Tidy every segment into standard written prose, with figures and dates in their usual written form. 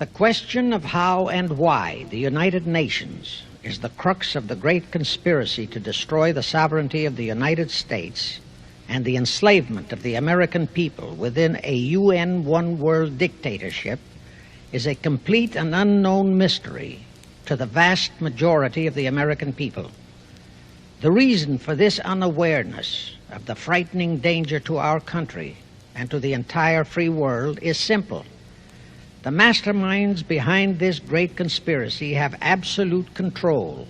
The question of how and why the United Nations is the crux of the great conspiracy to destroy the sovereignty of the United States and the enslavement of the American people within a UN one-world dictatorship is a complete and unknown mystery to the vast majority of the American people. The reason for this unawareness of the frightening danger to our country and to the entire free world is simple. The masterminds behind this great conspiracy have absolute control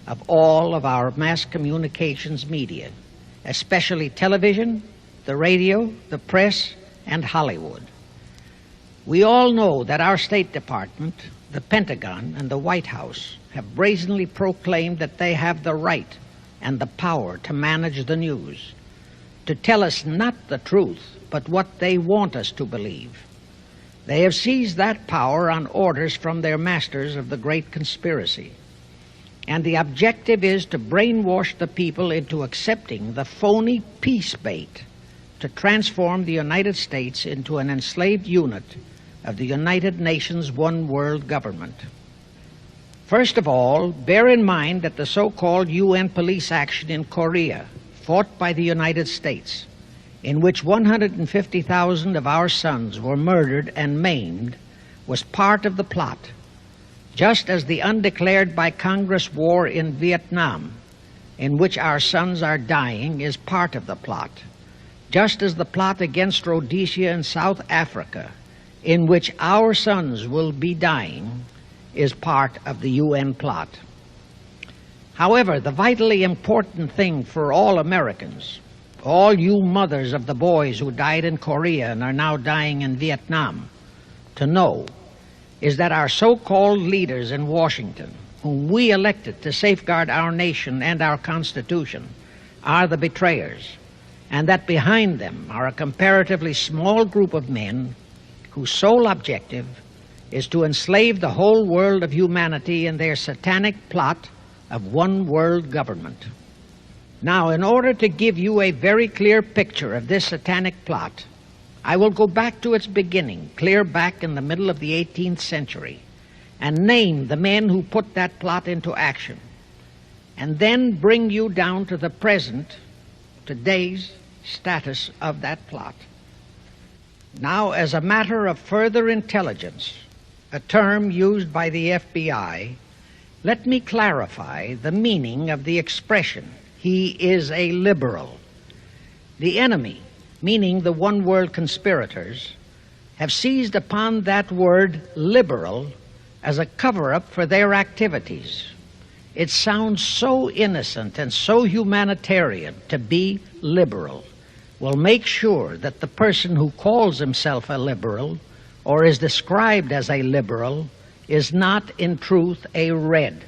of all of our mass communications media, especially television, the radio, the press, and Hollywood. We all know that our State Department, the Pentagon, and the White House have brazenly proclaimed that they have the right and the power to manage the news, to tell us not the truth, but what they want us to believe. They have seized that power on orders from their masters of the great conspiracy. And the objective is to brainwash the people into accepting the phony peace bait to transform the United States into an enslaved unit of the United Nations one world government. First of all, bear in mind that the so-called UN police action in Korea, fought by the United States, in which 150,000 of our sons were murdered and maimed, was part of the plot, just as the undeclared by Congress war in Vietnam, in which our sons are dying, is part of the plot, just as the plot against Rhodesia and South Africa, in which our sons will be dying, is part of the UN plot. However, the vitally important thing for all Americans, all you mothers of the boys who died in Korea and are now dying in Vietnam, to know is that our so-called leaders in Washington, whom we elected to safeguard our nation and our Constitution, are the betrayers, and that behind them are a comparatively small group of men whose sole objective is to enslave the whole world of humanity in their satanic plot of one world government. Now, in order to give you a very clear picture of this satanic plot, I will go back to its beginning, clear back in the middle of the 18th century, and name the men who put that plot into action, and then bring you down to the present, today's status of that plot. Now, as a matter of further intelligence, a term used by the FBI, let me clarify the meaning of the expression, "He is a liberal." The enemy, meaning the one-world conspirators, have seized upon that word liberal as a cover-up for their activities. It sounds so innocent and so humanitarian to be liberal. Well, make sure that the person who calls himself a liberal or is described as a liberal is not in truth a red.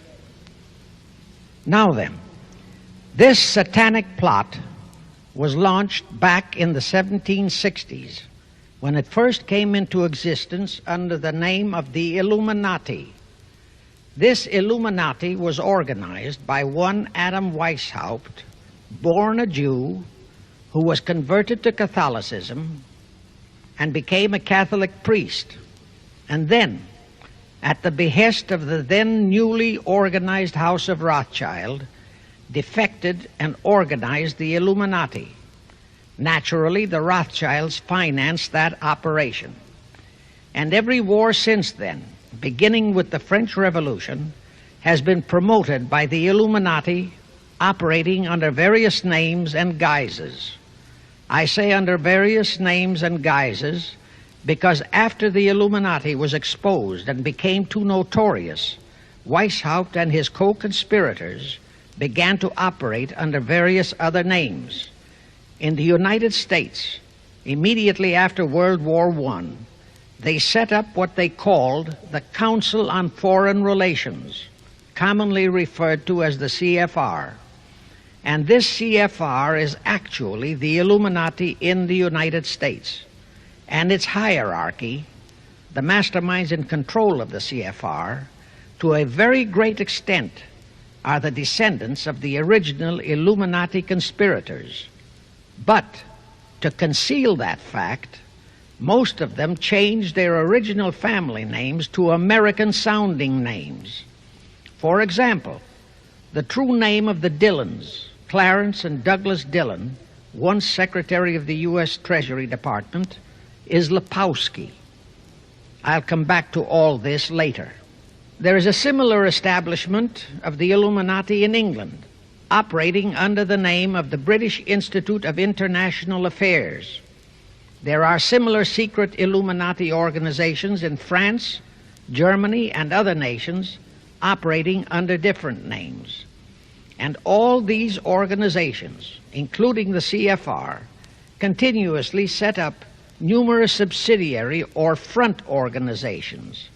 Now then, this satanic plot was launched back in the 1760s when it first came into existence under the name of the Illuminati. This Illuminati was organized by one Adam Weishaupt, born a Jew, who was converted to Catholicism and became a Catholic priest, and then, at the behest of the then newly organized House of Rothschild, defected and organized the Illuminati. Naturally, the Rothschilds financed that operation. And every war since then, beginning with the French Revolution, has been promoted by the Illuminati, operating under various names and guises. I say under various names and guises because after the Illuminati was exposed and became too notorious, Weishaupt and his co-conspirators began to operate under various other names. In the United States, immediately after World War I, they set up what they called the Council on Foreign Relations, commonly referred to as the CFR. And this CFR is actually the Illuminati in the United States. And its hierarchy, the masterminds in control of the CFR, to a very great extent are the descendants of the original Illuminati conspirators. But to conceal that fact, Most of them changed their original family names to American-sounding names. For example, the true name of the Dillons, Clarence and Douglas Dillon, once Secretary of the U.S. Treasury Department, is Lepowski. I'll come back to all this later. There is a similar establishment of the Illuminati in England, operating under the name of the British Institute of International Affairs. There are similar secret Illuminati organizations in France, Germany, and other nations operating under different names. And all these organizations, including the CFR, continuously set up numerous subsidiary or front organizations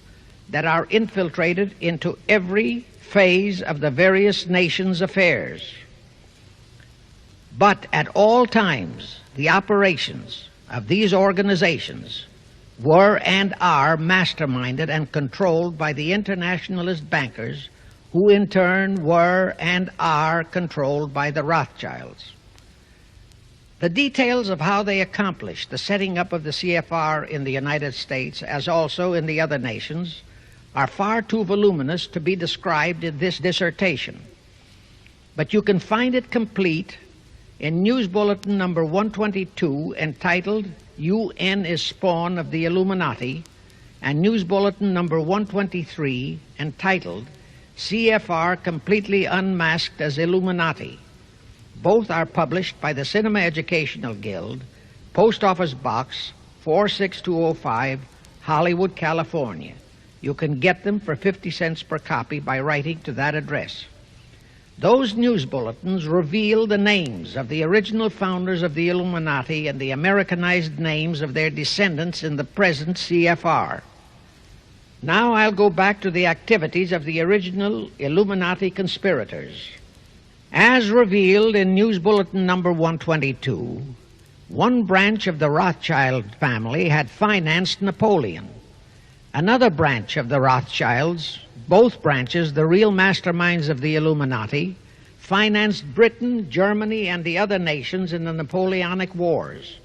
that are infiltrated into every phase of the various nations' affairs. But at all times, the operations of these organizations were and are masterminded and controlled by the internationalist bankers, who in turn were and are controlled by the Rothschilds. The details of how they accomplished the setting up of the CFR in the United States, as also in the other nations, are far too voluminous to be described in this dissertation. But you can find it complete in News Bulletin number 122, entitled UN is Spawn of the Illuminati, and News Bulletin number 123, entitled CFR Completely Unmasked as Illuminati. Both are published by the Cinema Educational Guild, Post Office Box 46205, Hollywood, California. You can get them for 50 cents per copy by writing to that address. Those news bulletins reveal the names of the original founders of the Illuminati and the Americanized names of their descendants in the present CFR. Now I'll go back to the activities of the original Illuminati conspirators. As revealed in News Bulletin number 122, one branch of the Rothschild family had financed Napoleon. Another branch of the Rothschilds, both branches the real masterminds of the Illuminati, financed Britain, Germany, and the other nations in the Napoleonic Wars.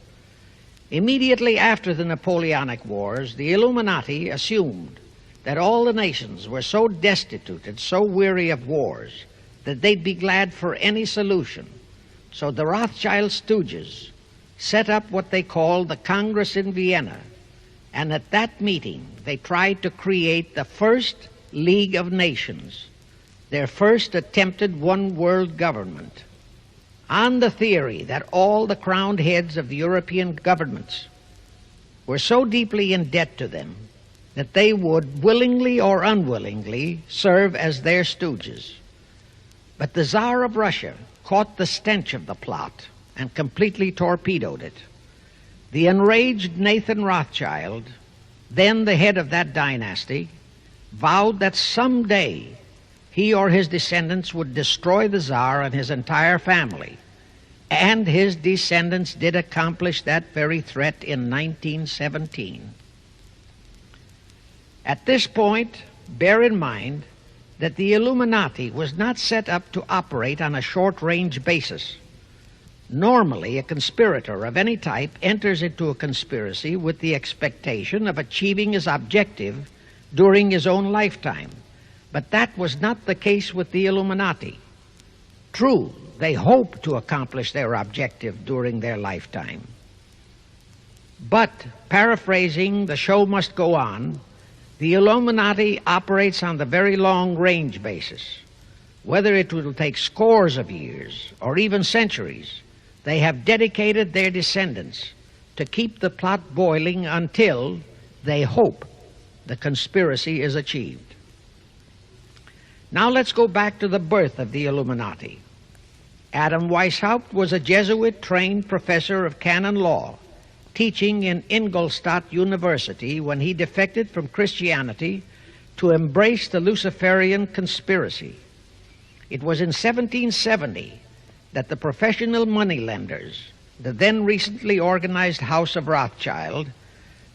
Immediately after the Napoleonic Wars, the Illuminati assumed that all the nations were so destitute and so weary of wars that they'd be glad for any solution. So the Rothschild stooges set up what they called the Congress in Vienna, and at that meeting they tried to create the first League of Nations, their first attempted one world government, on the theory that all the crowned heads of the European governments were so deeply in debt to them that they would willingly or unwillingly serve as their stooges. But the Tsar of Russia caught the stench of the plot and completely torpedoed it. The enraged Nathan Rothschild, then the head of that dynasty, vowed that someday he or his descendants would destroy the Tsar and his entire family. And his descendants did accomplish that very threat in 1917. At this point, bear in mind that the Illuminati was not set up to operate on a short-range basis. Normally, a conspirator of any type enters into a conspiracy with the expectation of achieving his objective during his own lifetime. But that was not the case with the Illuminati. True, they hoped to accomplish their objective during their lifetime. But, paraphrasing The Show Must Go On, the Illuminati operates on the very long-range basis. Whether it will take scores of years or even centuries, they have dedicated their descendants to keep the plot boiling until they hope the conspiracy is achieved. Now let's go back to the birth of the Illuminati. Adam Weishaupt was a Jesuit-trained professor of canon law, teaching in Ingolstadt University when he defected from Christianity to embrace the Luciferian conspiracy. It was in 1770 that the professional moneylenders, the then recently organized House of Rothschild,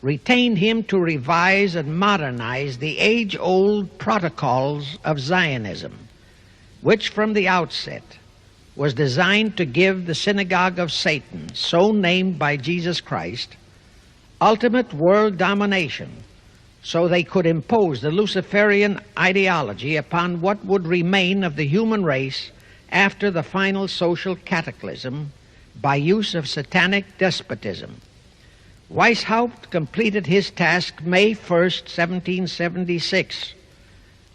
retained him to revise and modernize the age-old protocols of Zionism, which from the outset was designed to give the synagogue of Satan, so named by Jesus Christ, ultimate world domination, so they could impose the Luciferian ideology upon what would remain of the human race after the final social cataclysm by use of satanic despotism. Weishaupt completed his task May 1st, 1776.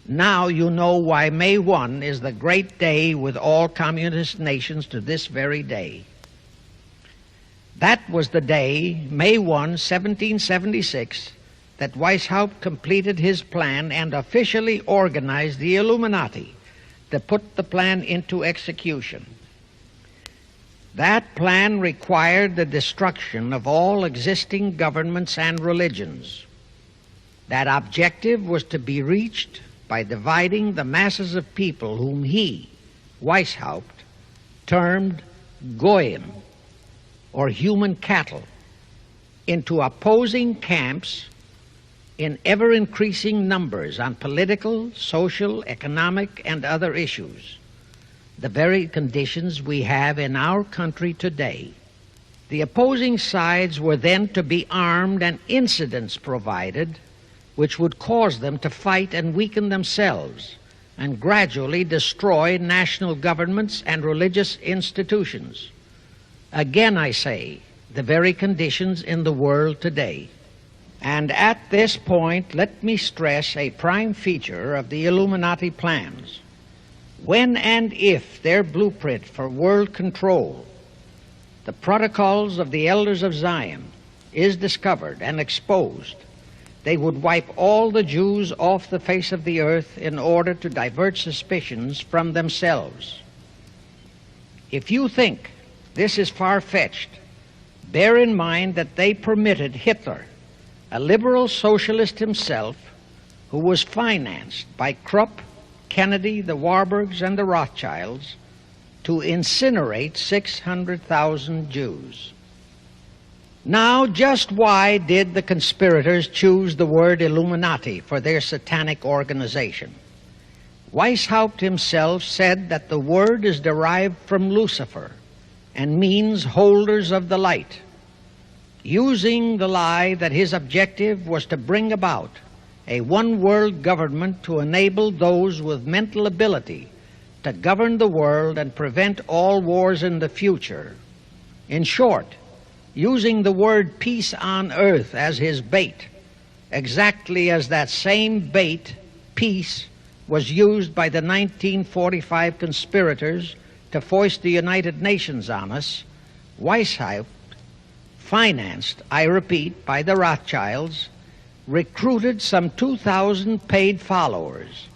Now you know why May 1 is the great day with all communist nations to this very day. That was the day, May 1, 1776, that Weishaupt completed his plan and officially organized the Illuminati to put the plan into execution. That plan required the destruction of all existing governments and religions. That objective was to be reached by dividing the masses of people whom he, Weishaupt, termed Goyim, or human cattle, into opposing camps in ever-increasing numbers on political, social, economic, and other issues, the very conditions we have in our country today. The opposing sides were then to be armed and incidents provided which would cause them to fight and weaken themselves and gradually destroy national governments and religious institutions. Again, I say, the very conditions in the world today. And at this point, let me stress a prime feature of the Illuminati plans. When and if their blueprint for world control, the protocols of the elders of Zion, is discovered and exposed, they would wipe all the Jews off the face of the earth in order to divert suspicions from themselves. If you think this is far-fetched, bear in mind that they permitted Hitler, a liberal socialist himself, who was financed by Krupp, Kennedy, the Warburgs, and the Rothschilds, to incinerate 600,000 Jews. Now, just why did the conspirators choose the word Illuminati for their satanic organization? Weishaupt himself said that the word is derived from Lucifer and means holders of the light, using the lie that his objective was to bring about a one-world government to enable those with mental ability to govern the world and prevent all wars in the future. In short, using the word peace on earth as his bait, exactly as that same bait, peace, was used by the 1945 conspirators to foist the United Nations on us. Weishaupt, financed, I repeat, by the Rothschilds, recruited some 2,000 paid followers.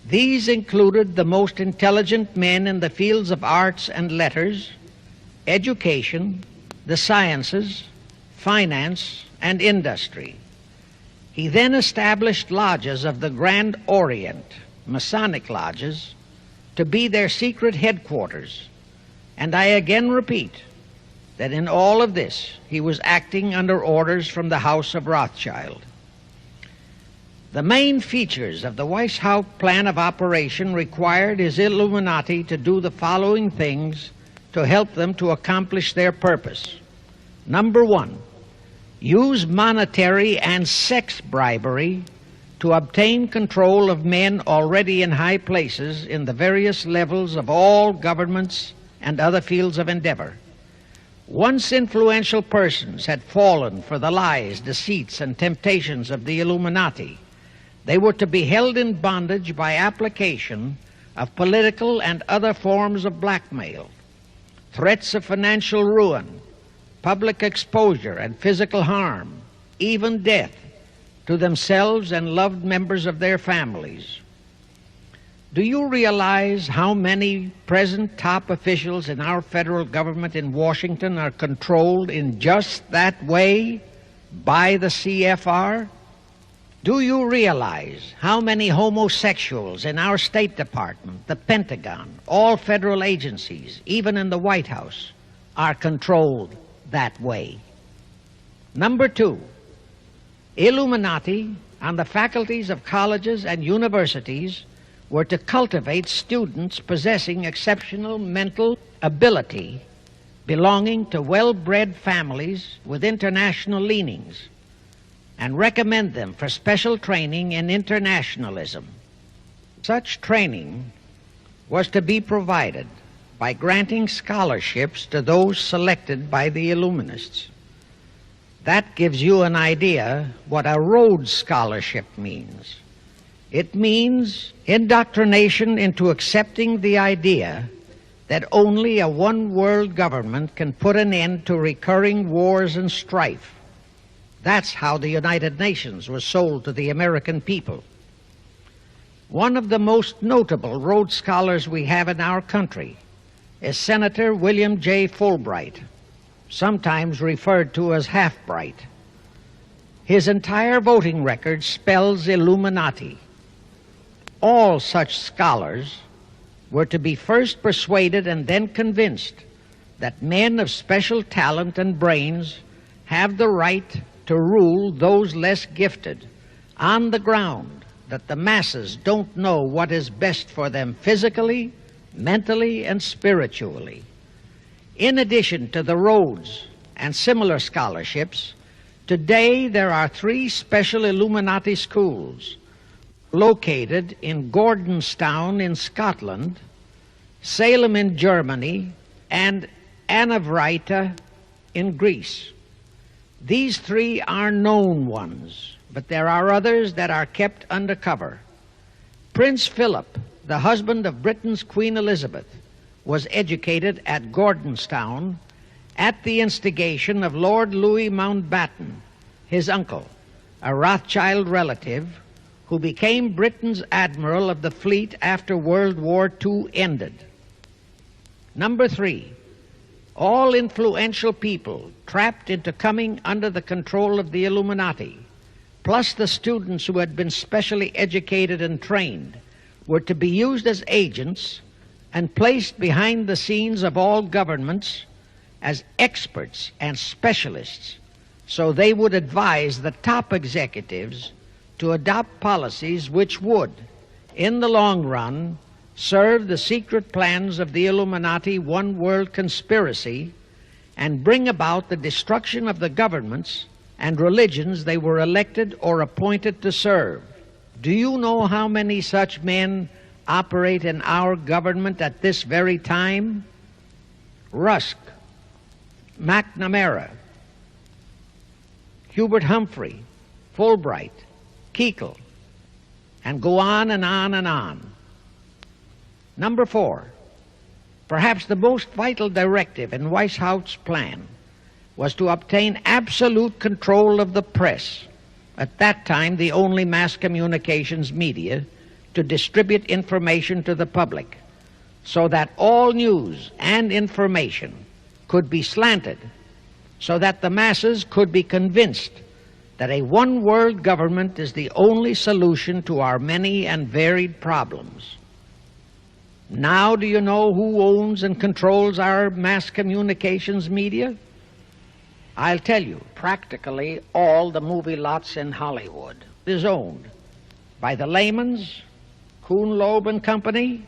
These included the most intelligent men in the fields of arts and letters, education, the sciences, finance, and industry. He then established lodges of the Grand Orient, Masonic lodges, to be their secret headquarters. And I again repeat that in all of this he was acting under orders from the House of Rothschild. The main features of the Weishaupt plan of operation required his Illuminati to do the following things to help them to accomplish their purpose. Number one, use monetary and sex bribery to obtain control of men already in high places in the various levels of all governments and other fields of endeavor. Once influential persons had fallen for the lies, deceits, and temptations of the Illuminati, they were to be held in bondage by application of political and other forms of blackmail, threats of financial ruin, public exposure and physical harm, even death, to themselves and loved members of their families. Do you realize how many present top officials in our federal government in Washington are controlled in just that way by the CFR? Do you realize how many homosexuals in our State Department, the Pentagon, all federal agencies, even in the White House, are controlled that way? Number two, Illuminati on the faculties of colleges and universities were to cultivate students possessing exceptional mental ability belonging to well-bred families with international leanings and recommend them for special training in internationalism. Such training was to be provided by granting scholarships to those selected by the Illuminists. That gives you an idea what a Rhodes Scholarship means. It means indoctrination into accepting the idea that only a one-world government can put an end to recurring wars and strife. That's how the United Nations was sold to the American people. One of the most notable Rhodes Scholars we have in our country is Senator William J. Fulbright, sometimes referred to as Half-Bright. His entire voting record spells Illuminati. All such scholars were to be first persuaded and then convinced that men of special talent and brains have the right to rule those less gifted on the ground that the masses don't know what is best for them physically, mentally, and spiritually. In addition to the Rhodes and similar scholarships, today there are 3 special Illuminati schools located in Gordonstown in Scotland, Salem in Germany, and Anavrita in Greece. These 3 are known ones, but there are others that are kept undercover. Prince Philip, the husband of Britain's Queen Elizabeth, was educated at Gordonstown at the instigation of Lord Louis Mountbatten, his uncle, a Rothschild relative, who became Britain's admiral of the fleet after World War II ended. Number 3, all influential people trapped into coming under the control of the Illuminati, plus the students who had been specially educated and trained, were to be used as agents and placed behind the scenes of all governments as experts and specialists, so they would advise the top executives to adopt policies which would, in the long run, serve the secret plans of the Illuminati one-world conspiracy and bring about the destruction of the governments and religions they were elected or appointed to serve. Do you know how many such men operate in our government at this very time? Rusk, McNamara, Hubert Humphrey, Fulbright, Kuchel, and go on and on and on. Number 4, perhaps the most vital directive in Weishaupt's plan was to obtain absolute control of the press, at that time the only mass communications media, to distribute information to the public, so that all news and information could be slanted, so that the masses could be convinced that a one-world government is the only solution to our many and varied problems. Now do you know who owns and controls our mass communications media? I'll tell you, practically all the movie lots in Hollywood is owned by the Lehmans, Kuhn, Loeb and Company,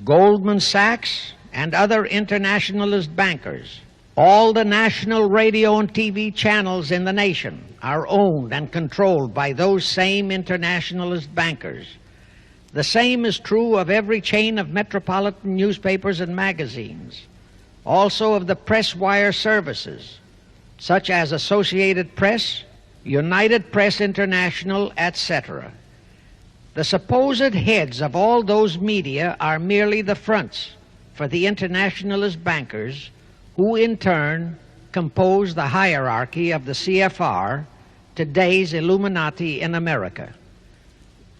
Goldman Sachs, and other internationalist bankers. All the national radio and TV channels in the nation are owned and controlled by those same internationalist bankers. The same is true of every chain of metropolitan newspapers and magazines, also of the press wire services, such as Associated Press, United Press International, etc. The supposed heads of all those media are merely the fronts for the internationalist bankers, who in turn compose the hierarchy of the CFR, today's Illuminati in America.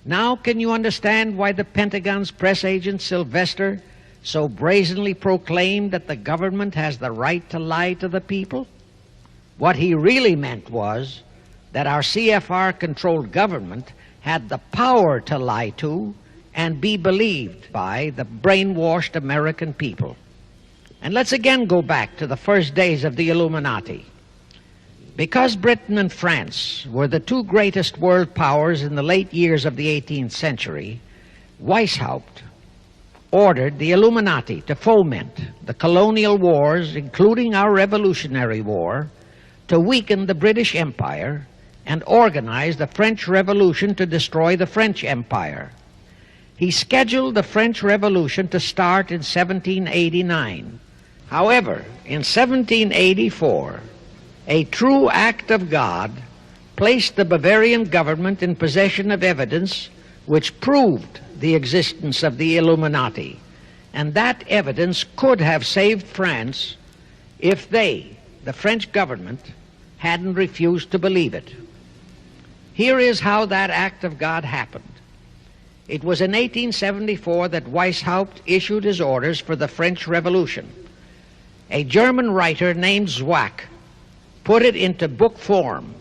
Now can you understand why the Pentagon's press agent Sylvester so brazenly proclaimed that the government has the right to lie to the people? What he really meant was that our CFR-controlled government had the power to lie to and be believed by the brainwashed American people. And let's again go back to the first days of the Illuminati. Because Britain and France were the 2 greatest world powers in the late years of the 18th century, Weishaupt ordered the Illuminati to foment the colonial wars, including our Revolutionary War, to weaken the British Empire, and organize the French Revolution to destroy the French Empire. He scheduled the French Revolution to start in 1789. However, in 1784, a true act of God placed the Bavarian government in possession of evidence which proved the existence of the Illuminati, and that evidence could have saved France if they, the French government, hadn't refused to believe it. Here is how that act of God happened. It was in 1874 that Weishaupt issued his orders for the French Revolution. A German writer named Zwack put it into book form.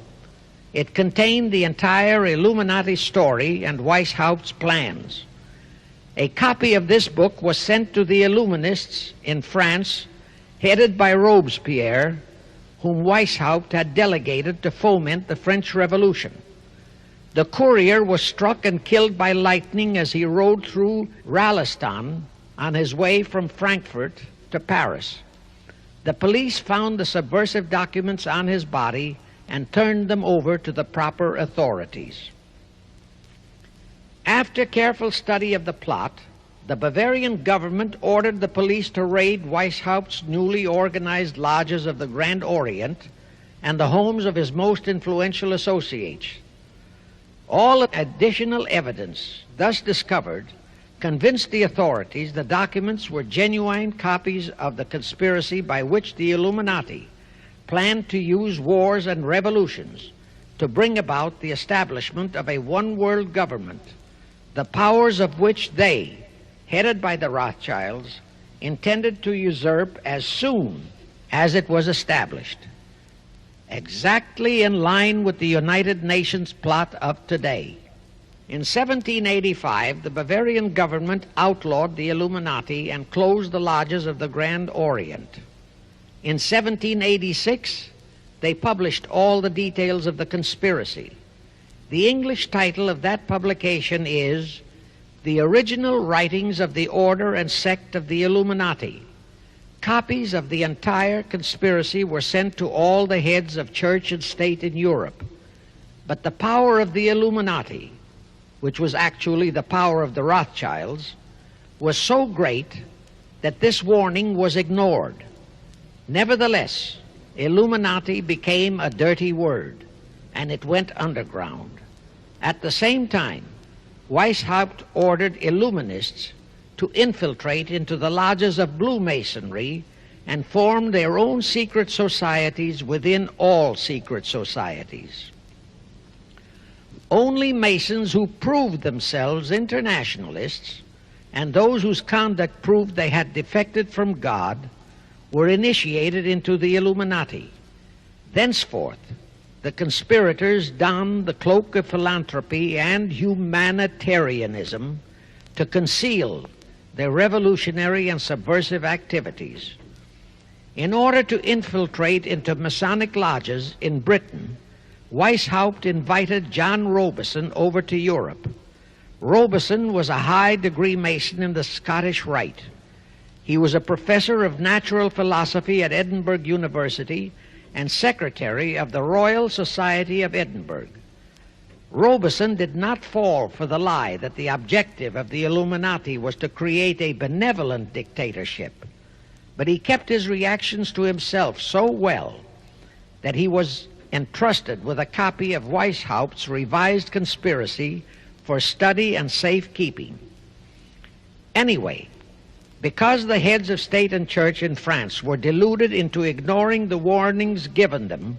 It contained the entire Illuminati story and Weishaupt's plans. A copy of this book was sent to the Illuminists in France, headed by Robespierre, whom Weishaupt had delegated to foment the French Revolution. The courier was struck and killed by lightning as he rode through Raleston on his way from Frankfurt to Paris. The police found the subversive documents on his body and turned them over to the proper authorities. After careful study of the plot, the Bavarian government ordered the police to raid Weishaupt's newly organized lodges of the Grand Orient and the homes of his most influential associates. All additional evidence thus discovered convinced the authorities the documents were genuine copies of the conspiracy by which the Illuminati planned to use wars and revolutions to bring about the establishment of a one-world government, the powers of which they, headed by the Rothschilds, intended to usurp as soon as it was established, exactly in line with the United Nations plot of today. In 1785, the Bavarian government outlawed the Illuminati and closed the lodges of the Grand Orient. In 1786, they published all the details of the conspiracy. The English title of that publication is The Original Writings of the Order and Sect of the Illuminati. Copies of the entire conspiracy were sent to all the heads of church and state in Europe. But the power of the Illuminati, which was actually the power of the Rothschilds, was so great that this warning was ignored. Nevertheless, Illuminati became a dirty word, and it went underground. At the same time, Weishaupt ordered Illuminists to infiltrate into the lodges of Blue Masonry and form their own secret societies within all secret societies. Only Masons who proved themselves internationalists and those whose conduct proved they had defected from God were initiated into the Illuminati. Thenceforth, the conspirators donned the cloak of philanthropy and humanitarianism to conceal their revolutionary and subversive activities. In order to infiltrate into Masonic lodges in Britain, Weishaupt invited John Robison over to Europe. Robison was a high-degree Mason in the Scottish Rite. He was a professor of natural philosophy at Edinburgh University and secretary of the Royal Society of Edinburgh. Robison did not fall for the lie that the objective of the Illuminati was to create a benevolent dictatorship, but he kept his reactions to himself so well that he was entrusted with a copy of Weishaupt's revised conspiracy for study and safekeeping. Anyway, because the heads of state and church in France were deluded into ignoring the warnings given them,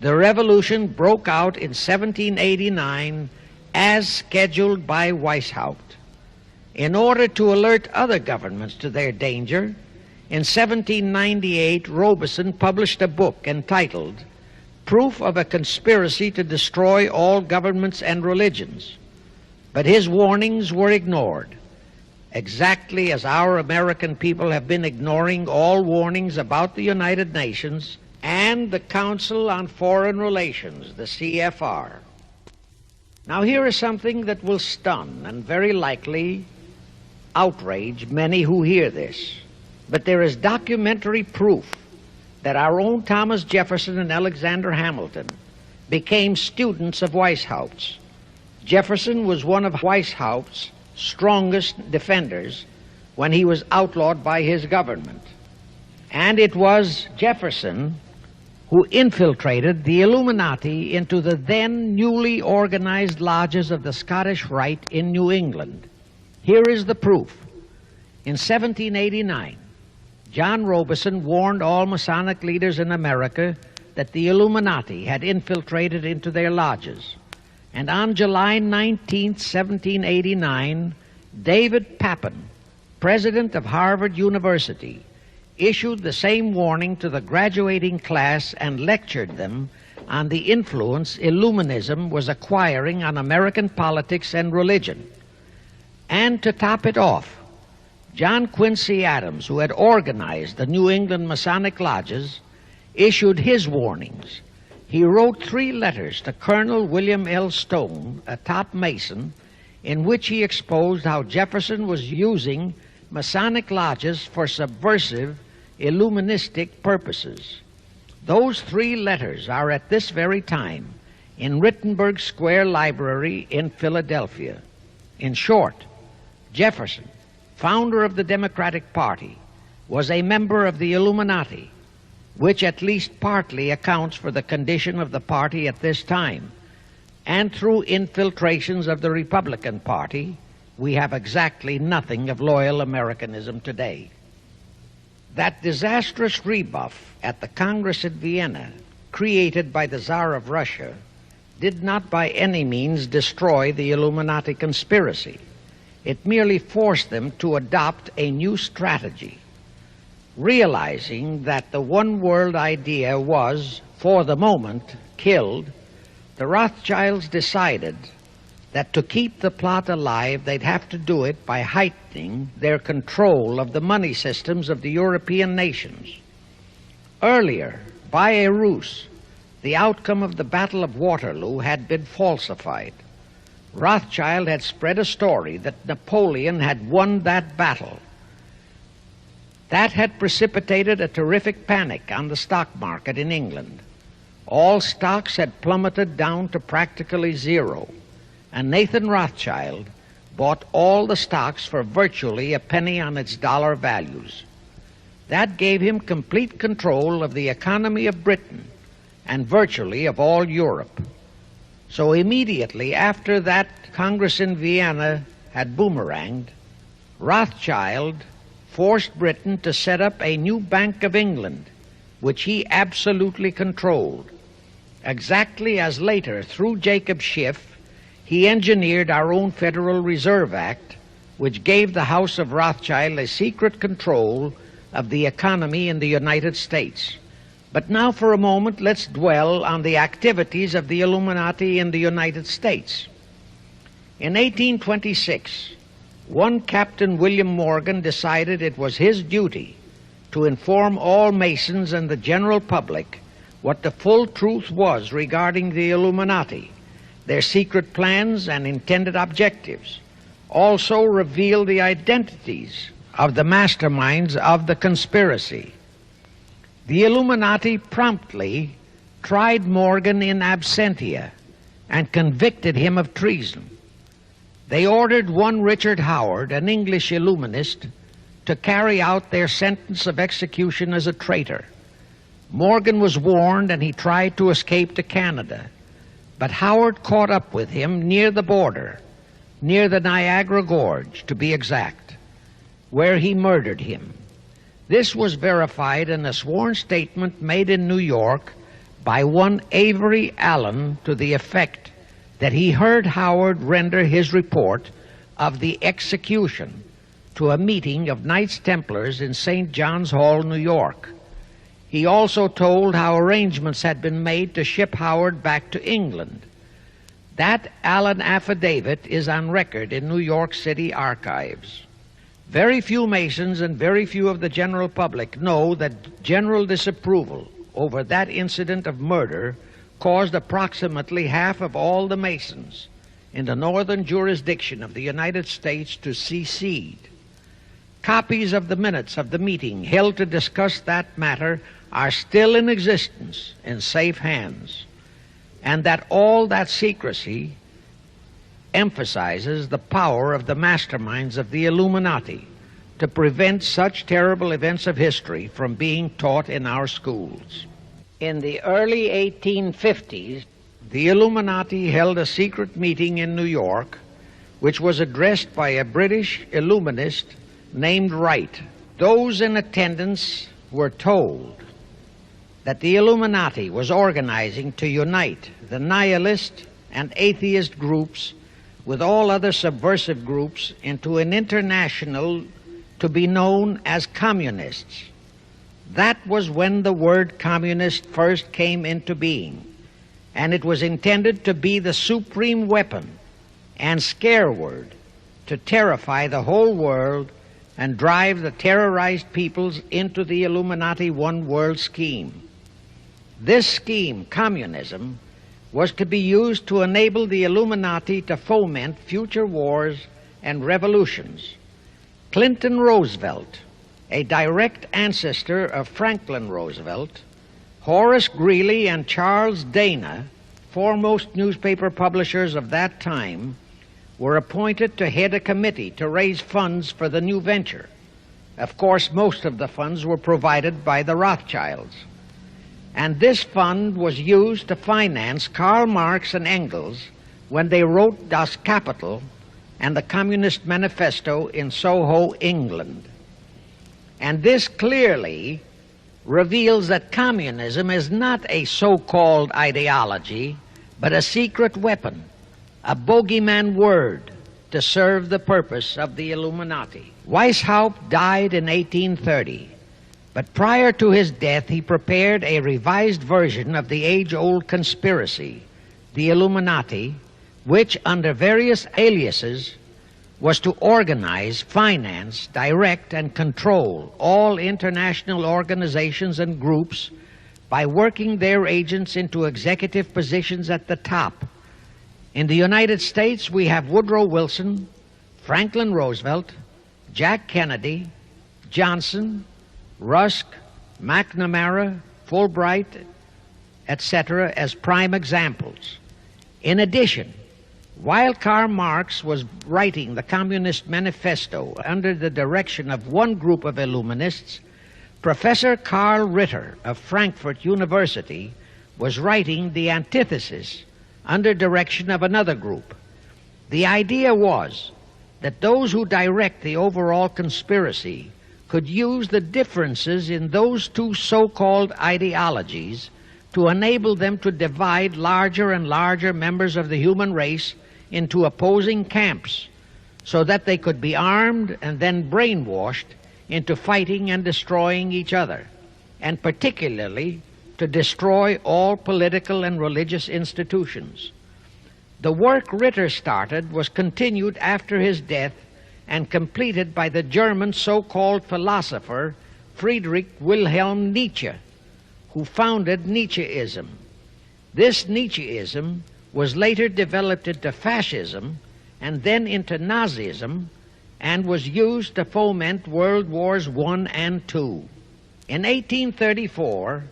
the revolution broke out in 1789 as scheduled by Weishaupt. In order to alert other governments to their danger, in 1798 Robison published a book entitled Proof of a Conspiracy to Destroy All Governments and Religions. But his warnings were ignored, exactly as our American people have been ignoring all warnings about the United Nations and the Council on Foreign Relations, the CFR. Now here is something that will stun and very likely outrage many who hear this, but there is documentary proof that our own Thomas Jefferson and Alexander Hamilton became students of Weishaupt. Jefferson was one of Weishaupt's strongest defenders when he was outlawed by his government. And it was Jefferson who infiltrated the Illuminati into the then newly organized lodges of the Scottish Rite in New England. Here is the proof. In 1789, John Robeson warned all Masonic leaders in America that the Illuminati had infiltrated into their lodges. And on July 19, 1789, David Papin, president of Harvard University, issued the same warning to the graduating class and lectured them on the influence Illuminism was acquiring on American politics and religion. And to top it off, John Quincy Adams, who had organized the New England Masonic lodges, issued his warnings. He wrote 3 letters to Colonel William L. Stone, a top Mason, in which he exposed how Jefferson was using Masonic lodges for subversive, illuministic purposes. Those 3 letters are at this very time in Rittenberg Square Library in Philadelphia. In short, Jefferson, founder of the Democratic Party, was a member of the Illuminati, which at least partly accounts for the condition of the party at this time. And through infiltrations of the Republican Party, we have exactly nothing of loyal Americanism today. That disastrous rebuff at the Congress at Vienna, created by the Tsar of Russia, did not by any means destroy the Illuminati conspiracy. It merely forced them to adopt a new strategy. Realizing that the one world idea was, for the moment, killed, the Rothschilds decided that to keep the plot alive, they'd have to do it by heightening their control of the money systems of the European nations. Earlier, by a ruse, the outcome of the Battle of Waterloo had been falsified. Rothschild had spread a story that Napoleon had won that battle. That had precipitated a terrific panic on the stock market in England. All stocks had plummeted down to practically zero, and Nathan Rothschild bought all the stocks for virtually a penny on its dollar values. That gave him complete control of the economy of Britain and virtually of all Europe. So immediately after that Congress in Vienna had boomeranged, Rothschild forced Britain to set up a new Bank of England, which he absolutely controlled. Exactly as later, through Jacob Schiff, he engineered our own Federal Reserve Act, which gave the House of Rothschild a secret control of the economy in the United States. But now for a moment, let's dwell on the activities of the Illuminati in the United States. In 1826, one Captain William Morgan decided it was his duty to inform all Masons and the general public what the full truth was regarding the Illuminati, their secret plans and intended objectives. Also reveal the identities of the masterminds of the conspiracy. The Illuminati promptly tried Morgan in absentia and convicted him of treason. They ordered one Richard Howard, an English Illuminist, to carry out their sentence of execution as a traitor. Morgan was warned and he tried to escape to Canada, but Howard caught up with him near the border, near the Niagara Gorge to be exact, where he murdered him. This was verified in a sworn statement made in New York by one Avery Allen to the effect that he heard Howard render his report of the execution to a meeting of Knights Templars in St. John's Hall, New York. He also told how arrangements had been made to ship Howard back to England. That Allen affidavit is on record in New York City archives. Very few Masons and very few of the general public know that general disapproval over that incident of murder caused approximately half of all the Masons in the northern jurisdiction of the United States to secede. Copies of the minutes of the meeting held to discuss that matter are still in existence in safe hands, and that all that secrecy emphasizes the power of the masterminds of the Illuminati to prevent such terrible events of history from being taught in our schools. In the early 1850s, the Illuminati held a secret meeting in New York, which was addressed by a British Illuminist named Wright. Those in attendance were told that the Illuminati was organizing to unite the nihilist and atheist groups with all other subversive groups into an international to be known as communists. That was when the word communist first came into being, and it was intended to be the supreme weapon and scare word to terrify the whole world and drive the terrorized peoples into the Illuminati one world scheme. This scheme, communism, was to be used to enable the Illuminati to foment future wars and revolutions. Clinton Roosevelt, a direct ancestor of Franklin Roosevelt, Horace Greeley and Charles Dana, foremost newspaper publishers of that time, were appointed to head a committee to raise funds for the new venture. Of course, most of the funds were provided by the Rothschilds. And this fund was used to finance Karl Marx and Engels when they wrote Das Kapital and the Communist Manifesto in Soho, England. And this clearly reveals that communism is not a so-called ideology, but a secret weapon, a bogeyman word to serve the purpose of the Illuminati. Weishaupt died in 1830, but prior to his death he prepared a revised version of the age-old conspiracy, the Illuminati, which, under various aliases, was to organize, finance, direct, and control all international organizations and groups by working their agents into executive positions at the top. In the United States, we have Woodrow Wilson, Franklin Roosevelt, Jack Kennedy, Johnson, Rusk, McNamara, Fulbright, etc. as prime examples. In addition, while Karl Marx was writing the Communist Manifesto under the direction of one group of Illuminists, Professor Karl Ritter of Frankfurt University was writing the antithesis under direction of another group. The idea was that those who direct the overall conspiracy could use the differences in those two so-called ideologies to enable them to divide larger and larger members of the human race into opposing camps so that they could be armed and then brainwashed into fighting and destroying each other, and particularly to destroy all political and religious institutions. The work Ritter started was continued after his death and completed by the German so-called philosopher Friedrich Wilhelm Nietzsche, who founded Nietzscheism. This Nietzscheism was later developed into fascism and then into Nazism and was used to foment World Wars I and II. In 1834,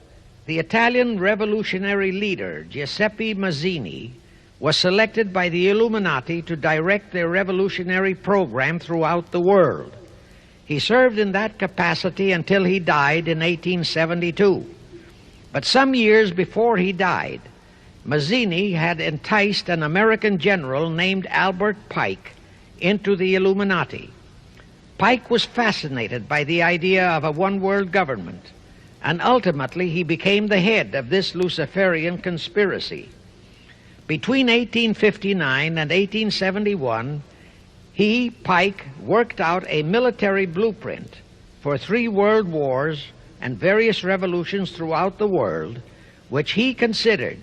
the Italian revolutionary leader Giuseppe Mazzini was selected by the Illuminati to direct their revolutionary program throughout the world. He served in that capacity until he died in 1872. But some years before he died, Mazzini had enticed an American general named Albert Pike into the Illuminati. Pike was fascinated by the idea of a one-world government, and ultimately he became the head of this Luciferian conspiracy. Between 1859 and 1871, he, Pike, worked out a military blueprint for 3 world wars and various revolutions throughout the world, which he considered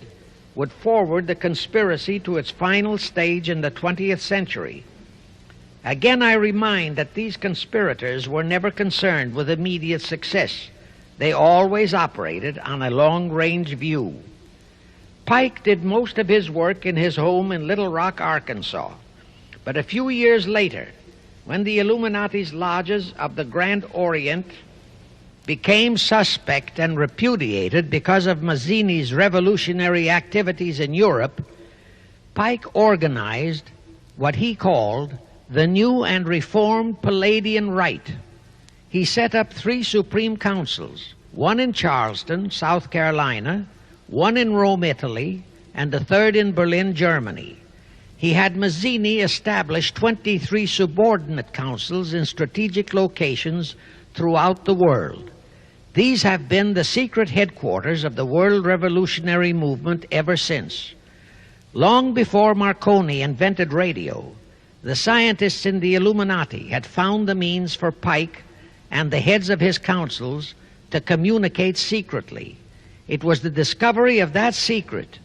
would forward the conspiracy to its final stage in the 20th century. Again, I remind that these conspirators were never concerned with immediate success. They always operated on a long-range view. Pike did most of his work in his home in Little Rock, Arkansas, but a few years later, when the Illuminati's lodges of the Grand Orient became suspect and repudiated because of Mazzini's revolutionary activities in Europe, Pike organized what he called the New and Reformed Palladian Rite. He set up 3 Supreme Councils, one in Charleston, South Carolina, one in Rome, Italy, and the 3rd in Berlin, Germany. He had Mazzini establish 23 subordinate councils in strategic locations throughout the world. These have been the secret headquarters of the world revolutionary movement ever since. Long before Marconi invented radio, the scientists in the Illuminati had found the means for Pike and the heads of his councils to communicate secretly. It was the discovery of that secret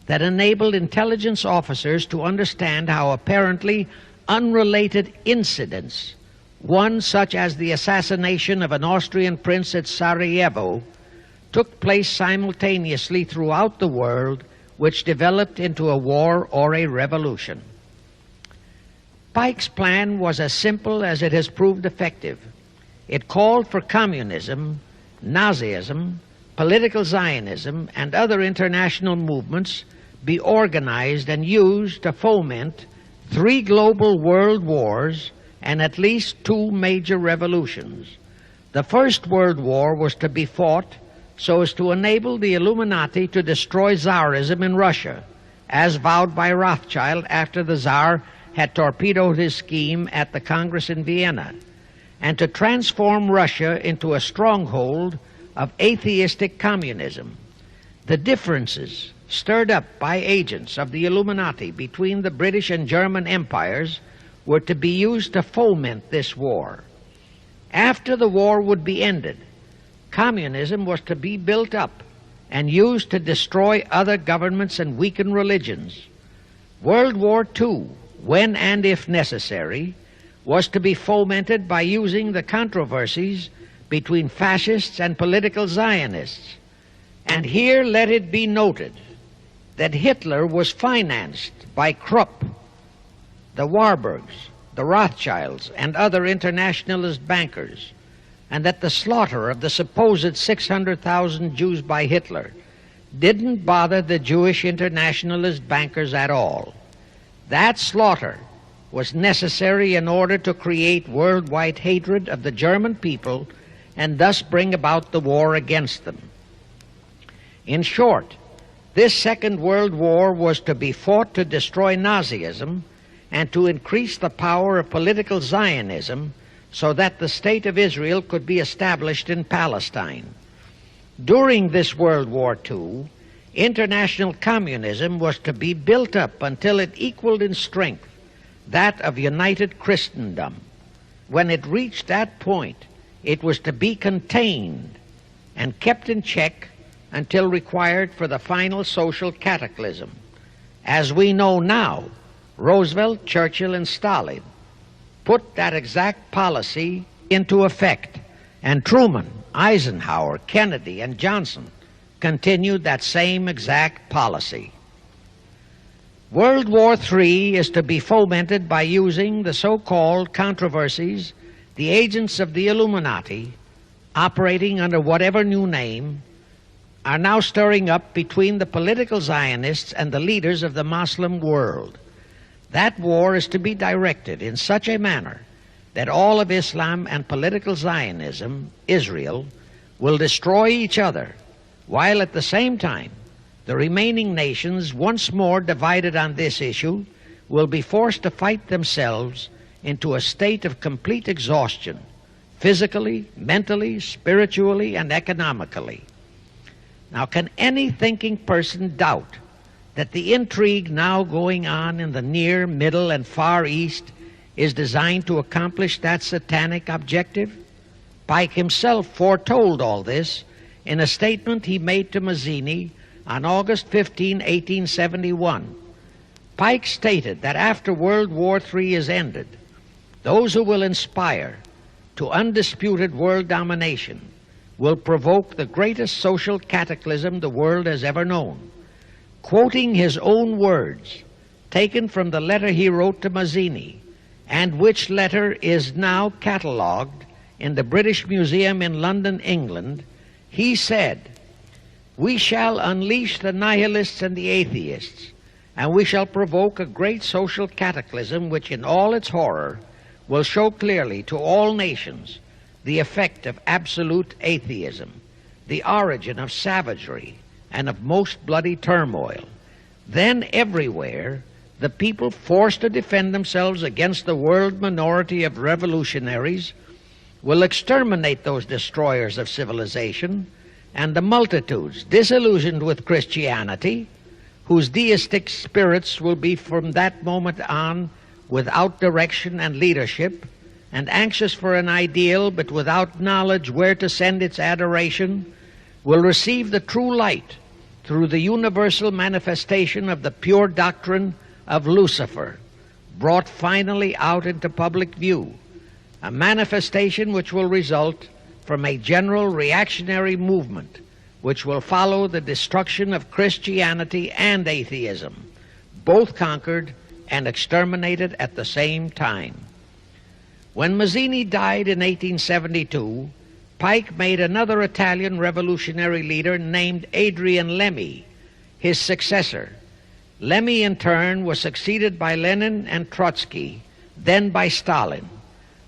that enabled intelligence officers to understand how apparently unrelated incidents, one such as the assassination of an Austrian prince at Sarajevo, took place simultaneously throughout the world, which developed into a war or a revolution. Pike's plan was as simple as it has proved effective. It called for communism, Nazism, political Zionism, and other international movements be organized and used to foment 3 global world wars and at least 2 major revolutions. The First World War was to be fought so as to enable the Illuminati to destroy Tsarism in Russia, as vowed by Rothschild after the Tsar had torpedoed his scheme at the Congress in Vienna, and to transform Russia into a stronghold of atheistic communism. The differences stirred up by agents of the Illuminati between the British and German empires were to be used to foment this war. After the war would be ended, communism was to be built up and used to destroy other governments and weaken religions. World War II, when and if necessary, was to be fomented by using the controversies between fascists and political Zionists. And here let it be noted that Hitler was financed by Krupp, the Warburgs, the Rothschilds, and other internationalist bankers, and that the slaughter of the supposed 600,000 Jews by Hitler didn't bother the Jewish internationalist bankers at all. That slaughter was necessary in order to create worldwide hatred of the German people and thus bring about the war against them. In short, this Second World War was to be fought to destroy Nazism and to increase the power of political Zionism so that the State of Israel could be established in Palestine. During this World War II, international communism was to be built up until it equaled in strength that of united Christendom. When it reached that point, it was to be contained and kept in check until required for the final social cataclysm. As we know now, Roosevelt, Churchill, and Stalin put that exact policy into effect, and Truman, Eisenhower, Kennedy, and Johnson continued that same exact policy. World War III is to be fomented by using the so-called controversies the agents of the Illuminati, operating under whatever new name, are now stirring up between the political Zionists and the leaders of the Muslim world. That war is to be directed in such a manner that all of Islam and political Zionism, Israel, will destroy each other, while at the same time the remaining nations, once more divided on this issue, will be forced to fight themselves into a state of complete exhaustion, physically, mentally, spiritually, and economically. Now, can any thinking person doubt that the intrigue now going on in the Near, Middle, and Far East is designed to accomplish that satanic objective? Pike himself foretold all this in a statement he made to Mazzini on August 15, 1871. Pike stated that after World War III is ended, those who will inspire to undisputed world domination will provoke the greatest social cataclysm the world has ever known. Quoting his own words, taken from the letter he wrote to Mazzini, and which letter is now catalogued in the British Museum in London, England, he said, "We shall unleash the nihilists and the atheists, and we shall provoke a great social cataclysm which in all its horror will show clearly to all nations the effect of absolute atheism, the origin of savagery and of most bloody turmoil. Then everywhere the people forced to defend themselves against the world minority of revolutionaries will exterminate those destroyers of civilization, and the multitudes disillusioned with Christianity, whose deistic spirits will be from that moment on without direction and leadership, and anxious for an ideal but without knowledge where to send its adoration, will receive the true light through the universal manifestation of the pure doctrine of Lucifer, brought finally out into public view, a manifestation which will result from a general reactionary movement which will follow the destruction of Christianity and atheism, both conquered and exterminated at the same time." When Mazzini died in 1872, Pike made another Italian revolutionary leader named Adrian Lemmy his successor. Lemmy, in turn, was succeeded by Lenin and Trotsky, then by Stalin.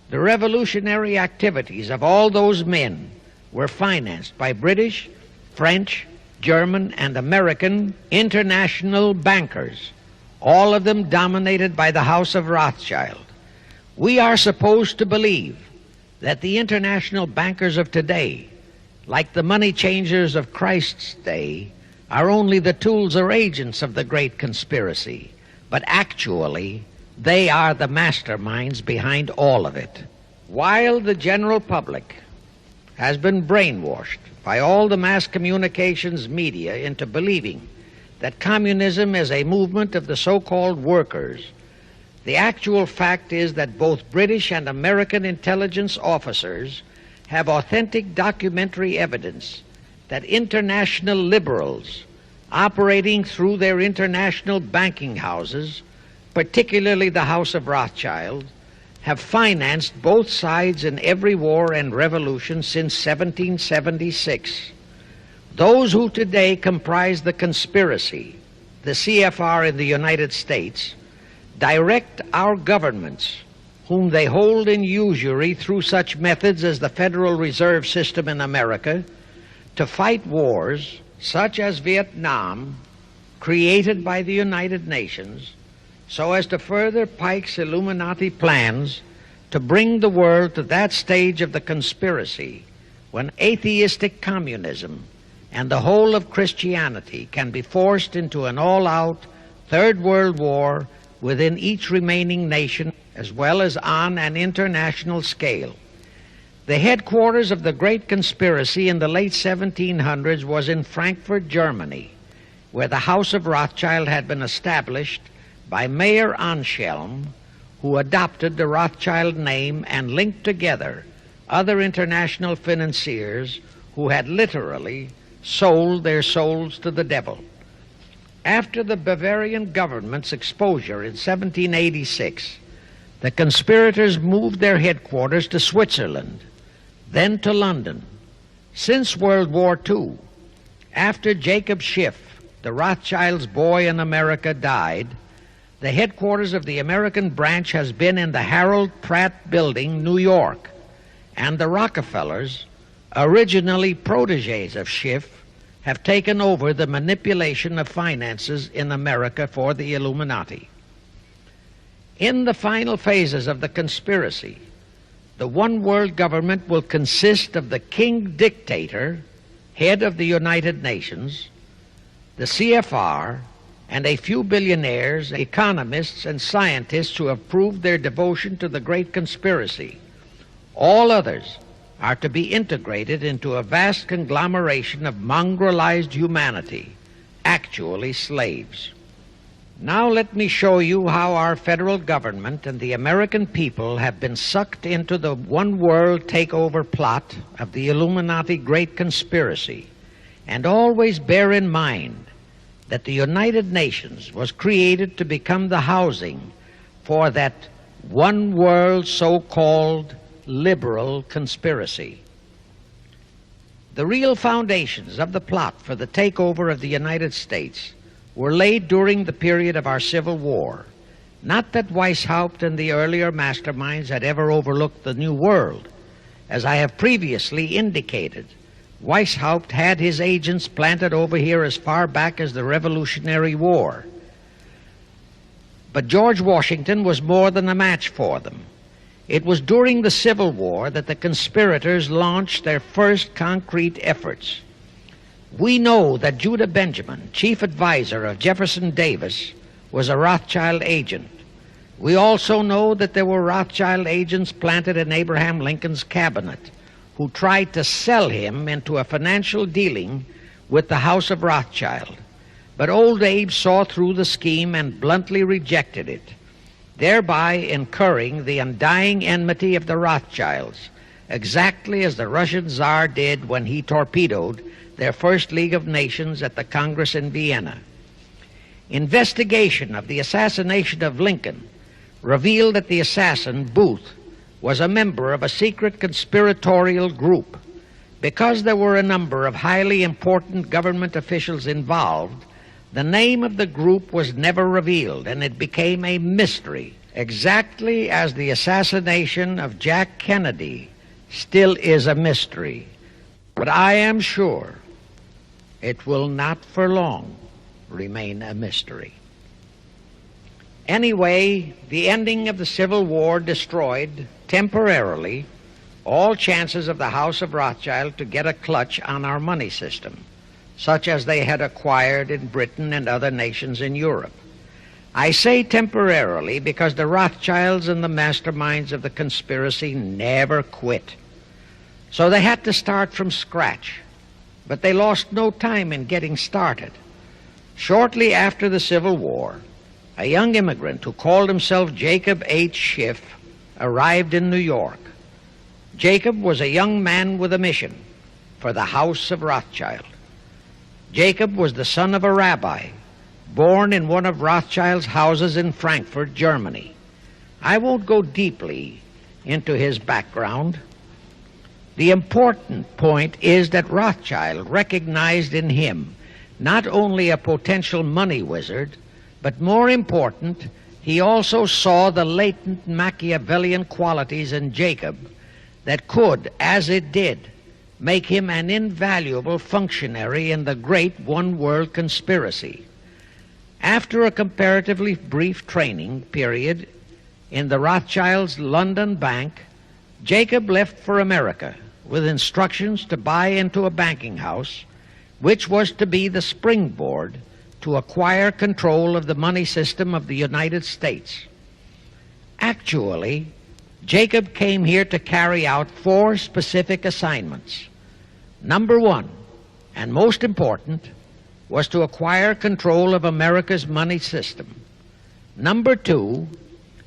The revolutionary activities of all those men were financed by British, French, German, and American international bankers, all of them dominated by the House of Rothschild. We are supposed to believe that the international bankers of today, like the money changers of Christ's day, are only the tools or agents of the great conspiracy, but actually they are the masterminds behind all of it. While the general public has been brainwashed by all the mass communications media into believing that communism is a movement of the so-called workers, the actual fact is that both British and American intelligence officers have authentic documentary evidence that international liberals operating through their international banking houses, particularly the House of Rothschild, have financed both sides in every war and revolution since 1776. Those who today comprise the conspiracy, the CFR in the United States, direct our governments, whom they hold in usury through such methods as the Federal Reserve System in America, to fight wars such as Vietnam, created by the United Nations, so as to further Pike's Illuminati plans to bring the world to that stage of the conspiracy when atheistic communism and the whole of Christianity can be forced into an all-out Third World War within each remaining nation, as well as on an international scale. The headquarters of the great conspiracy in the late 1700s was in Frankfurt, Germany, where the House of Rothschild had been established by Mayer Anschelm, who adopted the Rothschild name and linked together other international financiers who had literally sold their souls to the devil. After the Bavarian government's exposure in 1786, the conspirators moved their headquarters to Switzerland, then to London. Since World War II, after Jacob Schiff, the Rothschild's boy in America, died, the headquarters of the American branch has been in the Harold Pratt Building, New York, and the Rockefellers, originally protégés of Schiff, have taken over the manipulation of finances in America for the Illuminati. In the final phases of the conspiracy, the one world government will consist of the king dictator, head of the United Nations, the CFR, and a few billionaires, economists, and scientists who have proved their devotion to the great conspiracy. All others are to be integrated into a vast conglomeration of mongrelized humanity, actually slaves. Now let me show you how our federal government and the American people have been sucked into the one world takeover plot of the Illuminati great conspiracy. And always bear in mind that the United Nations was created to become the housing for that one world so-called liberal conspiracy. The real foundations of the plot for the takeover of the United States were laid during the period of our Civil War. Not that Weishaupt and the earlier masterminds had ever overlooked the New World. As I have previously indicated, Weishaupt had his agents planted over here as far back as the Revolutionary War. But George Washington was more than a match for them. It was during the Civil War that the conspirators launched their first concrete efforts. We know that Judah Benjamin, chief advisor of Jefferson Davis, was a Rothschild agent. We also know that there were Rothschild agents planted in Abraham Lincoln's cabinet who tried to sell him into a financial dealing with the House of Rothschild. But old Abe saw through the scheme and bluntly rejected it, thereby incurring the undying enmity of the Rothschilds, exactly as the Russian Tsar did when he torpedoed their first League of Nations at the Congress in Vienna. Investigation of the assassination of Lincoln revealed that the assassin, Booth, was a member of a secret conspiratorial group. Because there were a number of highly important government officials involved, the name of the group was never revealed, and it became a mystery, exactly as the assassination of Jack Kennedy still is a mystery. But I am sure it will not for long remain a mystery. Anyway, the ending of the Civil War destroyed, temporarily, all chances of the House of Rothschild to get a clutch on our money system, such as they had acquired in Britain and other nations in Europe. I say temporarily because the Rothschilds and the masterminds of the conspiracy never quit. So they had to start from scratch, but they lost no time in getting started. Shortly after the Civil War, a young immigrant who called himself Jacob H. Schiff arrived in New York. Jacob was a young man with a mission for the House of Rothschild. Jacob was the son of a rabbi, born in one of Rothschild's houses in Frankfurt, Germany. I won't go deeply into his background. The important point is that Rothschild recognized in him not only a potential money wizard, but more important, he also saw the latent Machiavellian qualities in Jacob that could, as it did, make him an invaluable functionary in the great one-world conspiracy. After a comparatively brief training period in the Rothschilds' London bank, Jacob left for America with instructions to buy into a banking house, which was to be the springboard to acquire control of the money system of the United States. Actually, Jacob came here to carry out 4 specific assignments. Number 1, and most important, was to acquire control of America's money system. Number 2,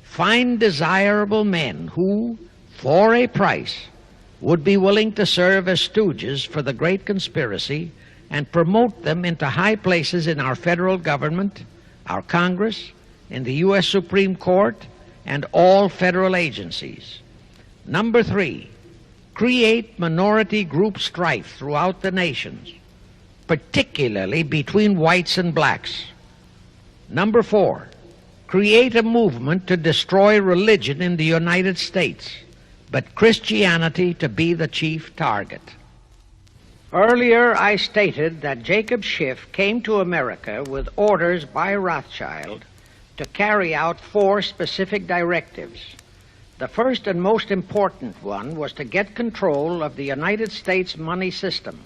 find desirable men who, for a price, would be willing to serve as stooges for the great conspiracy and promote them into high places in our federal government, our Congress, in the U.S. Supreme Court, and all federal agencies. Number 3, create minority group strife throughout the nations, particularly between whites and blacks. Number 4, create a movement to destroy religion in the United States, but Christianity to be the chief target. Earlier, I stated that Jacob Schiff came to America with orders by Rothschild to carry out 4 specific directives. The first and most important one was to get control of the United States money system.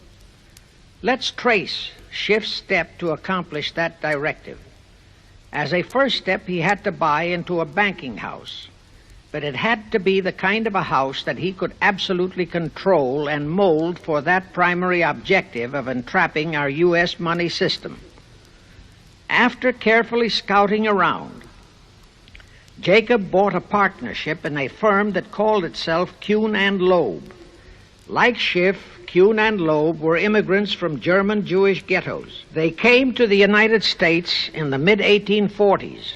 Let's trace Schiff's step to accomplish that directive. As a first step, he had to buy into a banking house, but it had to be the kind of a house that he could absolutely control and mold for that primary objective of entrapping our U.S. money system. After carefully scouting around, Jacob bought a partnership in a firm that called itself Kuhn and Loeb. Like Schiff, Kuhn and Loeb were immigrants from German Jewish ghettos. They came to the United States in the mid-1840s,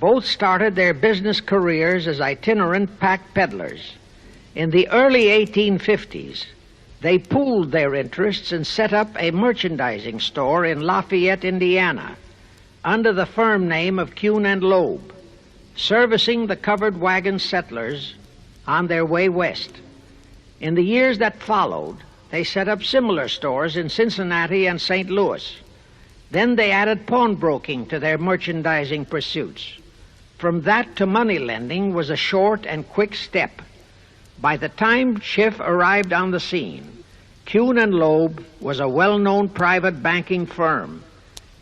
Both started their business careers as itinerant pack peddlers. In the early 1850s, they pooled their interests and set up a merchandising store in Lafayette, Indiana, under the firm name of Kuhn and Loeb, servicing the covered wagon settlers on their way west. In the years that followed, they set up similar stores in Cincinnati and St. Louis. Then they added pawnbroking to their merchandising pursuits. From that to money lending was a short and quick step. By the time Schiff arrived on the scene, Kuhn and Loeb was a well-known private banking firm,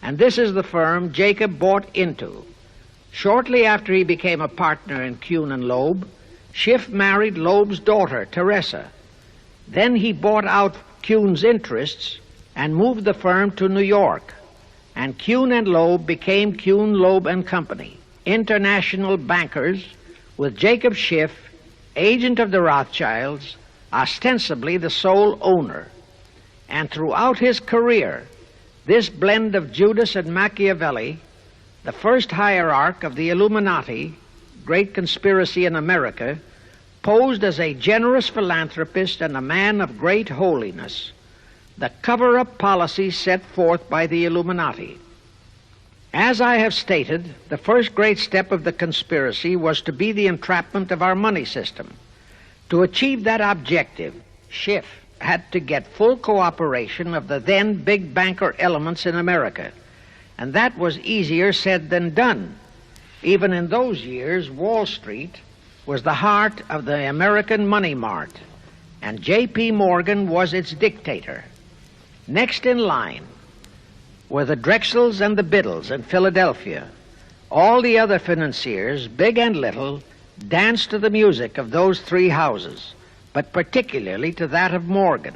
and this is the firm Jacob bought into. Shortly after he became a partner in Kuhn and Loeb, Schiff married Loeb's daughter, Teresa. Then he bought out Kuhn's interests and moved the firm to New York, and Kuhn and Loeb became Kuhn, Loeb and Company, international bankers, with Jacob Schiff, agent of the Rothschilds, ostensibly the sole owner. And throughout his career, this blend of Judas and Machiavelli, the first hierarch of the Illuminati, great conspiracy in America, posed as a generous philanthropist and a man of great holiness, the cover-up policy set forth by the Illuminati. As I have stated, the first great step of the conspiracy was to be the entrapment of our money system. To achieve that objective, Schiff had to get full cooperation of the then big banker elements in America, and that was easier said than done. Even in those years, Wall Street was the heart of the American money mart, and J.P. Morgan was its dictator. Next in line were the Drexels and the Biddles in Philadelphia. All the other financiers, big and little, danced to the music of those three houses, but particularly to that of Morgan.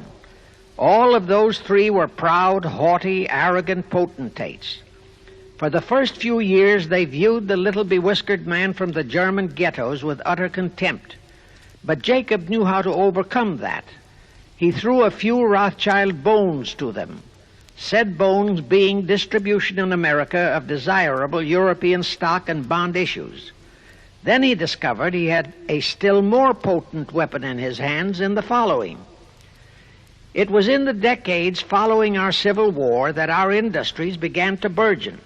All of those three were proud, haughty, arrogant potentates. For the first few years, they viewed the little bewhiskered man from the German ghettos with utter contempt. But Jacob knew how to overcome that. He threw a few Rothschild bones to them, said bones being distribution in America of desirable European stock and bond issues. Then he discovered he had a still more potent weapon in his hands in the following. It was in the decades following our Civil War that our industries began to burgeon.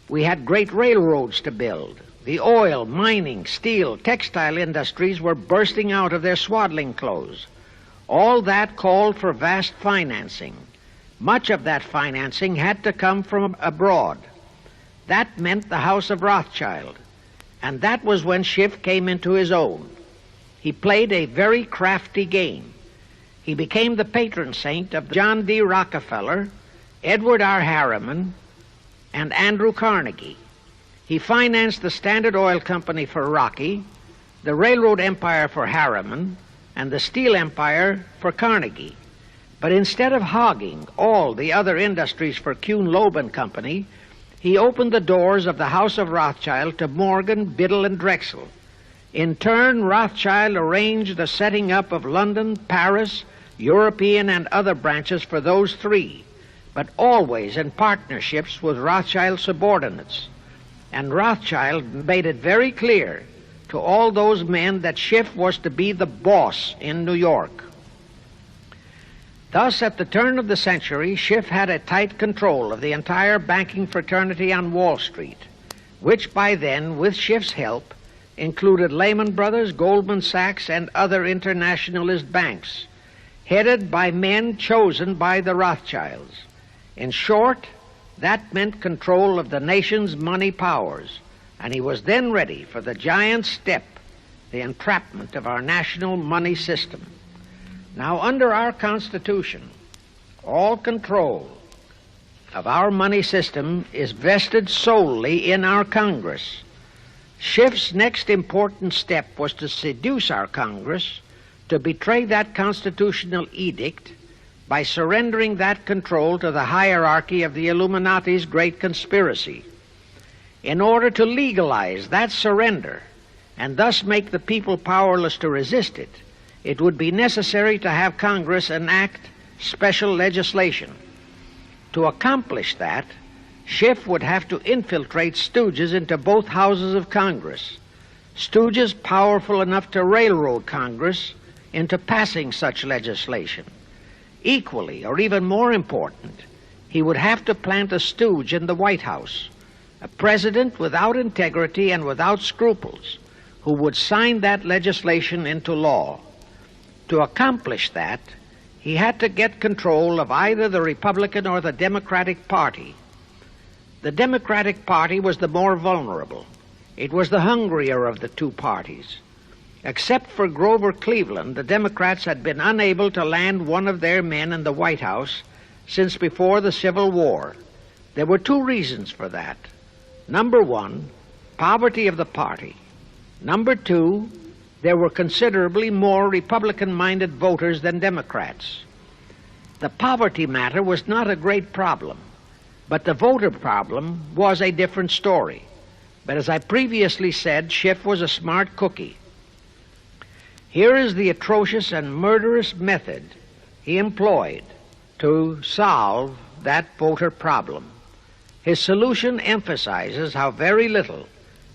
We had great railroads to build. The oil, mining, steel, textile industries were bursting out of their swaddling clothes. All that called for vast financing. Much of that financing had to come from abroad. That meant the House of Rothschild, and that was when Schiff came into his own. He played a very crafty game. He became the patron saint of John D. Rockefeller, Edward R. Harriman, and Andrew Carnegie. He financed the Standard Oil Company for Rocky, the railroad empire for Harriman, and the steel empire for Carnegie. But instead of hogging all the other industries for Kuhn, Loeb and Company, he opened the doors of the House of Rothschild to Morgan, Biddle, and Drexel. In turn, Rothschild arranged the setting up of London, Paris, European, and other branches for those three, but always in partnerships with Rothschild subordinates. And Rothschild made it very clear to all those men that Schiff was to be the boss in New York. Thus, at the turn of the century, Schiff had a tight control of the entire banking fraternity on Wall Street, which by then, with Schiff's help, included Lehman Brothers, Goldman Sachs, and other internationalist banks, headed by men chosen by the Rothschilds. In short, that meant control of the nation's money powers, and he was then ready for the giant step, the entrapment of our national money system. Now, under our Constitution, all control of our money system is vested solely in our Congress. Schiff's next important step was to seduce our Congress to betray that constitutional edict by surrendering that control to the hierarchy of the Illuminati's great conspiracy. In order to legalize that surrender and thus make the people powerless to resist it, it would be necessary to have Congress enact special legislation. To accomplish that, Schiff would have to infiltrate stooges into both houses of Congress, stooges powerful enough to railroad Congress into passing such legislation. Equally, or even more important, he would have to plant a stooge in the White House, a president without integrity and without scruples, who would sign that legislation into law. To accomplish that, he had to get control of either the Republican or the Democratic Party. The Democratic Party was the more vulnerable. It was the hungrier of the two parties. Except for Grover Cleveland, the Democrats had been unable to land one of their men in the White House since before the Civil War. There were two reasons for that. Number one, poverty of the party. Number two, there were considerably more Republican-minded voters than Democrats. The poverty matter was not a great problem, but the voter problem was a different story. But as I previously said, Schiff was a smart cookie. Here is the atrocious and murderous method he employed to solve that voter problem. His solution emphasizes how very little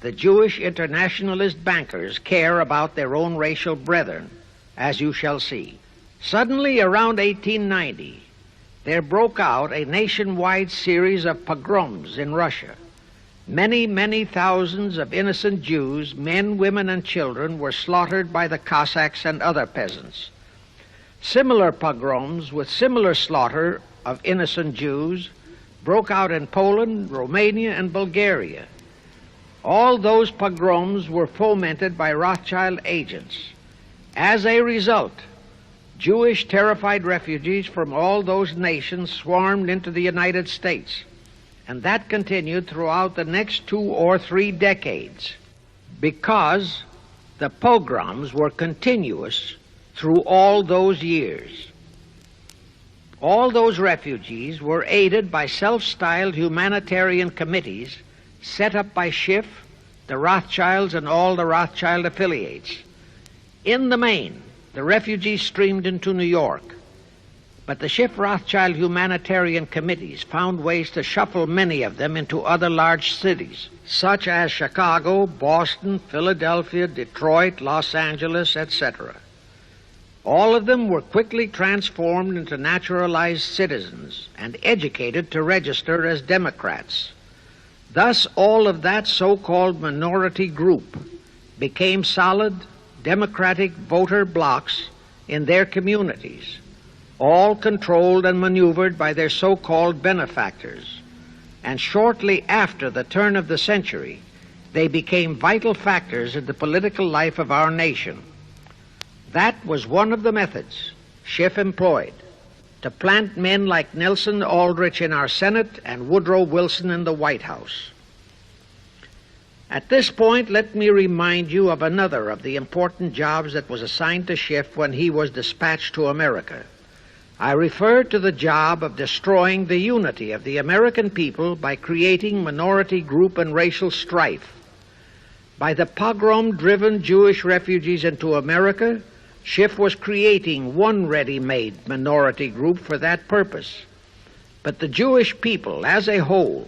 the Jewish internationalist bankers care about their own racial brethren, as you shall see. Suddenly, around 1890, there broke out a nationwide series of pogroms in Russia. Many, many thousands of innocent Jews, men, women, and children, were slaughtered by the Cossacks and other peasants. Similar pogroms with similar slaughter of innocent Jews broke out in Poland, Romania, and Bulgaria. All those pogroms were fomented by Rothschild agents. As a result, Jewish terrified refugees from all those nations swarmed into the United States, and that continued throughout the next 2 or 3 decades because the pogroms were continuous through all those years. All those refugees were aided by self-styled humanitarian committees set up by Schiff, the Rothschilds, and all the Rothschild affiliates. In the main, the refugees streamed into New York, but the Schiff-Rothschild humanitarian committees found ways to shuffle many of them into other large cities, such as Chicago, Boston, Philadelphia, Detroit, Los Angeles, etc. All of them were quickly transformed into naturalized citizens and educated to register as Democrats. Thus, all of that so-called minority group became solid Democratic voter blocs in their communities, all controlled and maneuvered by their so-called benefactors. And shortly after the turn of the century, they became vital factors in the political life of our nation. That was one of the methods Schiff employed to plant men like Nelson Aldrich in our Senate and Woodrow Wilson in the White House. At this point, let me remind you of another of the important jobs that was assigned to Schiff when he was dispatched to America. I refer to the job of destroying the unity of the American people by creating minority group and racial strife. By the pogrom-driven Jewish refugees into America, Schiff was creating one ready-made minority group for that purpose. But the Jewish people as a whole,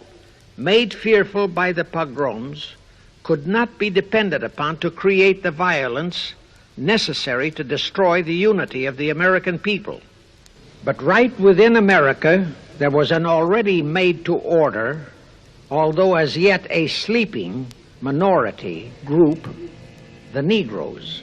made fearful by the pogroms, could not be depended upon to create the violence necessary to destroy the unity of the American people. But right within America, there was an already made-to-order, although as yet a sleeping minority group, the Negroes,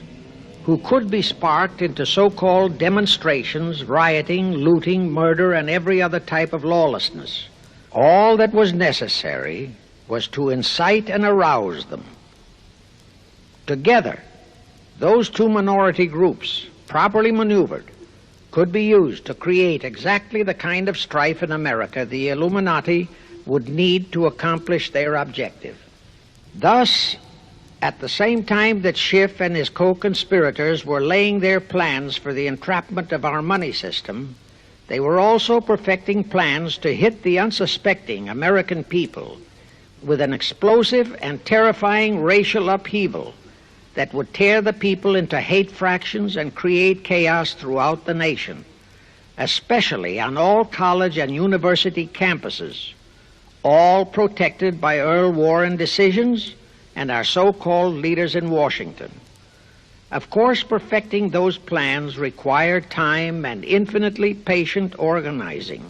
who could be sparked into so-called demonstrations, rioting, looting, murder, and every other type of lawlessness. All that was necessary was to incite and arouse them. Together, those two minority groups, properly maneuvered, could be used to create exactly the kind of strife in America the Illuminati would need to accomplish their objective. Thus, at the same time that Schiff and his co-conspirators were laying their plans for the entrapment of our money system, they were also perfecting plans to hit the unsuspecting American people with an explosive and terrifying racial upheaval that would tear the people into hate fractions and create chaos throughout the nation, especially on all college and university campuses. all protected by Earl Warren decisions and our so-called leaders in Washington. Of course, perfecting those plans required time and infinitely patient organizing.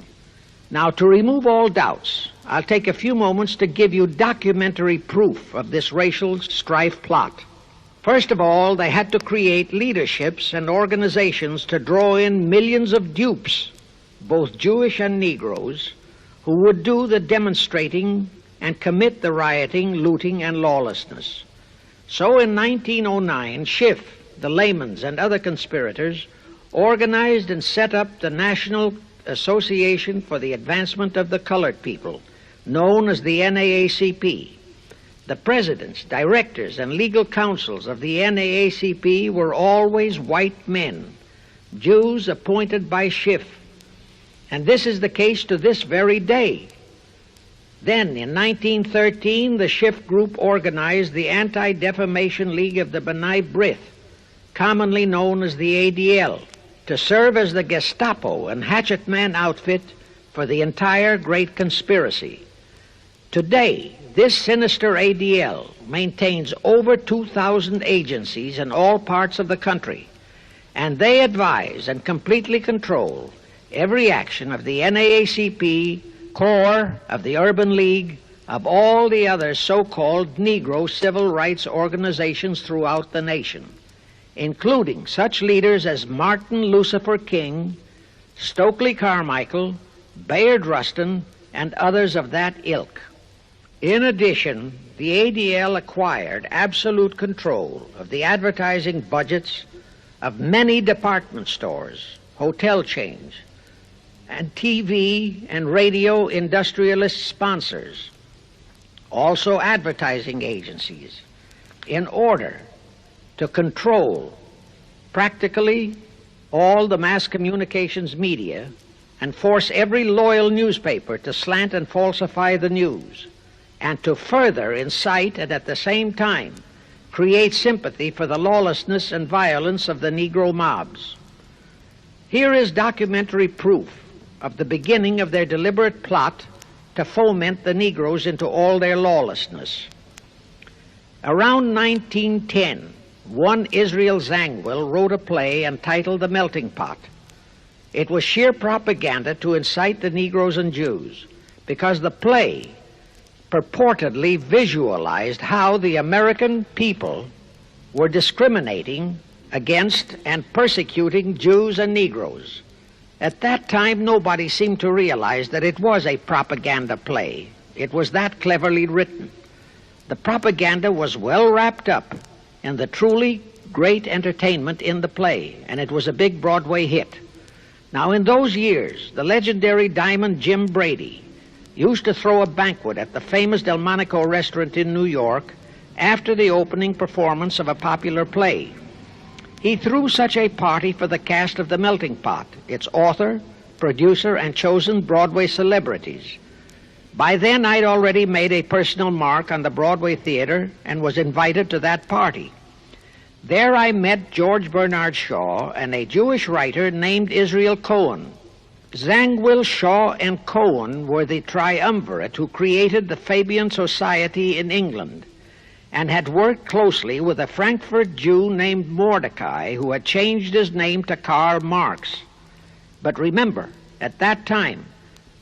Now, to remove all doubts, I'll take a few moments to give you documentary proof of this racial strife plot. First of all, they had to create leaderships and organizations to draw in millions of dupes, both Jewish and Negroes, who would do the demonstrating and commit the rioting, looting, and lawlessness. So in 1909, Schiff, the Laymans, and other conspirators organized and set up the National Association for the Advancement of the Colored People, known as the NAACP. The presidents, directors, and legal counsels of the NAACP were always white men, Jews appointed by Schiff. And this is the case to this very day. Then, in 1913, the Schiff Group organized the Anti-Defamation League of the B'nai B'rith, commonly known as the ADL, to serve as the Gestapo and hatchet man outfit for the entire great conspiracy. Today, this sinister ADL maintains over 2,000 agencies in all parts of the country, and they advise and completely control every action of the NAACP, CORE, of the Urban League, of all the other so-called Negro civil rights organizations throughout the nation, including such leaders as Martin Lucifer King, Stokely Carmichael, Bayard Rustin, and others of that ilk. In addition, the ADL acquired absolute control of the advertising budgets of many department stores, hotel chains, and TV and radio industrialist sponsors, also advertising agencies, in order to control practically all the mass communications media and force every loyal newspaper to slant and falsify the news, and to further incite and at the same time create sympathy for the lawlessness and violence of the Negro mobs. Here is documentary proof of the beginning of their deliberate plot to foment the Negroes into all their lawlessness. Around 1910, one Israel Zangwill wrote a play entitled The Melting Pot. It was sheer propaganda to incite the Negroes and Jews, because the play purportedly visualized how the American people were discriminating against and persecuting Jews and Negroes. At that time, nobody seemed to realize that it was a propaganda play. It was that cleverly written. The propaganda was well wrapped up in the truly great entertainment in the play, and it was a big Broadway hit. Now, in those years, the legendary Diamond Jim Brady used to throw a banquet at the famous Delmonico restaurant in New York after the opening performance of a popular play. He threw such a party for the cast of The Melting Pot, its author, producer, and chosen Broadway celebrities. By then, I'd already made a personal mark on the Broadway theater and was invited to that party. There I met George Bernard Shaw and a Jewish writer named Israel Cohen. Zangwill, Shaw, and Cohen were the triumvirate who created the Fabian Society in England, and had worked closely with a Frankfurt Jew named Mordecai, who had changed his name to Karl Marx. But remember, at that time,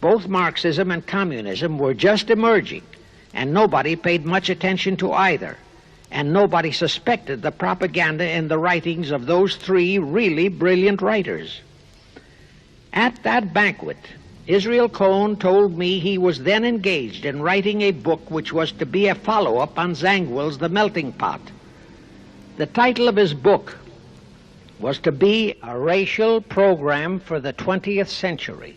both Marxism and communism were just emerging, and nobody paid much attention to either, and nobody suspected the propaganda in the writings of those three really brilliant writers. At that banquet, Israel Cohen told me he was then engaged in writing a book which was to be a follow-up on Zangwill's The Melting Pot. The title of his book was to be A Racial Program for the 20th Century.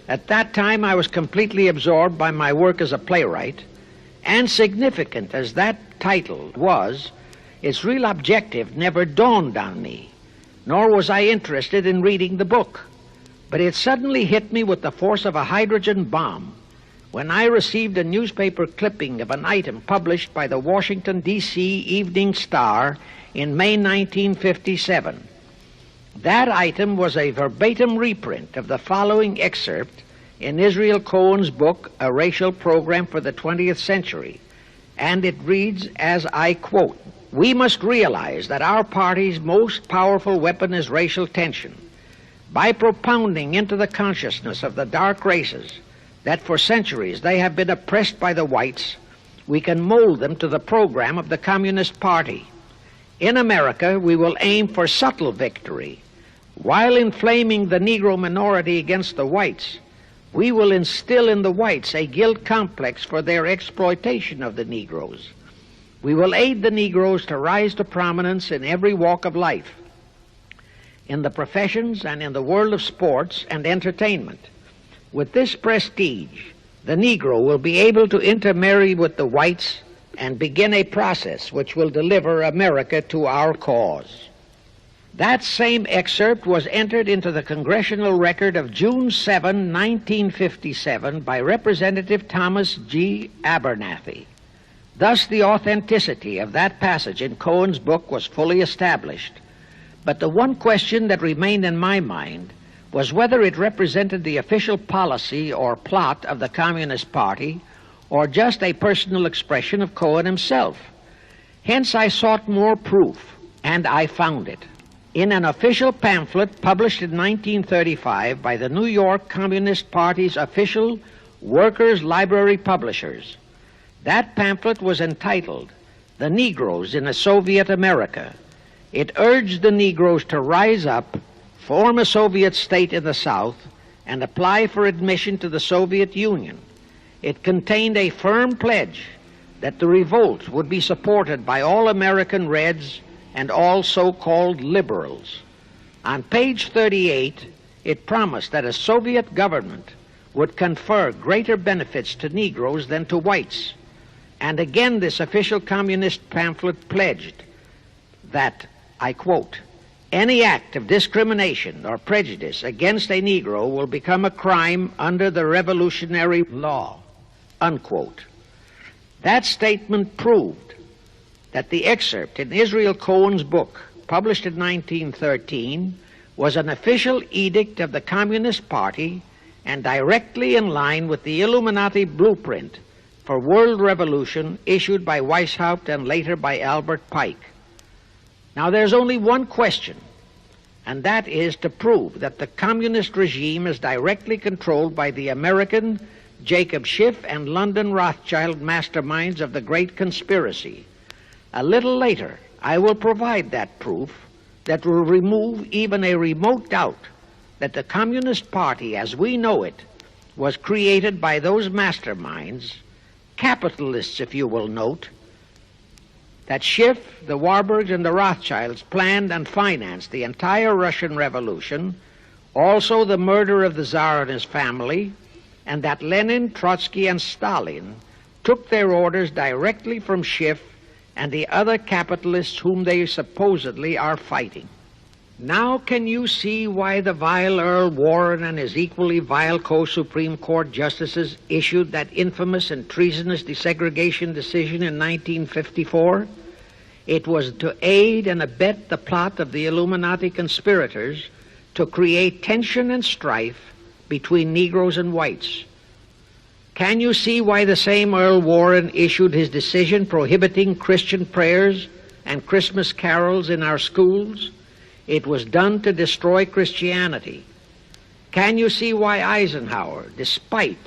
At that time, I was completely absorbed by my work as a playwright, and significant as that title was, its real objective never dawned on me, nor was I interested in reading the book. But it suddenly hit me with the force of a hydrogen bomb when I received a newspaper clipping of an item published by the Washington, D.C. Evening Star in May 1957. That item was a verbatim reprint of the following excerpt in Israel Cohen's book, A Racial Program for the 20th Century, and it reads, as I quote, "We must realize that our party's most powerful weapon is racial tension. By propounding into the consciousness of the dark races that for centuries they have been oppressed by the whites, we can mold them to the program of the Communist Party. In America, we will aim for subtle victory. While inflaming the Negro minority against the whites, we will instill in the whites a guilt complex for their exploitation of the Negroes. We will aid the Negroes to rise to prominence in every walk of life, in the professions and in the world of sports and entertainment. With this prestige, the Negro will be able to intermarry with the whites and begin a process which will deliver America to our cause." That same excerpt was entered into the Congressional Record of June 7, 1957 by Representative Thomas G. Abernathy. Thus the authenticity of that passage in Cohen's book was fully established. But the one question that remained in my mind was whether it represented the official policy or plot of the Communist Party or just a personal expression of Cohen himself. Hence I sought more proof, and I found it. In an official pamphlet published in 1935 by the New York Communist Party's official Workers' Library Publishers. That pamphlet was entitled, "The Negroes in a Soviet America." It urged the Negroes to rise up, form a Soviet state in the South, and apply for admission to the Soviet Union. It contained a firm pledge that the revolt would be supported by all American Reds and all so-called liberals. On page 38, it promised that a Soviet government would confer greater benefits to Negroes than to whites. And again, this official communist pamphlet pledged that, I quote, "Any act of discrimination or prejudice against a Negro will become a crime under the revolutionary law," unquote. That statement proved that the excerpt in Israel Cohen's book, published in 1913, was an official edict of the Communist Party and directly in line with the Illuminati blueprint for world revolution issued by Weishaupt and later by Albert Pike. Now there's only one question, and that is to prove that the communist regime is directly controlled by the American Jacob Schiff and London Rothschild masterminds of the Great Conspiracy. A little later, I will provide that proof that will remove even a remote doubt that the Communist Party, as we know it, was created by those masterminds, capitalists, if you will note, that Schiff, the Warburgs, and the Rothschilds planned and financed the entire Russian Revolution, also the murder of the Tsar and his family, and that Lenin, Trotsky, and Stalin took their orders directly from Schiff and the other capitalists whom they supposedly are fighting. Now can you see why the vile Earl Warren and his equally vile co-Supreme Court justices issued that infamous and treasonous desegregation decision in 1954? It was to aid and abet the plot of the Illuminati conspirators to create tension and strife between Negroes and whites. Can you see why the same Earl Warren issued his decision prohibiting Christian prayers and Christmas carols in our schools? It was done to destroy Christianity. Can you see why Eisenhower, despite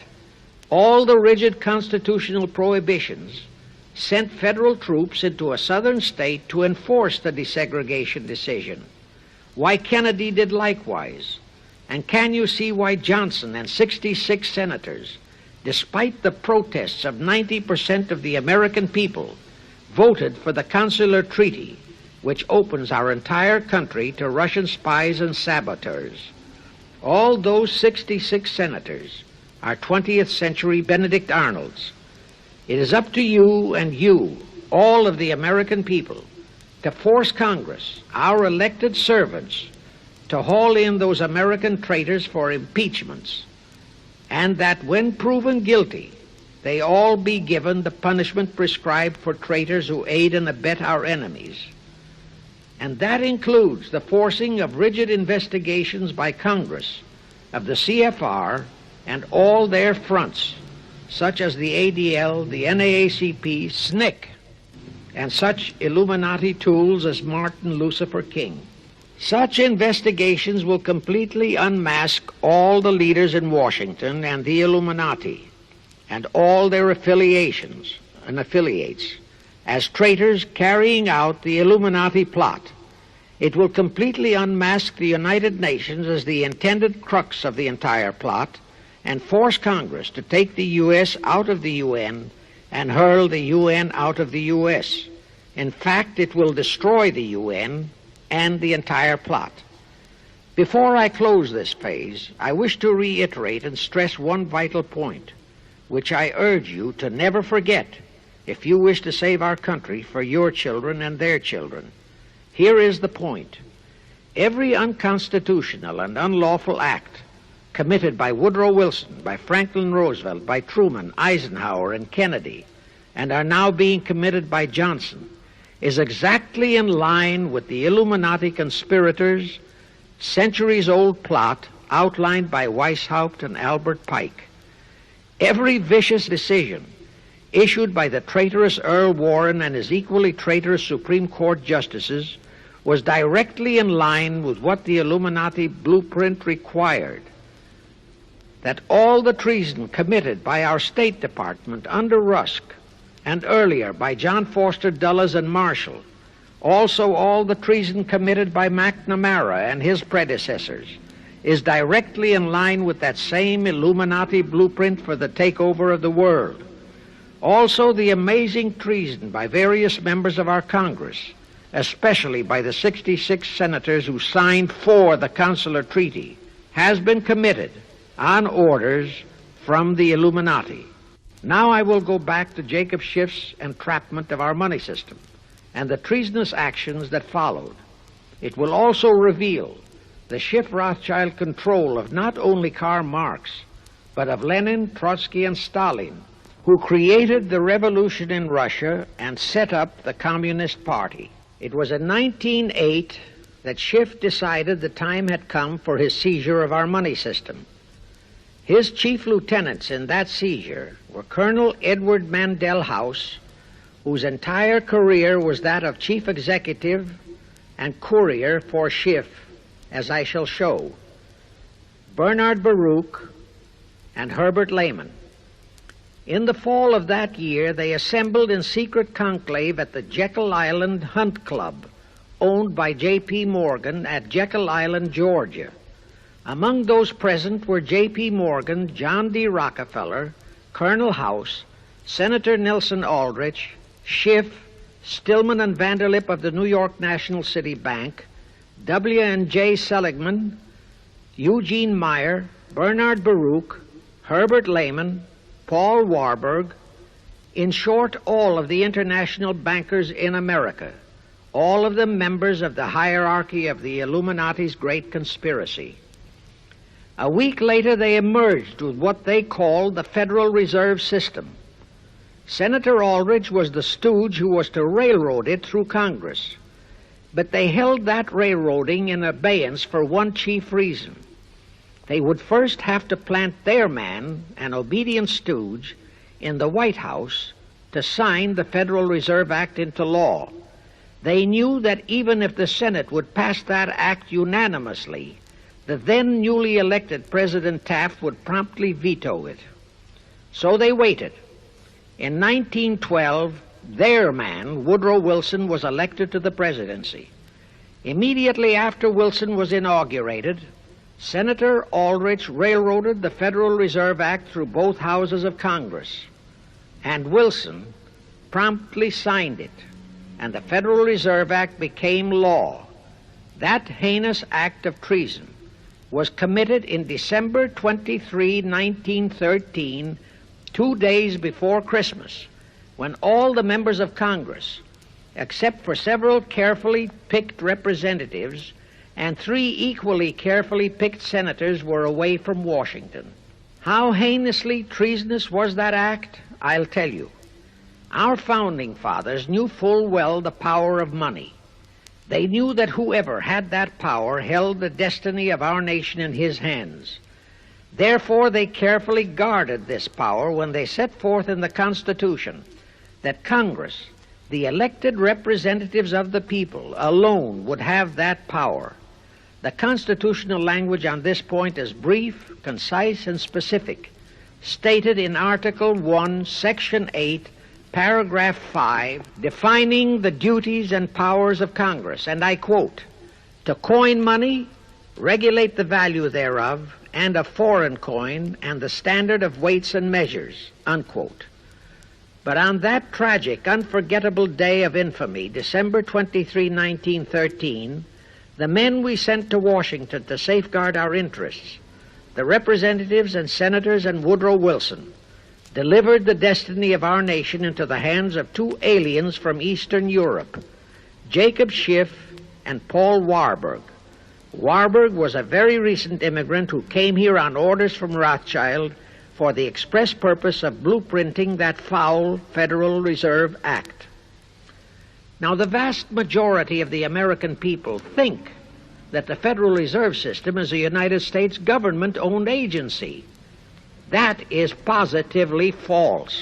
all the rigid constitutional prohibitions, sent federal troops into a southern state to enforce the desegregation decision? Why Kennedy did likewise? And can you see why Johnson and 66 senators, despite the protests of 90% of the American people, voted for the Consular Treaty, which opens our entire country to Russian spies and saboteurs? All those 66 senators are 20th century Benedict Arnolds. It is up to you and you, all of the American people, to force Congress, our elected servants, to haul in those American traitors for impeachments, and that when proven guilty, they all be given the punishment prescribed for traitors who aid and abet our enemies. And that includes the forcing of rigid investigations by Congress of the CFR and all their fronts, such as the ADL, the NAACP, SNCC, and such Illuminati tools as Martin Lucifer King. Such investigations will completely unmask all the leaders in Washington and the Illuminati and all their affiliations and affiliates as traitors carrying out the Illuminati plot. It will completely unmask the United Nations as the intended crux of the entire plot and force Congress to take the U.S. out of the UN and hurl the UN out of the U.S. In fact, it will destroy the UN and the entire plot. Before I close this phase, I wish to reiterate and stress one vital point, which I urge you to never forget if you wish to save our country for your children and their children. Here is the point. Every unconstitutional and unlawful act committed by Woodrow Wilson, by Franklin Roosevelt, by Truman, Eisenhower, and Kennedy, and are now being committed by Johnson, is exactly in line with the Illuminati conspirators' centuries-old plot outlined by Weishaupt and Albert Pike. Every vicious decision issued by the traitorous Earl Warren and his equally traitorous Supreme Court justices was directly in line with what the Illuminati blueprint required. That all the treason committed by our State Department under Rusk and earlier by John Foster Dulles and Marshall, also all the treason committed by McNamara and his predecessors, is directly in line with that same Illuminati blueprint for the takeover of the world. Also the amazing treason by various members of our Congress, especially by the 66 senators who signed for the Consular Treaty, has been committed on orders from the Illuminati. Now I will go back to Jacob Schiff's entrapment of our money system and the treasonous actions that followed. It will also reveal the Schiff-Rothschild control of not only Karl Marx, but of Lenin, Trotsky, and Stalin, who created the revolution in Russia and set up the Communist Party. It was in 1908 that Schiff decided the time had come for his seizure of our money system. His chief lieutenants in that seizure were Colonel Edward Mandel House, whose entire career was that of chief executive and courier for Schiff, as I shall show, Bernard Baruch, and Herbert Lehman. In the fall of that year, they assembled in secret conclave at the Jekyll Island Hunt Club, owned by J.P. Morgan at Jekyll Island, Georgia. Among those present were J.P. Morgan, John D. Rockefeller, Colonel House, Senator Nelson Aldrich, Schiff, Stillman and Vanderlip of the New York National City Bank, W. and J. Seligman, Eugene Meyer, Bernard Baruch, Herbert Lehman, Paul Warburg, in short, all of the international bankers in America, all of them members of the hierarchy of the Illuminati's great conspiracy. A week later, they emerged with what they called the Federal Reserve System. Senator Aldrich was the stooge who was to railroad it through Congress. But they held that railroading in abeyance for one chief reason. They would first have to plant their man, an obedient stooge, in the White House to sign the Federal Reserve Act into law. They knew that even if the Senate would pass that act unanimously, the then newly elected President Taft would promptly veto it. So they waited. In 1912, their man, Woodrow Wilson, was elected to the presidency. Immediately after Wilson was inaugurated, Senator Aldrich railroaded the Federal Reserve Act through both houses of Congress, and Wilson promptly signed it, and the Federal Reserve Act became law. That heinous act of treason was committed in December 23, 1913, 2 days before Christmas, when all the members of Congress, except for several carefully picked representatives and 3 equally carefully picked senators, were away from Washington. How heinously treasonous was that act? I'll tell you. Our founding fathers knew full well the power of money. They knew that whoever had that power held the destiny of our nation in his hands. Therefore, they carefully guarded this power when they set forth in the Constitution that Congress, the elected representatives of the people, alone would have that power. The constitutional language on this point is brief, concise, and specific, stated in Article 1, Section 8, Paragraph 5, defining the duties and powers of Congress, and I quote, "To coin money, regulate the value thereof, and of foreign coin, and the standard of weights and measures," unquote. But on that tragic, unforgettable day of infamy, December 23, 1913, the men we sent to Washington to safeguard our interests, the representatives and senators and Woodrow Wilson, delivered the destiny of our nation into the hands of two aliens from Eastern Europe, Jacob Schiff and Paul Warburg. Warburg was a very recent immigrant who came here on orders from Rothschild for the express purpose of blueprinting that foul Federal Reserve Act. Now, the vast majority of the American people think that the Federal Reserve System is a United States government-owned agency. That is positively false.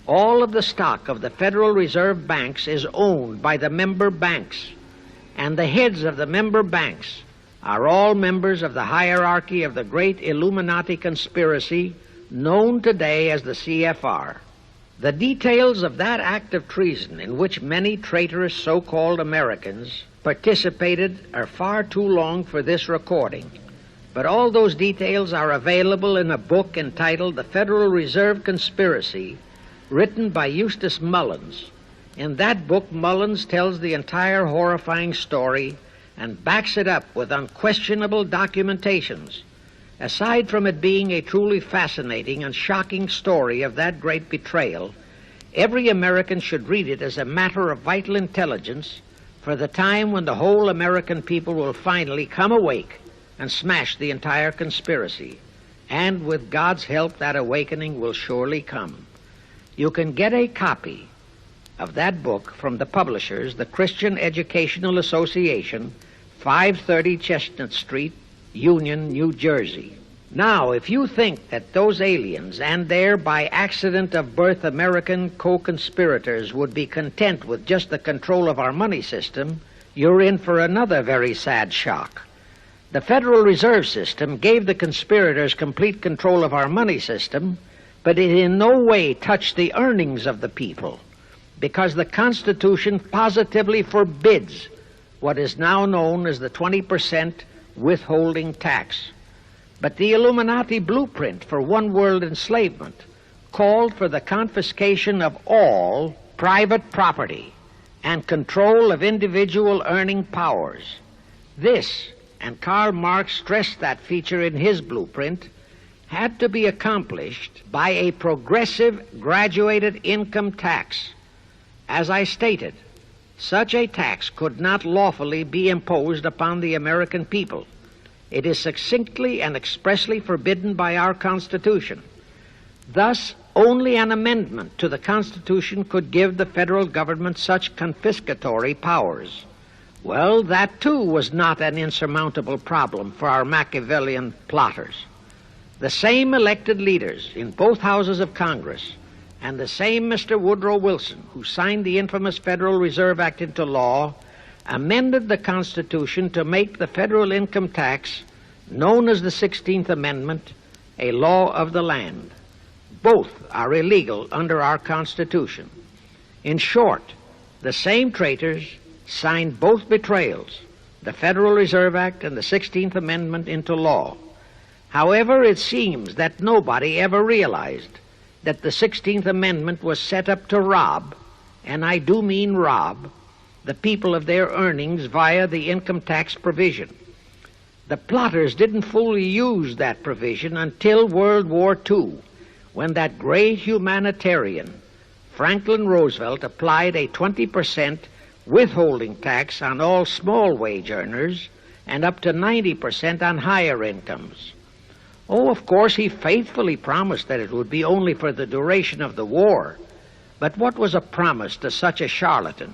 All of the stock of the Federal Reserve banks is owned by the member banks, and the heads of the member banks are all members of the hierarchy of the great Illuminati conspiracy known today as the CFR. The details of that act of treason in which many traitorous so-called Americans participated are far too long for this recording, but all those details are available in a book entitled The Federal Reserve Conspiracy, written by Eustace Mullins. In that book, Mullins tells the entire horrifying story and backs it up with unquestionable documentations. Aside from it being a truly fascinating and shocking story of that great betrayal, every American should read it as a matter of vital intelligence for the time when the whole American people will finally come awake and smash the entire conspiracy. And with God's help, that awakening will surely come. You can get a copy of that book from the publishers, the Christian Educational Association, 530 Chestnut Street, Union, New Jersey. Now, if you think that those aliens and their by accident of birth American co-conspirators would be content with just the control of our money system, you're in for another very sad shock. The Federal Reserve System gave the conspirators complete control of our money system, but it in no way touched the earnings of the people, because the Constitution positively forbids what is now known as the 20% withholding tax. But the Illuminati blueprint for one-world enslavement called for the confiscation of all private property and control of individual earning powers. This, and Karl Marx stressed that feature in his blueprint, had to be accomplished by a progressive graduated income tax. As I stated, such a tax could not lawfully be imposed upon the American people. It is succinctly and expressly forbidden by our Constitution. Thus, only an amendment to the Constitution could give the federal government such confiscatory powers. Well, that too was not an insurmountable problem for our Machiavellian plotters. The same elected leaders in both houses of Congress and the same Mr. Woodrow Wilson, who signed the infamous Federal Reserve Act into law, amended the Constitution to make the federal income tax, known as the 16th Amendment, a law of the land. Both are illegal under our Constitution. In short, the same traitors signed both betrayals, the Federal Reserve Act and the 16th Amendment, into law. However, it seems that nobody ever realized that the 16th Amendment was set up to rob, and I do mean rob, the people of their earnings via the income tax provision. The plotters didn't fully use that provision until World War II, when that great humanitarian, Franklin Roosevelt, applied a 20% withholding tax on all small wage earners and up to 90% on higher incomes. Oh, of course, he faithfully promised that it would be only for the duration of the war. But what was a promise to such a charlatan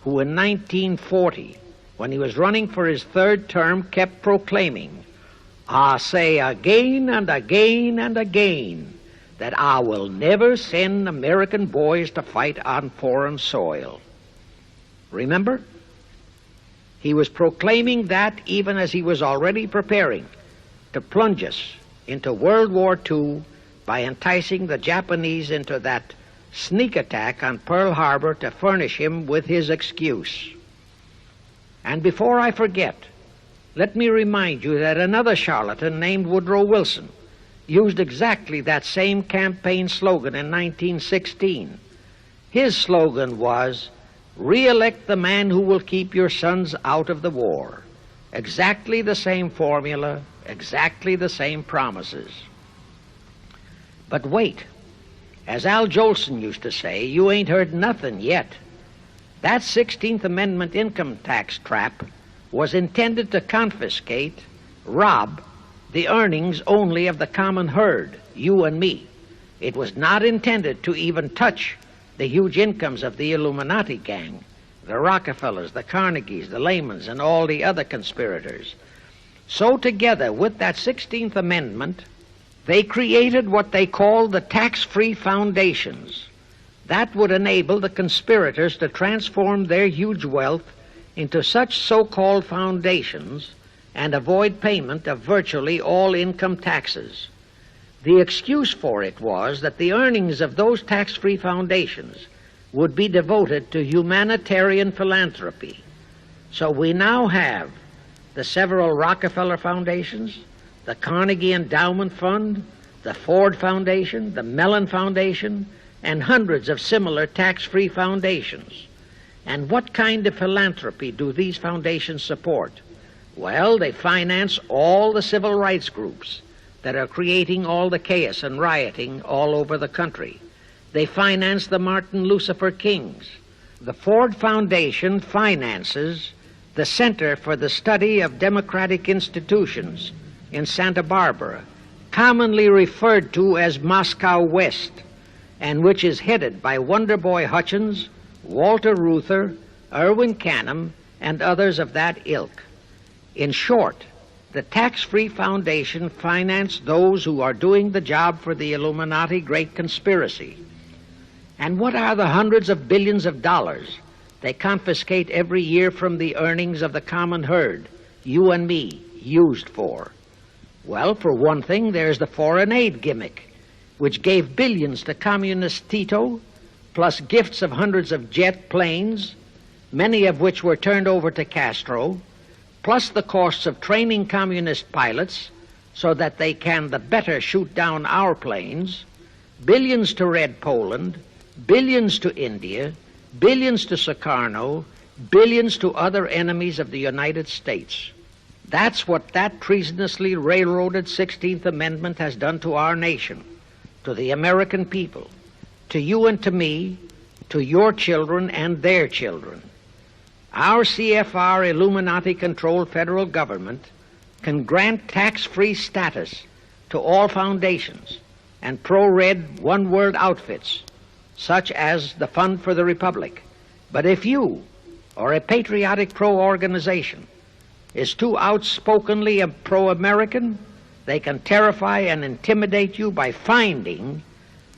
who in 1940, when he was running for his third term, kept proclaiming, I say again and again and again that I will never send American boys to fight on foreign soil. Remember? He was proclaiming that even as he was already preparing to plunge us into World War II by enticing the Japanese into that sneak attack on Pearl Harbor to furnish him with his excuse. And before I forget, let me remind you that another charlatan named Woodrow Wilson used exactly that same campaign slogan in 1916. His slogan was, "Re-elect the man who will keep your sons out of the war." Exactly the same formula, exactly the same promises. But wait, as Al Jolson used to say, you ain't heard nothing yet. That 16th Amendment income tax trap was intended to confiscate, rob, the earnings only of the common herd, you and me. It was not intended to even touch the huge incomes of the Illuminati gang, the Rockefellers, the Carnegies, the Lehmans, and all the other conspirators. So together with that 16th Amendment, they created what they called the tax-free foundations. That would enable the conspirators to transform their huge wealth into such so-called foundations and avoid payment of virtually all income taxes. The excuse for it was that the earnings of those tax-free foundations would be devoted to humanitarian philanthropy. So we now have the several Rockefeller foundations, the Carnegie Endowment Fund, the Ford Foundation, the Mellon Foundation, and hundreds of similar tax-free foundations. And what kind of philanthropy do these foundations support? Well, they finance all the civil rights groups that are creating all the chaos and rioting all over the country. They finance the Martin Lucifer Kings. The Ford Foundation finances the Center for the Study of Democratic Institutions in Santa Barbara, commonly referred to as Moscow West, and which is headed by Wonderboy Hutchins, Walter Reuther, Irwin Canham, and others of that ilk. In short, the tax-free foundation financed those who are doing the job for the Illuminati great conspiracy. And what are the hundreds of billions of dollars they confiscate every year from the earnings of the common herd, you and me, used for? Well, for one thing, there's the foreign aid gimmick, which gave billions to communist Tito, plus gifts of hundreds of jet planes, many of which were turned over to Castro, plus the costs of training communist pilots so that they can the better shoot down our planes, billions to Red Poland, billions to India, billions to Sukarno, billions to other enemies of the United States. That's what that treasonously railroaded 16th Amendment has done to our nation, to the American people, to you and to me, to your children and their children. Our CFR Illuminati-controlled federal government can grant tax-free status to all foundations and pro-red one-world outfits, such as the Fund for the Republic. But if you, or a patriotic pro-organization, is too outspokenly pro-American, they can terrify and intimidate you by finding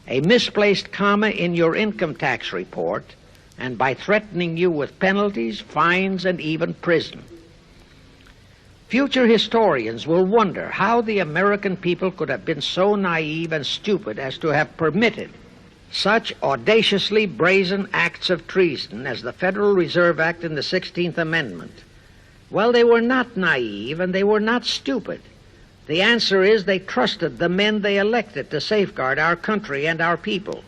a misplaced comma in your income tax report and by threatening you with penalties, fines, and even prison. Future historians will wonder how the American people could have been so naive and stupid as to have permitted such audaciously brazen acts of treason as the Federal Reserve Act and the 16th Amendment. Well, they were not naive and they were not stupid. The answer is they trusted the men they elected to safeguard our country and our people,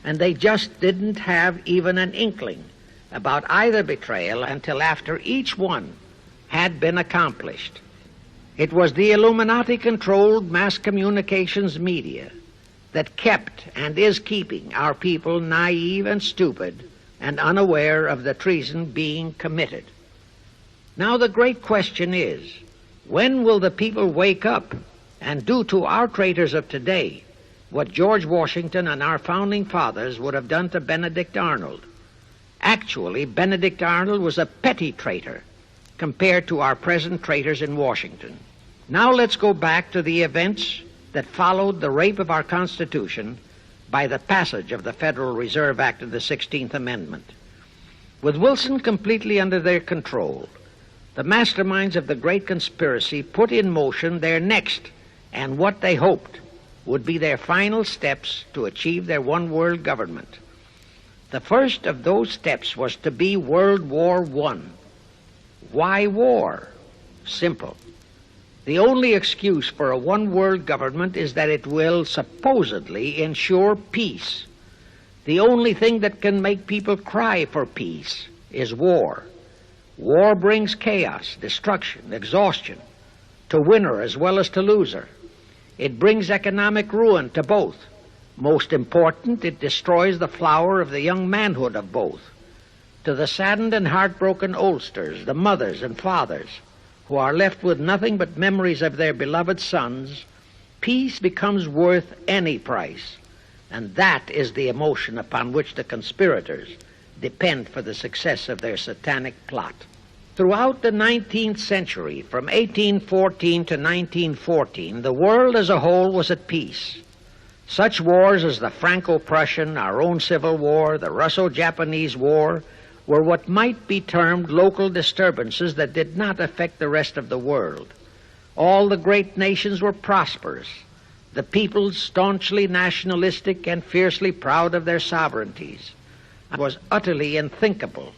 and they just didn't have even an inkling about either betrayal until after each one had been accomplished. It was the Illuminati-controlled mass communications media that kept and is keeping our people naive and stupid and unaware of the treason being committed. Now the great question is, when will the people wake up and do to our traitors of today what George Washington and our founding fathers would have done to Benedict Arnold? Actually, Benedict Arnold was a petty traitor compared to our present traitors in Washington. Now let's go back to the events that followed the rape of our Constitution by the passage of the Federal Reserve Act of the 16th Amendment. With Wilson completely under their control, the masterminds of the great conspiracy put in motion their next and what they hoped would be their final steps to achieve their one world government. The first of those steps was to be World War I. Why war? Simple. The only excuse for a one world government is that it will supposedly ensure peace. The only thing that can make people cry for peace is war. War brings chaos, destruction, exhaustion, to winner as well as to loser. It brings economic ruin to both. Most important, it destroys the flower of the young manhood of both. To the saddened and heartbroken oldsters, the mothers and fathers, who are left with nothing but memories of their beloved sons, peace becomes worth any price. And that is the emotion upon which the conspirators depend for the success of their satanic plot. Throughout the 19th century, from 1814 to 1914, the world as a whole was at peace. Such wars as the Franco-Prussian, our own Civil War, the Russo-Japanese War, were what might be termed local disturbances that did not affect the rest of the world. All the great nations were prosperous, the peoples staunchly nationalistic and fiercely proud of their sovereignties. It was utterly unthinkable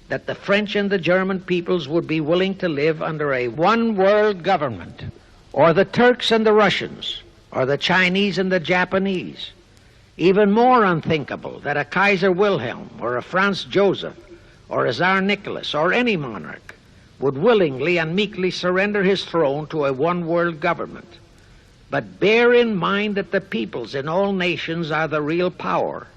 that the French and the German peoples would be willing to live under a one-world government, or the Turks and the Russians, or the Chinese and the Japanese. Even more unthinkable that a Kaiser Wilhelm, or a Franz Joseph, or a Tsar Nicholas, or any monarch would willingly and meekly surrender his throne to a one-world government. But bear in mind that the peoples in all nations are the real power,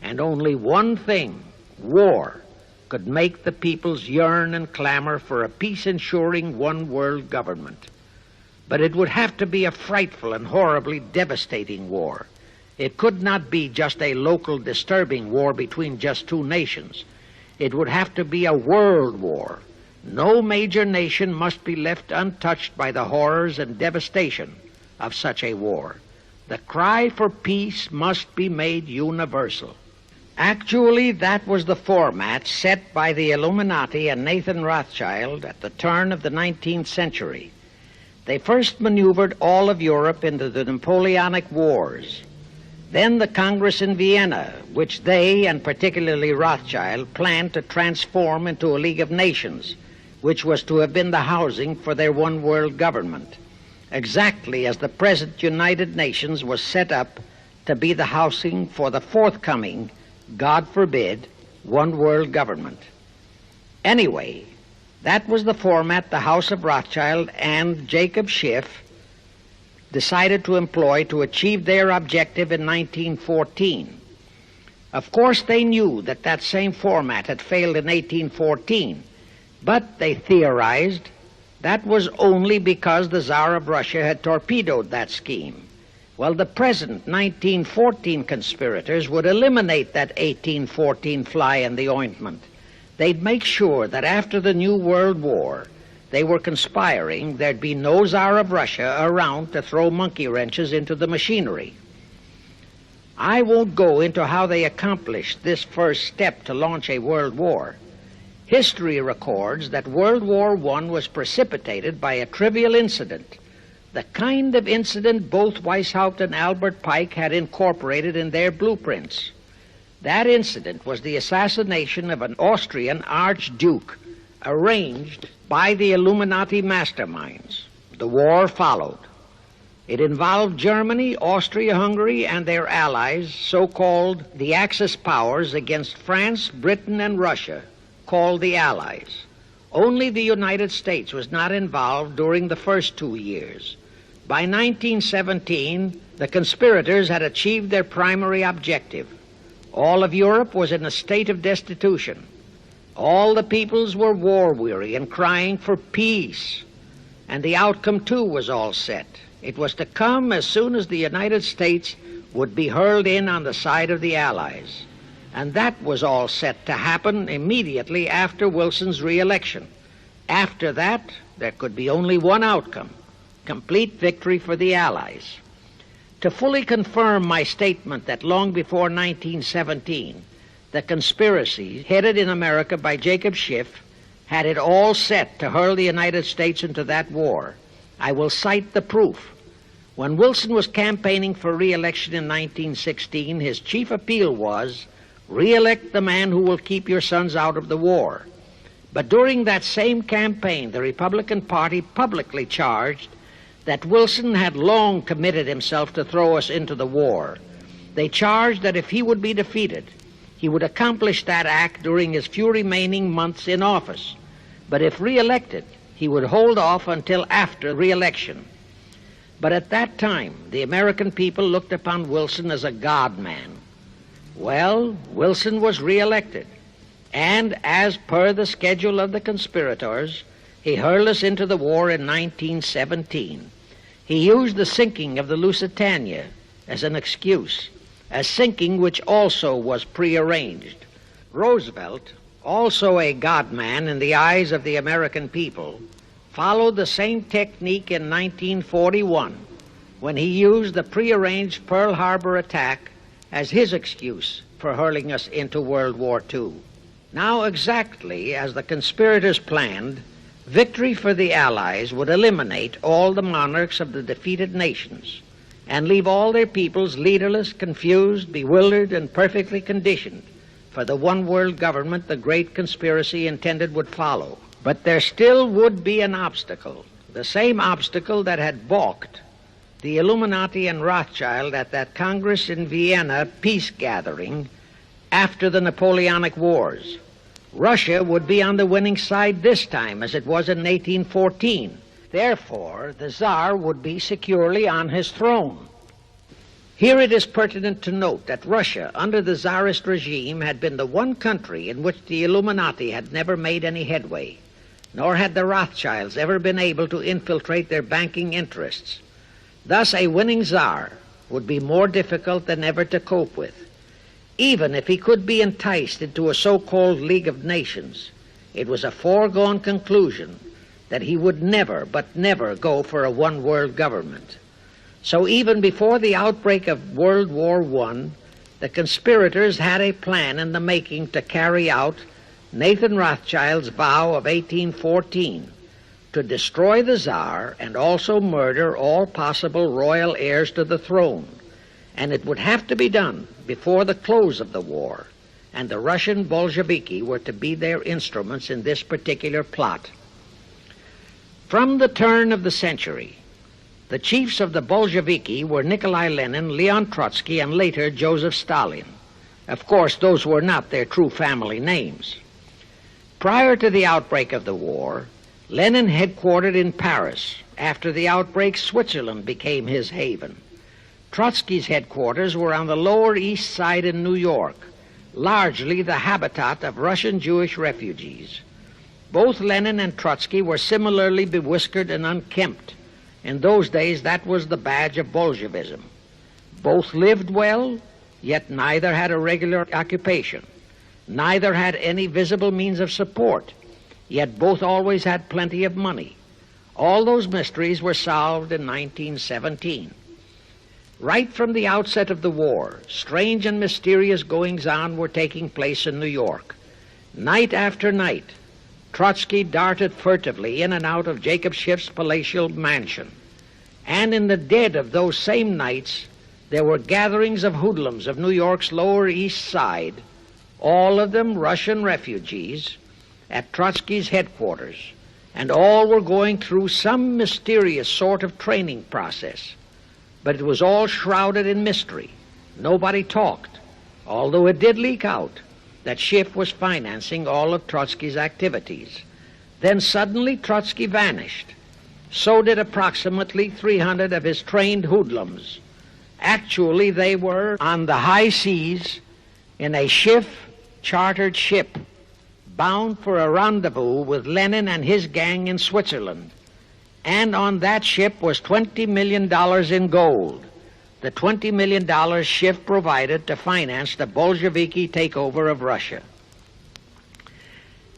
and only one thing, war, could make the peoples yearn and clamor for a peace-ensuring one-world government. But it would have to be a frightful and horribly devastating war. It could not be just a local disturbing war between just two nations. It would have to be a world war. No major nation must be left untouched by the horrors and devastation of such a war. The cry for peace must be made universal. Actually, that was the format set by the Illuminati and Nathan Rothschild at the turn of the 19th century. They first maneuvered all of Europe into the Napoleonic Wars. Then the Congress in Vienna, which they, and particularly Rothschild, planned to transform into a League of Nations, which was to have been the housing for their one-world government, exactly as the present United Nations was set up to be the housing for the forthcoming, God forbid, one-world government. Anyway, that was the format the House of Rothschild and Jacob Schiff decided to employ to achieve their objective in 1914. Of course, they knew that that same format had failed in 1814, but they theorized that was only because the Tsar of Russia had torpedoed that scheme. Well, the present 1914 conspirators would eliminate that 1814 fly in the ointment. They'd make sure that after the New World War, they were conspiring, there'd be no Tsar of Russia around to throw monkey wrenches into the machinery. I won't go into how they accomplished this first step to launch a world war. History records that World War I was precipitated by a trivial incident, the kind of incident both Weishaupt and Albert Pike had incorporated in their blueprints. That incident was the assassination of an Austrian archduke, arranged by the Illuminati masterminds. The war followed. It involved Germany, Austria-Hungary, and their allies, so-called the Axis powers, against France, Britain, and Russia, called the Allies. Only the United States was not involved during the first 2 years. By 1917, the conspirators had achieved their primary objective. All of Europe was in a state of destitution. All the peoples were war-weary and crying for peace. And the outcome, too, was all set. It was to come as soon as the United States would be hurled in on the side of the Allies. And that was all set to happen immediately after Wilson's re-election. After that, there could be only one outcome: complete victory for the Allies. To fully confirm my statement that long before 1917, the conspiracy headed in America by Jacob Schiff had it all set to hurl the United States into that war, I will cite the proof. When Wilson was campaigning for re-election in 1916, his chief appeal was, "Re-elect the man who will keep your sons out of the war." But during that same campaign, the Republican Party publicly charged that Wilson had long committed himself to throw us into the war. They charged that if he would be defeated, he would accomplish that act during his few remaining months in office. But if re-elected, he would hold off until after re-election. But at that time, the American people looked upon Wilson as a God-man. Well, Wilson was re-elected, and as per the schedule of the conspirators, he hurled us into the war in 1917. He used the sinking of the Lusitania as an excuse, a sinking which also was prearranged. Roosevelt, also a God-man in the eyes of the American people, followed the same technique in 1941 when he used the prearranged Pearl Harbor attack as his excuse for hurling us into World War II. Now, exactly as the conspirators planned, victory for the Allies would eliminate all the monarchs of the defeated nations and leave all their peoples leaderless, confused, bewildered, and perfectly conditioned for the one-world government the great conspiracy intended would follow. But there still would be an obstacle, the same obstacle that had balked the Illuminati and Rothschild at that Congress in Vienna peace gathering after the Napoleonic Wars. Russia would be on the winning side this time, as it was in 1814. Therefore, the Tsar would be securely on his throne. Here it is pertinent to note that Russia, under the Tsarist regime, had been the one country in which the Illuminati had never made any headway, nor had the Rothschilds ever been able to infiltrate their banking interests. Thus, a winning Tsar would be more difficult than ever to cope with. Even if he could be enticed into a so-called League of Nations, it was a foregone conclusion that he would never, but never go for a one-world government. So even before the outbreak of World War I, the conspirators had a plan in the making to carry out Nathan Rothschild's vow of 1814 to destroy the Tsar and also murder all possible royal heirs to the throne. And it would have to be done before the close of the war, and the Russian Bolsheviki were to be their instruments in this particular plot. From the turn of the century, the chiefs of the Bolsheviki were Nikolai Lenin, Leon Trotsky, and later Joseph Stalin. Of course, those were not their true family names. Prior to the outbreak of the war, Lenin headquartered in Paris. After the outbreak, Switzerland became his haven. Trotsky's headquarters were on the Lower East Side in New York, largely the habitat of Russian Jewish refugees. Both Lenin and Trotsky were similarly bewhiskered and unkempt. In those days, that was the badge of Bolshevism. Both lived well, yet neither had a regular occupation. Neither had any visible means of support, yet both always had plenty of money. All those mysteries were solved in 1917. Right from the outset of the war, strange and mysterious goings-on were taking place in New York. Night after night, Trotsky darted furtively in and out of Jacob Schiff's palatial mansion. And in the dead of those same nights, there were gatherings of hoodlums of New York's Lower East Side, all of them Russian refugees, at Trotsky's headquarters, and all were going through some mysterious sort of training process. But it was all shrouded in mystery. Nobody talked, although it did leak out that Schiff was financing all of Trotsky's activities. Then suddenly Trotsky vanished. So did approximately 300 of his trained hoodlums. Actually, they were on the high seas in a Schiff-chartered ship bound for a rendezvous with Lenin and his gang in Switzerland. And on that ship was $20 million in gold, the $20 million Schiff provided to finance the Bolsheviki takeover of Russia.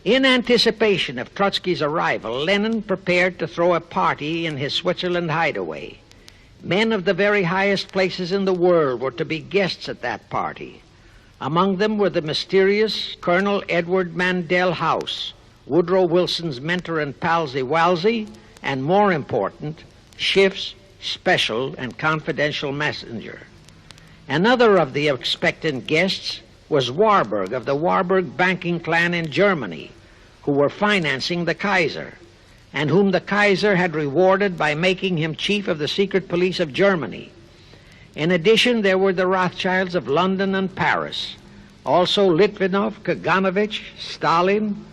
In anticipation of Trotsky's arrival, Lenin prepared to throw a party in his Switzerland hideaway. Men of the very highest places in the world were to be guests at that party. Among them were the mysterious Colonel Edward Mandell House, Woodrow Wilson's mentor and palsy walsy, and more important, Schiff's special and confidential messenger. Another of the expectant guests was Warburg of the Warburg banking clan in Germany, who were financing the Kaiser, and whom the Kaiser had rewarded by making him chief of the secret police of Germany. In addition, there were the Rothschilds of London and Paris, also Litvinov, Kaganovich, Stalin,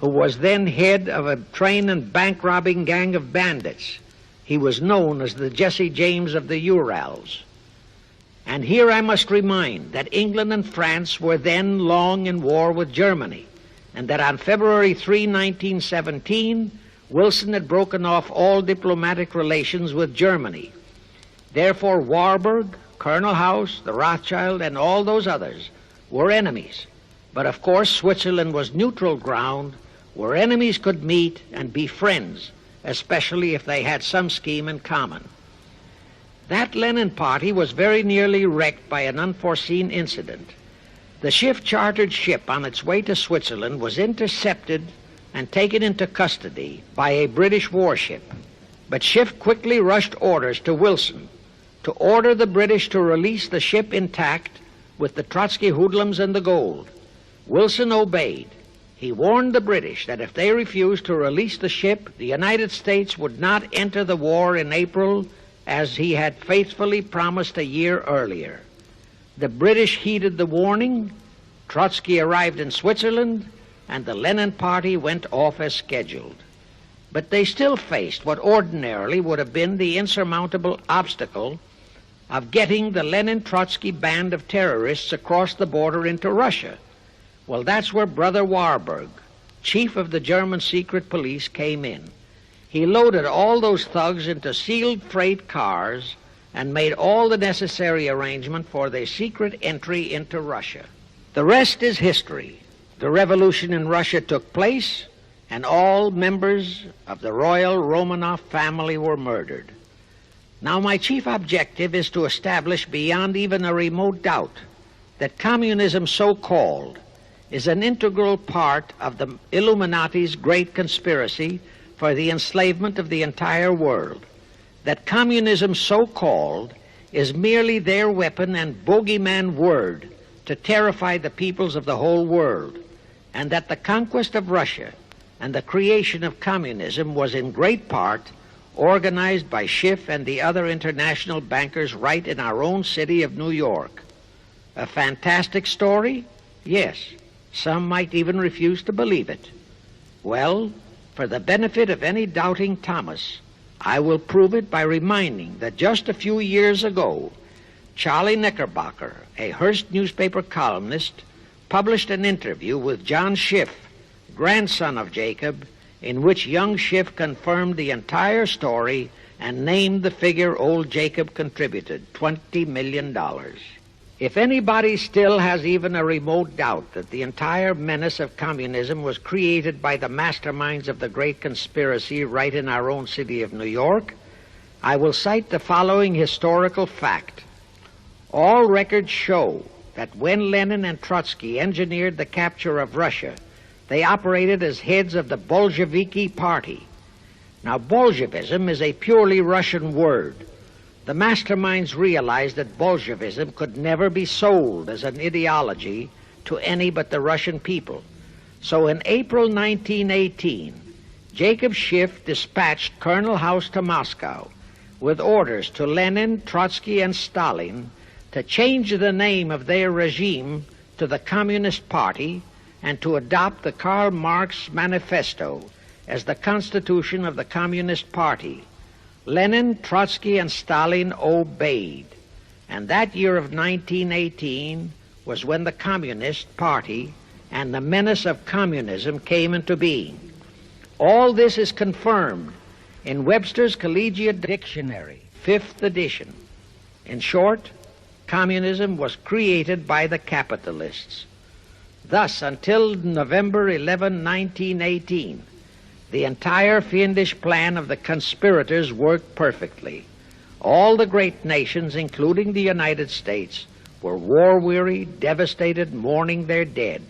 who was then head of a train and bank-robbing gang of bandits. He was known as the Jesse James of the Urals. And here I must remind that England and France were then long in war with Germany, and that on February 3, 1917, Wilson had broken off all diplomatic relations with Germany. Therefore, Warburg, Colonel House, the Rothschild, and all those others were enemies. But of course, Switzerland was neutral ground where enemies could meet and be friends, especially if they had some scheme in common. That Lenin party was very nearly wrecked by an unforeseen incident. The Schiff chartered ship on its way to Switzerland was intercepted and taken into custody by a British warship. But Schiff quickly rushed orders to Wilson to order the British to release the ship intact with the Trotsky hoodlums and the gold. Wilson obeyed. He warned the British that if they refused to release the ship, the United States would not enter the war in April as he had faithfully promised a year earlier. The British heeded the warning. Trotsky arrived in Switzerland, and the Lenin party went off as scheduled. But they still faced what ordinarily would have been the insurmountable obstacle of getting the Lenin-Trotsky band of terrorists across the border into Russia. Well, that's where Brother Warburg, chief of the German secret police, came in. He loaded all those thugs into sealed freight cars and made all the necessary arrangement for their secret entry into Russia. The rest is history. The revolution in Russia took place, and all members of the royal Romanov family were murdered. Now, my chief objective is to establish beyond even a remote doubt that communism, so-called, is an integral part of the Illuminati's great conspiracy for the enslavement of the entire world, that communism, so-called, is merely their weapon and bogeyman word to terrify the peoples of the whole world, and that the conquest of Russia and the creation of communism was in great part organized by Schiff and the other international bankers right in our own city of New York. A fantastic story? Yes. Some might even refuse to believe it. Well, for the benefit of any doubting Thomas, I will prove it by reminding that just a few years ago, Charlie Knickerbocker, a Hearst newspaper columnist, published an interview with John Schiff, grandson of Jacob, in which young Schiff confirmed the entire story and named the figure old Jacob contributed, $20 million. If anybody still has even a remote doubt that the entire menace of communism was created by the masterminds of the great conspiracy right in our own city of New York, I will cite the following historical fact. All records show that when Lenin and Trotsky engineered the capture of Russia, they operated as heads of the Bolsheviki party. Now, Bolshevism is a purely Russian word. The masterminds realized that Bolshevism could never be sold as an ideology to any but the Russian people. So in April 1918, Jacob Schiff dispatched Colonel House to Moscow with orders to Lenin, Trotsky, and Stalin to change the name of their regime to the Communist Party and to adopt the Karl Marx Manifesto as the constitution of the Communist Party. Lenin, Trotsky, and Stalin obeyed. And that year of 1918 was when the Communist Party and the menace of communism came into being. All this is confirmed in Webster's Collegiate Dictionary, 5th edition. In short, communism was created by the capitalists. Thus, until November 11, 1918, the entire fiendish plan of the conspirators worked perfectly. All the great nations, including the United States, were war-weary, devastated, mourning their dead.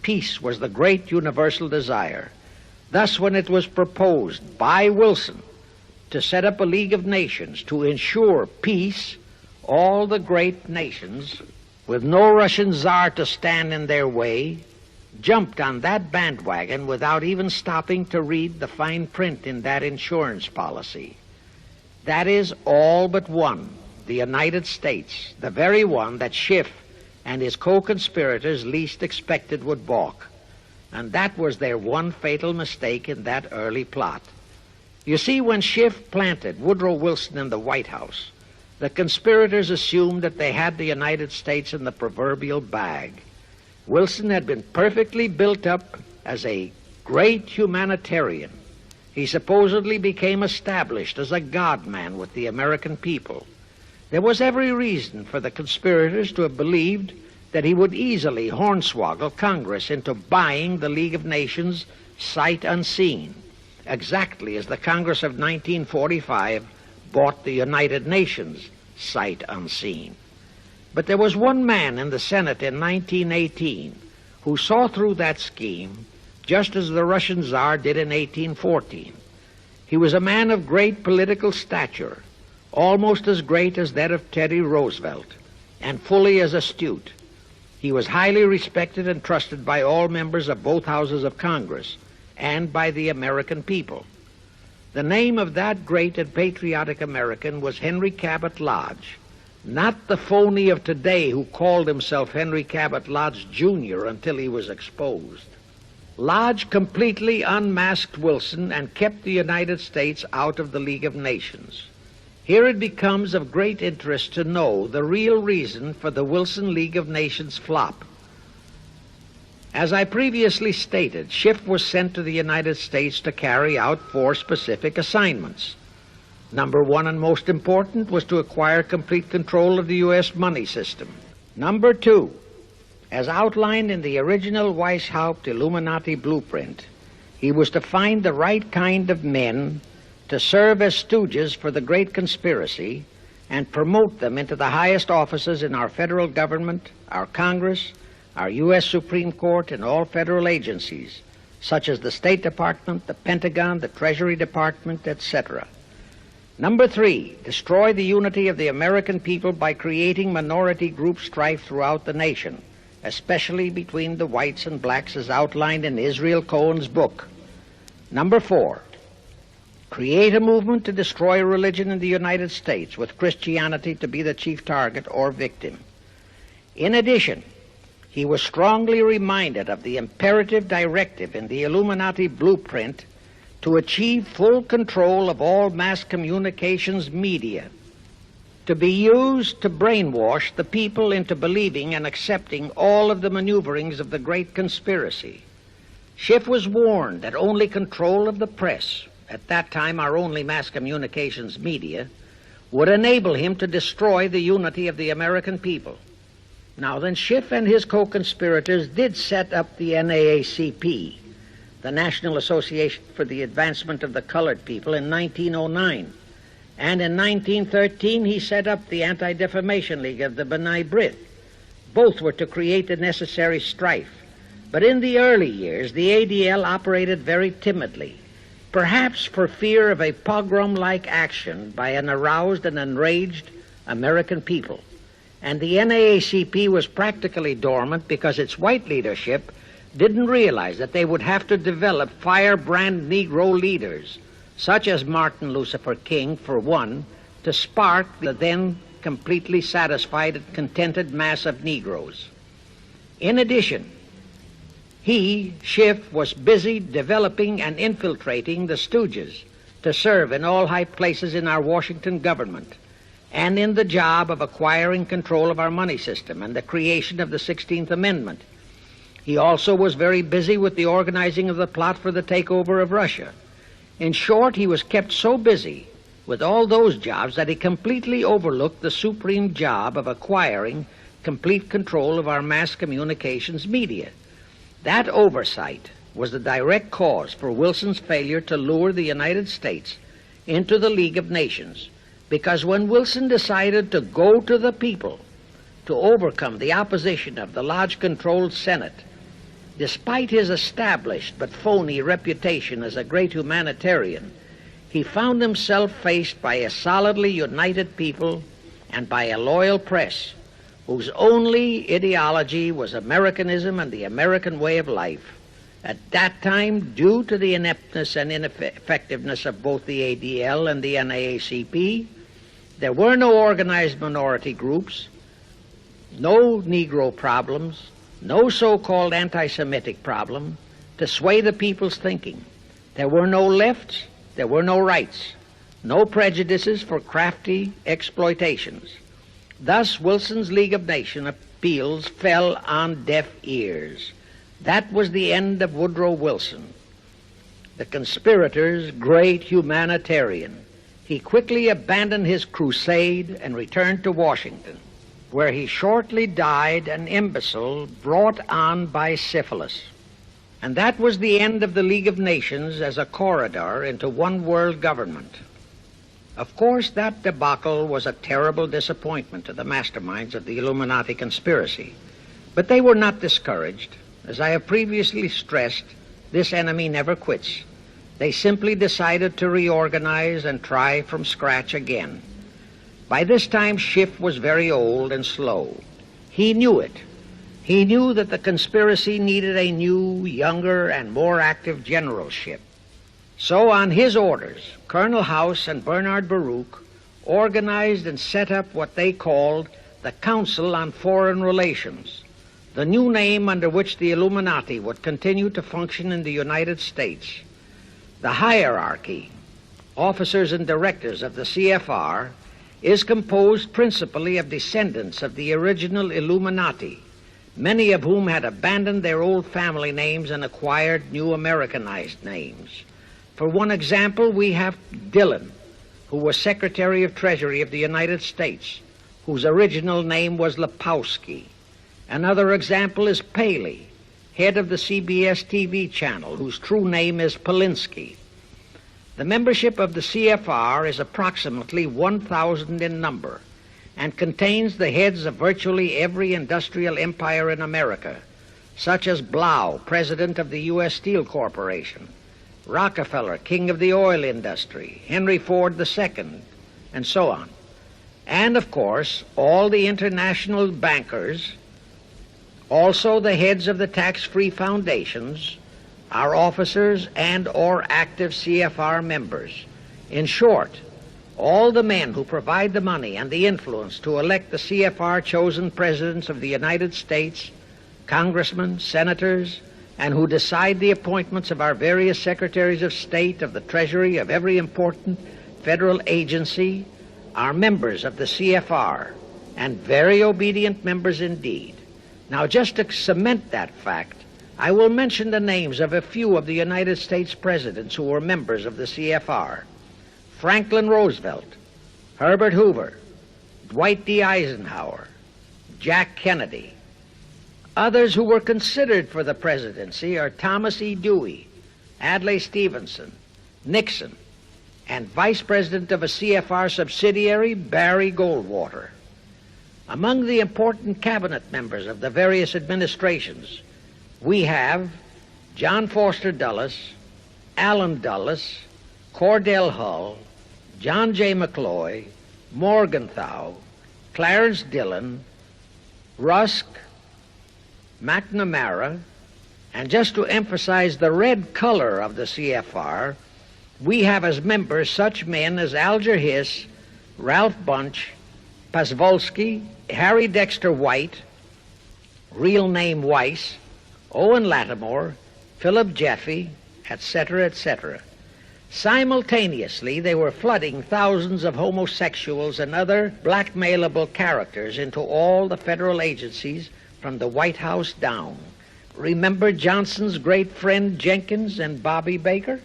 Peace was the great universal desire. Thus, when it was proposed by Wilson to set up a League of Nations to ensure peace, all the great nations, with no Russian Tsar to stand in their way, jumped on that bandwagon without even stopping to read the fine print in that insurance policy. That is, all but one, the United States, the very one that Schiff and his co-conspirators least expected would balk. And that was their one fatal mistake in that early plot. You see, when Schiff planted Woodrow Wilson in the White House, the conspirators assumed that they had the United States in the proverbial bag. Wilson had been perfectly built up as a great humanitarian. He supposedly became established as a God-man with the American people. There was every reason for the conspirators to have believed that he would easily hornswoggle Congress into buying the League of Nations sight unseen, exactly as the Congress of 1945 bought the United Nations sight unseen. But there was one man in the Senate in 1918 who saw through that scheme just as the Russian Tsar did in 1814. He was a man of great political stature, almost as great as that of Teddy Roosevelt, and fully as astute. He was highly respected and trusted by all members of both houses of Congress and by the American people. The name of that great and patriotic American was Henry Cabot Lodge, not the phony of today who called himself Henry Cabot Lodge, Jr. until he was exposed. Lodge completely unmasked Wilson and kept the United States out of the League of Nations. Here it becomes of great interest to know the real reason for the Wilson League of Nations flop. As I previously stated, Schiff was sent to the United States to carry out 4 specific assignments. Number 1, and most important, was to acquire complete control of the U.S. money system. Number 2, as outlined in the original Weishaupt Illuminati blueprint, he was to find the right kind of men to serve as stooges for the great conspiracy and promote them into the highest offices in our federal government, our Congress, our U.S. Supreme Court, and all federal agencies, such as the State Department, the Pentagon, the Treasury Department, etc. Number 3, destroy the unity of the American people by creating minority group strife throughout the nation, especially between the whites and blacks as outlined in Israel Cohen's book. Number 4, create a movement to destroy religion in the United States, with Christianity to be the chief target or victim. In addition, he was strongly reminded of the imperative directive in the Illuminati blueprint to achieve full control of all mass communications media, to be used to brainwash the people into believing and accepting all of the maneuverings of the great conspiracy. Schiff was warned that only control of the press, at that time our only mass communications media, would enable him to destroy the unity of the American people. Now then, Schiff and his co-conspirators did set up the NAACP, the National Association for the Advancement of the Colored People, in 1909. And in 1913, he set up the Anti-Defamation League of the B'nai B'rith. Both were to create the necessary strife. But in the early years, the ADL operated very timidly, perhaps for fear of a pogrom-like action by an aroused and enraged American people. And the NAACP was practically dormant because its white leadership didn't realize that they would have to develop firebrand Negro leaders, such as Martin Lucifer King, for one, to spark the then completely satisfied and contented mass of Negroes. In addition, he, Schiff, was busy developing and infiltrating the stooges to serve in all high places in our Washington government and in the job of acquiring control of our money system and the creation of the 16th Amendment. He also was very busy with the organizing of the plot for the takeover of Russia. In short, he was kept so busy with all those jobs that he completely overlooked the supreme job of acquiring complete control of our mass communications media, That oversight was the direct cause for Wilson's failure to lure the United States into the League of Nations, because when Wilson decided to go to the people to overcome the opposition of the Lodge-controlled Senate, despite his established but phony reputation as a great humanitarian, he found himself faced by a solidly united people and by a loyal press whose only ideology was Americanism and the American way of life. At that time, due to the ineptness and ineffectiveness of both the ADL and the NAACP, there were no organized minority groups, no Negro problems, no so-called anti-Semitic problem to sway the people's thinking. There were no lefts, there were no rights, no prejudices for crafty exploitations. Thus, Wilson's League of Nations appeals fell on deaf ears. That was the end of Woodrow Wilson, the conspirator's great humanitarian. He quickly abandoned his crusade and returned to Washington, where he shortly died an imbecile brought on by syphilis. And that was the end of the League of Nations as a corridor into one world government. Of course, that debacle was a terrible disappointment to the masterminds of the Illuminati conspiracy. But they were not discouraged. As I have previously stressed, this enemy never quits. They simply decided to reorganize and try from scratch again. By this time, Schiff was very old and slow. He knew it. He knew that the conspiracy needed a new, younger, and more active generalship. So, on his orders, Colonel House and Bernard Baruch organized and set up what they called the Council on Foreign Relations, the new name under which the Illuminati would continue to function in the United States. The hierarchy, officers and directors of the CFR, is composed principally of descendants of the original Illuminati, many of whom had abandoned their old family names and acquired new Americanized names. For one example, we have Dillon, who was Secretary of Treasury of the United States, whose original name was Lepowski. Another example is Paley, head of the CBS TV channel, whose true name is Polinsky. The membership of the CFR is approximately 1,000 in number and contains the heads of virtually every industrial empire in America, such as Blau, president of the U.S. Steel Corporation, Rockefeller, king of the oil industry, Henry Ford II, and so on. And, of course, all the international bankers, also the heads of the tax-free foundations, are officers and or active CFR members. In short, all the men who provide the money and the influence to elect the CFR chosen presidents of the United States, congressmen, senators, and who decide the appointments of our various secretaries of state, of the Treasury, of every important federal agency, are members of the CFR, and very obedient members indeed. Now, just to cement that fact, I will mention the names of a few of the United States presidents who were members of the CFR. Franklin Roosevelt, Herbert Hoover, Dwight D. Eisenhower, Jack Kennedy. Others who were considered for the presidency are Thomas E. Dewey, Adlai Stevenson, Nixon, and Vice President of a CFR subsidiary, Barry Goldwater. Among the important cabinet members of the various administrations, we have John Foster Dulles, Allen Dulles, Cordell Hull, John J. McCloy, Morgenthau, Clarence Dillon, Rusk, McNamara, and just to emphasize the red color of the CFR, we have as members such men as Alger Hiss, Ralph Bunch, Pasvolsky, Harry Dexter White, real name Weiss, Owen Lattimore, Philip Jeffy, etc., etc. Simultaneously, they were flooding thousands of homosexuals and other blackmailable characters into all the federal agencies from the White House down. Remember Johnson's great friend Jenkins and Bobby Baker?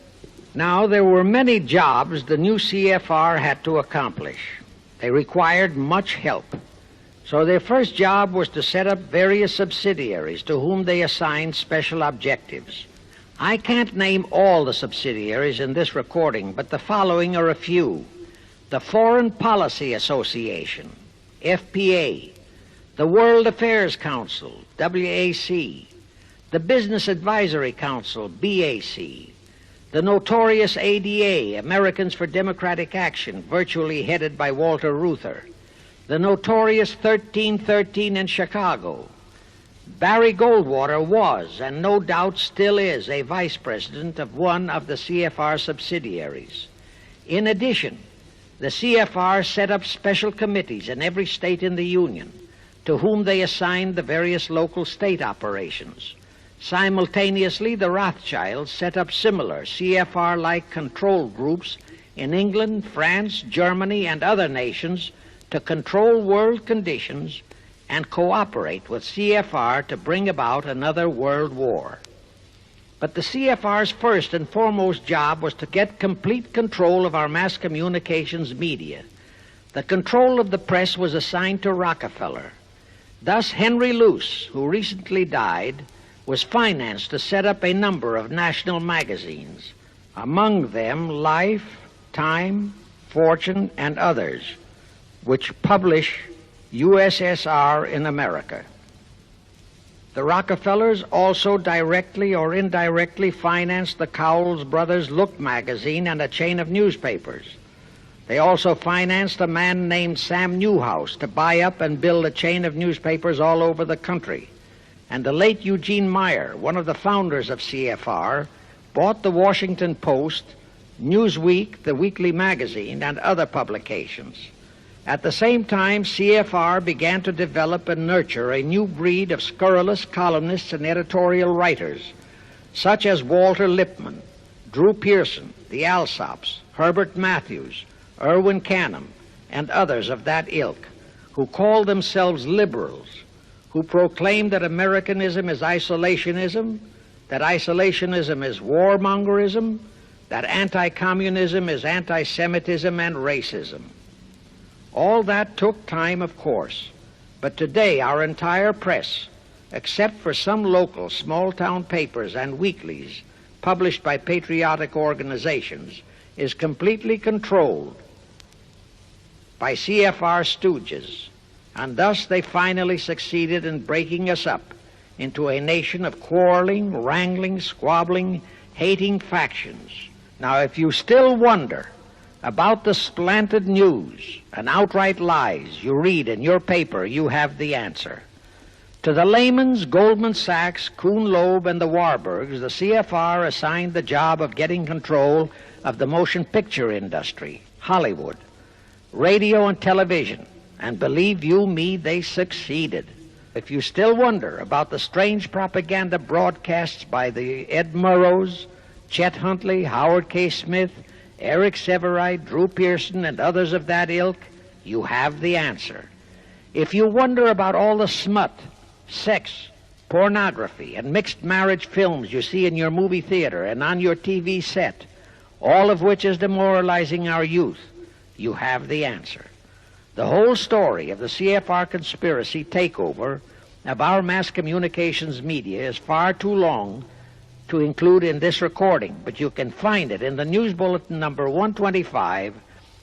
Now, there were many jobs the new CFR had to accomplish. They required much help. So their first job was to set up various subsidiaries to whom they assigned special objectives. I can't name all the subsidiaries in this recording, but the following are a few. The Foreign Policy Association, FPA, the World Affairs Council, WAC, the Business Advisory Council, BAC, the notorious ADA, Americans for Democratic Action, virtually headed by Walter Reuther, the notorious 1313 in Chicago. Barry Goldwater was, and no doubt still is, a vice president of one of the CFR subsidiaries. In addition, the CFR set up special committees in every state in the Union, to whom they assigned the various local state operations. Simultaneously, the Rothschilds set up similar CFR-like control groups in England, France, Germany, and other nations to control world conditions and cooperate with CFR to bring about another world war. But the CFR's first and foremost job was to get complete control of our mass communications media. The control of the press was assigned to Rockefeller. Thus, Henry Luce, who recently died, was financed to set up a number of national magazines, among them Life, Time, Fortune, and others, which publish USSR in America. The Rockefellers also directly or indirectly financed the Cowles Brothers Look magazine and a chain of newspapers. They also financed a man named Sam Newhouse to buy up and build a chain of newspapers all over the country. And the late Eugene Meyer, one of the founders of CFR, bought the Washington Post, Newsweek, the weekly magazine, and other publications. At the same time, CFR began to develop and nurture a new breed of scurrilous columnists and editorial writers, such as Walter Lippmann, Drew Pearson, the Alsops, Herbert Matthews, Irwin Canham, and others of that ilk, who called themselves liberals, who proclaimed that Americanism is isolationism, that isolationism is warmongerism, that anti-communism is anti-Semitism and racism. All that took time, of course, but today our entire press, except for some local small-town papers and weeklies published by patriotic organizations, is completely controlled by CFR stooges, and thus they finally succeeded in breaking us up into a nation of quarreling, wrangling, squabbling, hating factions. Now, if you still wonder about the slanted news and outright lies you read in your paper, you have the answer. To the Lehmans, Goldman Sachs, Kuhn Loeb, and the Warburgs, the CFR assigned the job of getting control of the motion picture industry, Hollywood, radio and television, and believe you me, they succeeded. If you still wonder about the strange propaganda broadcasts by the Ed Murrows, Chet Huntley, Howard K. Smith, Eric Severide, Drew Pearson, and others of that ilk, you have the answer. If you wonder about all the smut, sex, pornography, and mixed marriage films you see in your movie theater and on your TV set, all of which is demoralizing our youth, you have the answer. The whole story of the CFR conspiracy takeover of our mass communications media is far too long to include in this recording, but you can find it in the News Bulletin number 125,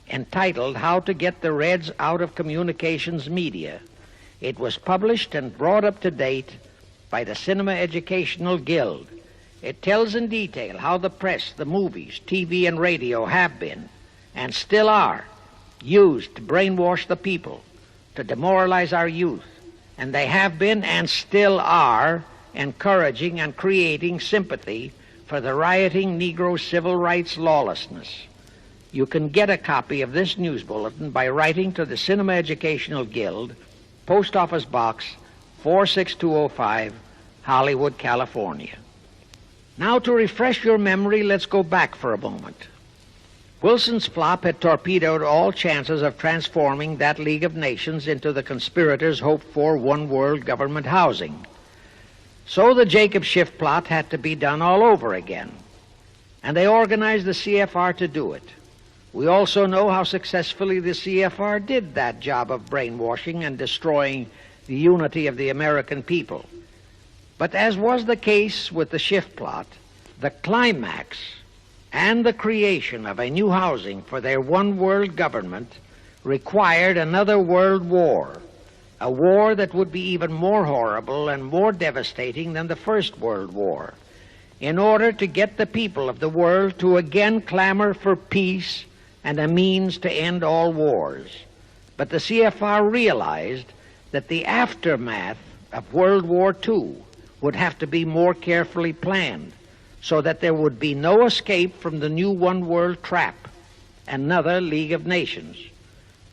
entitled How to Get the Reds Out of Communications Media. It was published and brought up to date by the Cinema Educational Guild. It tells in detail how the press, the movies, TV, and radio have been, and still are, used to brainwash the people, to demoralize our youth, and they have been and still are encouraging and creating sympathy for the rioting Negro civil rights lawlessness. You can get a copy of this news bulletin by writing to the Cinema Educational Guild, Post Office Box 46205, Hollywood, California. Now, to refresh your memory, let's go back for a moment. Wilson's flop had torpedoed all chances of transforming that League of Nations into the conspirators' hoped-for one-world government housing. So the Jacob Schiff plot had to be done all over again, and they organized the CFR to do it. We also know how successfully the CFR did that job of brainwashing and destroying the unity of the American people. But as was the case with the shift plot, the climax and the creation of a new housing for their one-world government required another world war, a war that would be even more horrible and more devastating than the First World War, in order to get the people of the world to again clamor for peace and a means to end all wars. But the CFR realized that the aftermath of World War II would have to be more carefully planned, so that there would be no escape from the new one-world trap, another League of Nations,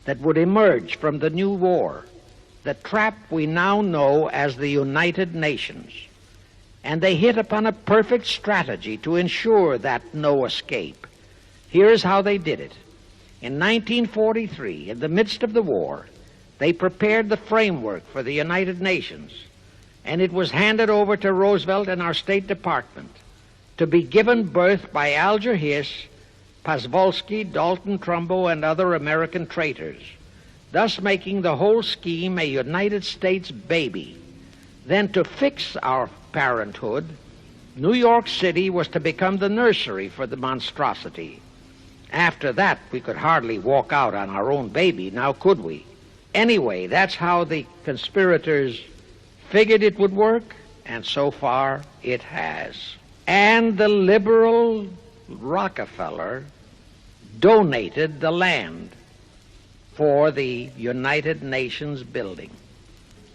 that would emerge from the new war, the trap we now know as the United Nations. And they hit upon a perfect strategy to ensure that no escape. Here's how they did it. In 1943, in the midst of the war, they prepared the framework for the United Nations, and it was handed over to Roosevelt and our State Department to be given birth by Alger Hiss, Pasvolsky, Dalton Trumbo, and other American traitors, thus making the whole scheme a United States baby. Then, to fix our parenthood, New York City was to become the nursery for the monstrosity. After that, we could hardly walk out on our own baby, now could we? Anyway, that's how the conspirators figured it would work, and so far it has. And the liberal Rockefeller donated the land for the United Nations building.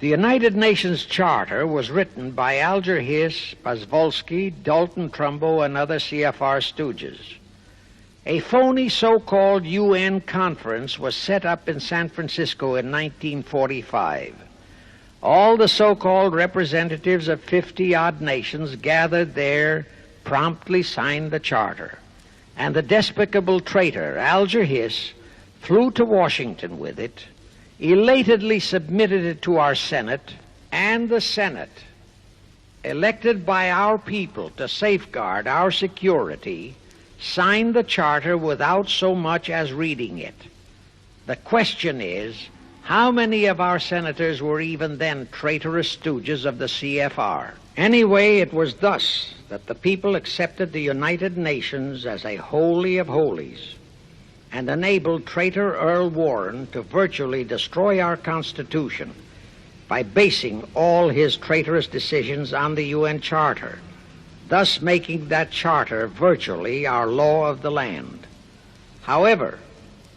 The United Nations Charter was written by Alger Hiss, Pasvolsky, Dalton Trumbo, and other CFR stooges. A phony so-called UN conference was set up in San Francisco in 1945. All the so-called representatives of 50-odd nations gathered there, promptly signed the charter, and the despicable traitor Alger Hiss flew to Washington with it, elatedly submitted it to our Senate, and the Senate, elected by our people to safeguard our security, signed the charter without so much as reading it. The question is, how many of our senators were even then traitorous stooges of the CFR? Anyway, it was thus that the people accepted the United Nations as a holy of holies and enabled traitor Earl Warren to virtually destroy our Constitution by basing all his traitorous decisions on the UN Charter, thus making that charter virtually our law of the land. However,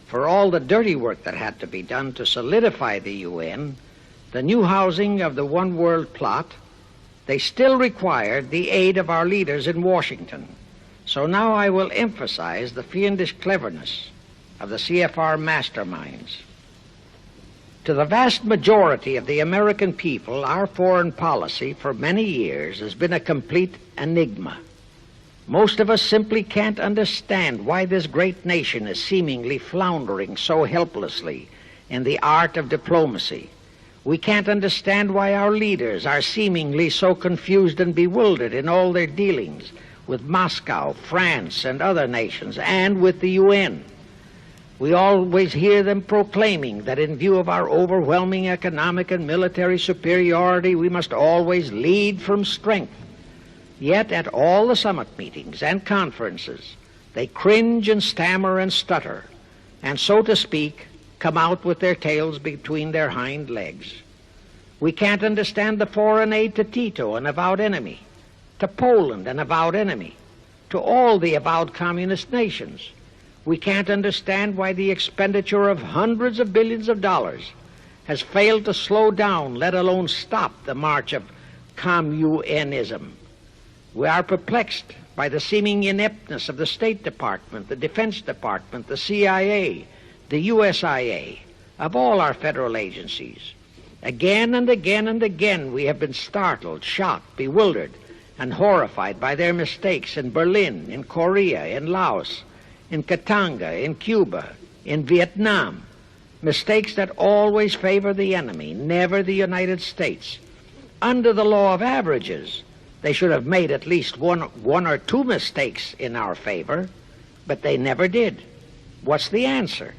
for all the dirty work that had to be done to solidify the UN, the new housing of the one world plot, they still required the aid of our leaders in Washington. So now I will emphasize the fiendish cleverness of the CFR masterminds. To the vast majority of the American people, our foreign policy for many years has been a complete enigma. Most of us simply can't understand why this great nation is seemingly floundering so helplessly in the art of diplomacy. We can't understand why our leaders are seemingly so confused and bewildered in all their dealings with Moscow, France, and other nations, and with the UN. We always hear them proclaiming that in view of our overwhelming economic and military superiority, we must always lead from strength. Yet at all the summit meetings and conferences, they cringe and stammer and stutter, and so to speak, come out with their tails between their hind legs. We can't understand the foreign aid to Tito, an avowed enemy, to Poland, an avowed enemy, to all the avowed communist nations. We can't understand why the expenditure of hundreds of billions of dollars has failed to slow down, let alone stop, the march of communism. We are perplexed by the seeming ineptness of the State Department, the Defense Department, the CIA, the USIA, of all our federal agencies. Again and again and again we have been startled, shocked, bewildered, and horrified by their mistakes in Berlin, in Korea, in Laos, in Katanga, in Cuba, in Vietnam. Mistakes that always favor the enemy, never the United States. Under the law of averages, they should have made at least one or two mistakes in our favor, but they never did. What's the answer?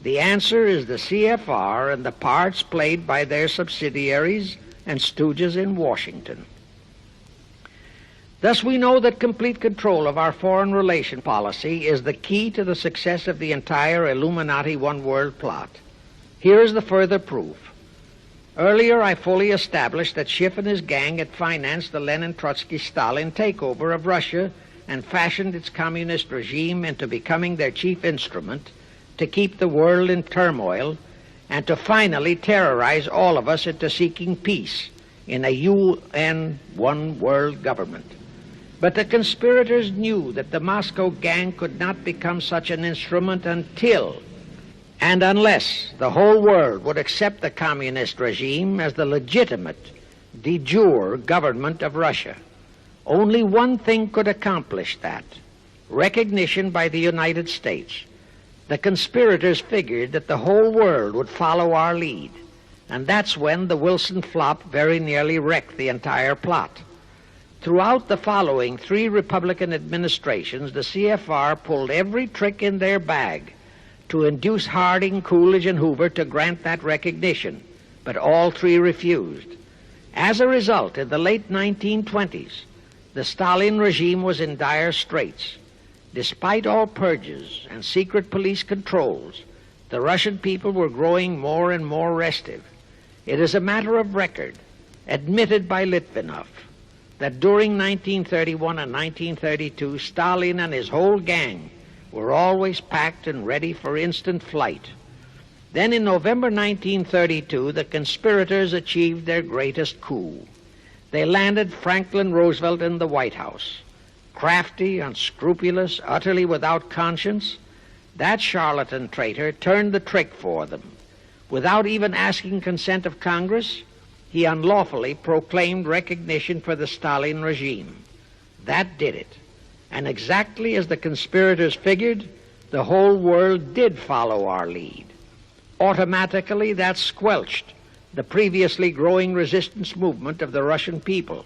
The answer is the CFR and the parts played by their subsidiaries and stooges in Washington. Thus, we know that complete control of our foreign relation policy is the key to the success of the entire Illuminati One World plot. Here is the further proof. Earlier, I fully established that Schiff and his gang had financed the Lenin-Trotsky-Stalin takeover of Russia and fashioned its communist regime into becoming their chief instrument to keep the world in turmoil and to finally terrorize all of us into seeking peace in a UN One World government. But the conspirators knew that the Moscow gang could not become such an instrument until and unless the whole world would accept the communist regime as the legitimate, de jure government of Russia. Only one thing could accomplish that: recognition by the United States. The conspirators figured that the whole world would follow our lead, and that's when the Wilson flop very nearly wrecked the entire plot. Throughout the following 3 Republican administrations, the CFR pulled every trick in their bag to induce Harding, Coolidge, and Hoover to grant that recognition, but all 3 refused. As a result, in the late 1920s, the Stalin regime was in dire straits. Despite all purges and secret police controls, the Russian people were growing more and more restive. It is a matter of record, admitted by Litvinov, that during 1931 and 1932, Stalin and his whole gang were always packed and ready for instant flight. Then in November 1932, the conspirators achieved their greatest coup. They landed Franklin Roosevelt in the White House. Crafty, unscrupulous, utterly without conscience, that charlatan traitor turned the trick for them. Without even asking consent of Congress, he unlawfully proclaimed recognition for the Stalin regime. That did it. And exactly as the conspirators figured, the whole world did follow our lead. Automatically, that squelched the previously growing resistance movement of the Russian people.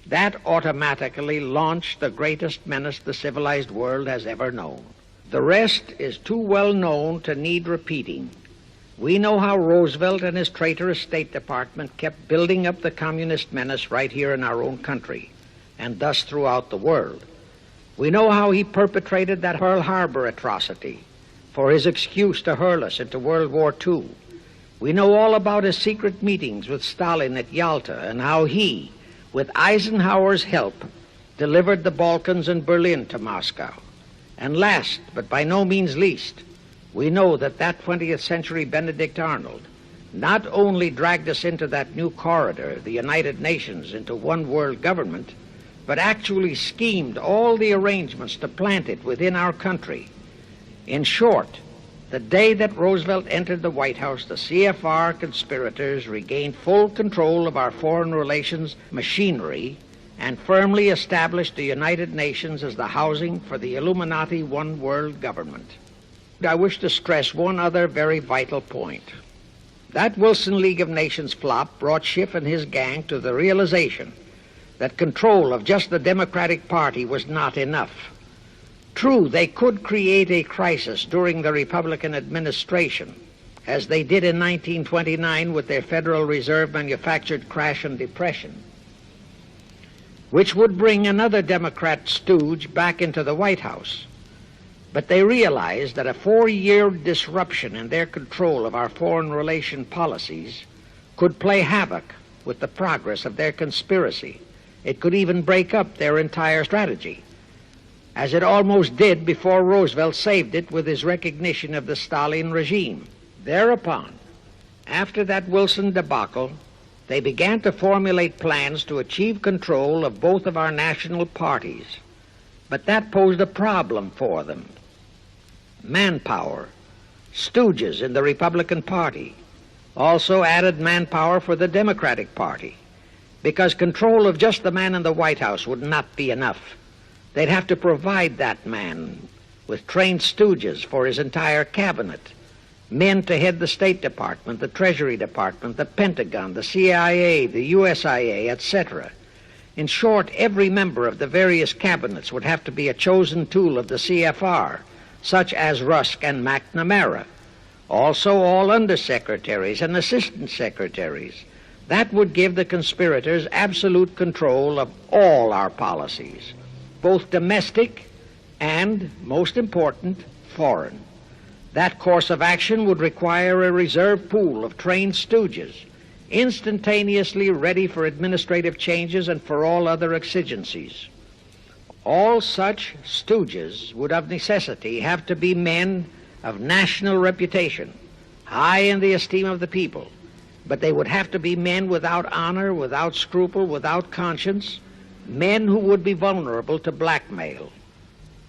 That automatically launched the greatest menace the civilized world has ever known. The rest is too well known to need repeating. We know how Roosevelt and his traitorous State Department kept building up the communist menace right here in our own country, and thus throughout the world. We know how he perpetrated that Pearl Harbor atrocity for his excuse to hurl us into World War II. We know all about his secret meetings with Stalin at Yalta and how he, with Eisenhower's help, delivered the Balkans and Berlin to Moscow. And last, but by no means least, we know that 20th century Benedict Arnold not only dragged us into that new corridor, the United Nations, into one world government, but actually schemed all the arrangements to plant it within our country. In short, the day that Roosevelt entered the White House, the CFR conspirators regained full control of our foreign relations machinery and firmly established the United Nations as the housing for the Illuminati One World government. I wish to stress one other very vital point. That Wilson League of Nations flop brought Schiff and his gang to the realization that control of just the Democratic Party was not enough. True, they could create a crisis during the Republican administration, as they did in 1929 with their Federal Reserve manufactured crash and depression, which would bring another Democrat stooge back into the White House. But they realized that a 4-year disruption in their control of our foreign relation policies could play havoc with the progress of their conspiracy. It could even break up their entire strategy, as it almost did before Roosevelt saved it with his recognition of the Stalin regime. Thereupon, after that Wilson debacle, they began to formulate plans to achieve control of both of our national parties. But that posed a problem for them. Manpower. Stooges in the Republican Party also added manpower for the Democratic Party, because control of just the man in the White House would not be enough. They'd have to provide that man with trained stooges for his entire cabinet, men to head the State Department, the Treasury Department, the Pentagon, the CIA, the USIA, etc. In short, every member of the various cabinets would have to be a chosen tool of the CFR, such as Rusk and McNamara, also all undersecretaries and assistant secretaries. That would give the conspirators absolute control of all our policies, both domestic and, most important, foreign. That course of action would require a reserve pool of trained stooges, instantaneously ready for administrative changes and for all other exigencies. All such stooges would of necessity have to be men of national reputation, high in the esteem of the people, but they would have to be men without honor, without scruple, without conscience, men who would be vulnerable to blackmail.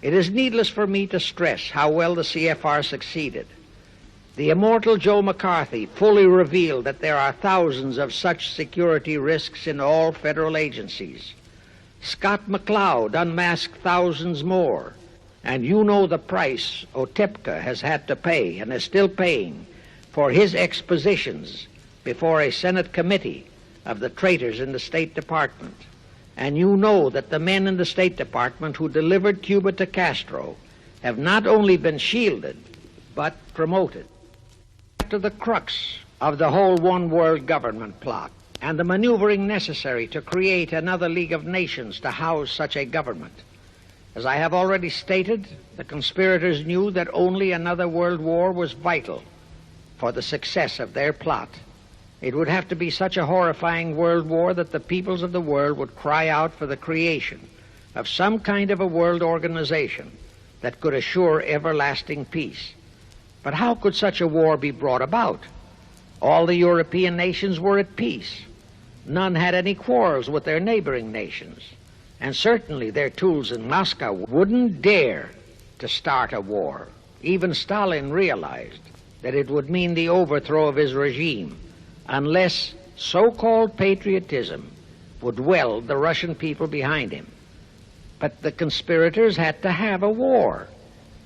It is needless for me to stress how well the CFR succeeded. The immortal Joe McCarthy fully revealed that there are thousands of such security risks in all federal agencies. Scott McCloud unmasked thousands more, and you know the price Otepka has had to pay and is still paying for his expositions before a Senate committee of the traitors in the State Department. And you know that the men in the State Department who delivered Cuba to Castro have not only been shielded, but promoted. To the crux of the whole one-world government plot and the maneuvering necessary to create another League of Nations to house such a government. As I have already stated, the conspirators knew that only another world war was vital for the success of their plot. It would have to be such a horrifying world war that the peoples of the world would cry out for the creation of some kind of a world organization that could assure everlasting peace. But how could such a war be brought about? All the European nations were at peace. None had any quarrels with their neighboring nations. And certainly their tools in Moscow wouldn't dare to start a war. Even Stalin realized that it would mean the overthrow of his regime unless so-called patriotism would weld the Russian people behind him. But the conspirators had to have a war.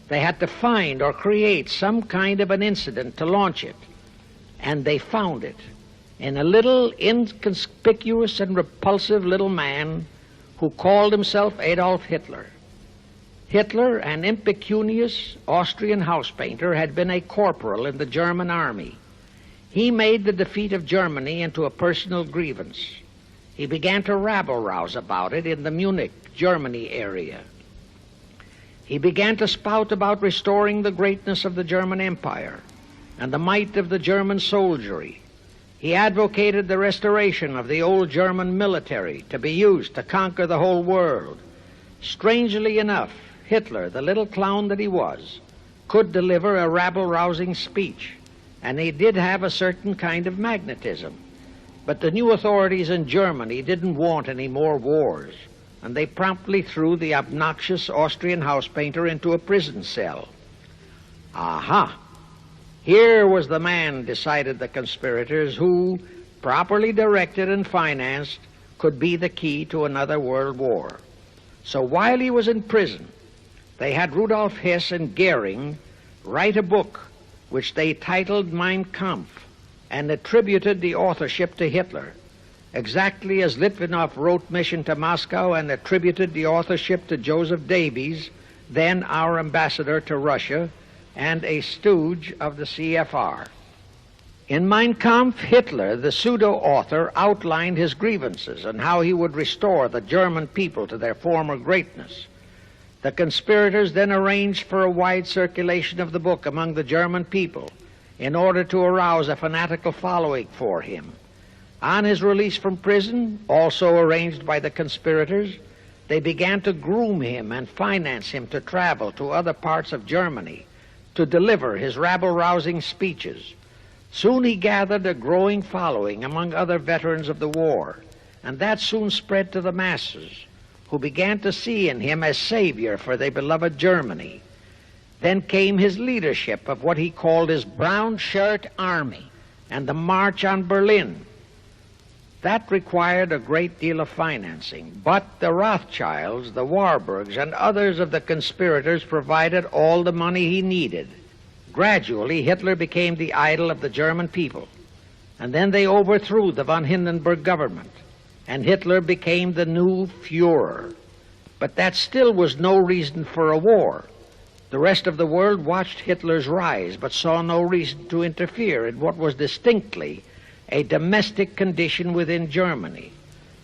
They had to find or create some kind of an incident to launch it. And they found it in a little inconspicuous and repulsive little man who called himself Adolf Hitler. Hitler, an impecunious Austrian house painter, had been a corporal in the German army. He made the defeat of Germany into a personal grievance. He began to rabble-rouse about it in the Munich, Germany area. He began to spout about restoring the greatness of the German Empire and the might of the German soldiery. He advocated the restoration of the old German military to be used to conquer the whole world. Strangely enough, Hitler, the little clown that he was, could deliver a rabble-rousing speech, and he did have a certain kind of magnetism. But the new authorities in Germany didn't want any more wars, and they promptly threw the obnoxious Austrian house painter into a prison cell. Aha! Here was the man, decided the conspirators, who, properly directed and financed, could be the key to another world war. So while he was in prison, they had Rudolf Hess and Goering write a book which they titled Mein Kampf and attributed the authorship to Hitler, exactly as Litvinov wrote Mission to Moscow and attributed the authorship to Joseph Davies, then our ambassador to Russia and a stooge of the CFR. In Mein Kampf, Hitler, the pseudo-author, outlined his grievances and how he would restore the German people to their former greatness. The conspirators then arranged for a wide circulation of the book among the German people in order to arouse a fanatical following for him. On his release from prison, also arranged by the conspirators, they began to groom him and finance him to travel to other parts of Germany to deliver his rabble-rousing speeches. Soon he gathered a growing following among other veterans of the war, and that soon spread to the masses, who began to see in him a savior for their beloved Germany. Then came his leadership of what he called his brown shirt army and the march on Berlin. That required a great deal of financing, but the Rothschilds, the Warburgs, and others of the conspirators provided all the money he needed. Gradually, Hitler became the idol of the German people, and then they overthrew the von Hindenburg government, and Hitler became the new Fuhrer. But that still was no reason for a war. The rest of the world watched Hitler's rise, but saw no reason to interfere in what was distinctly a domestic condition within Germany.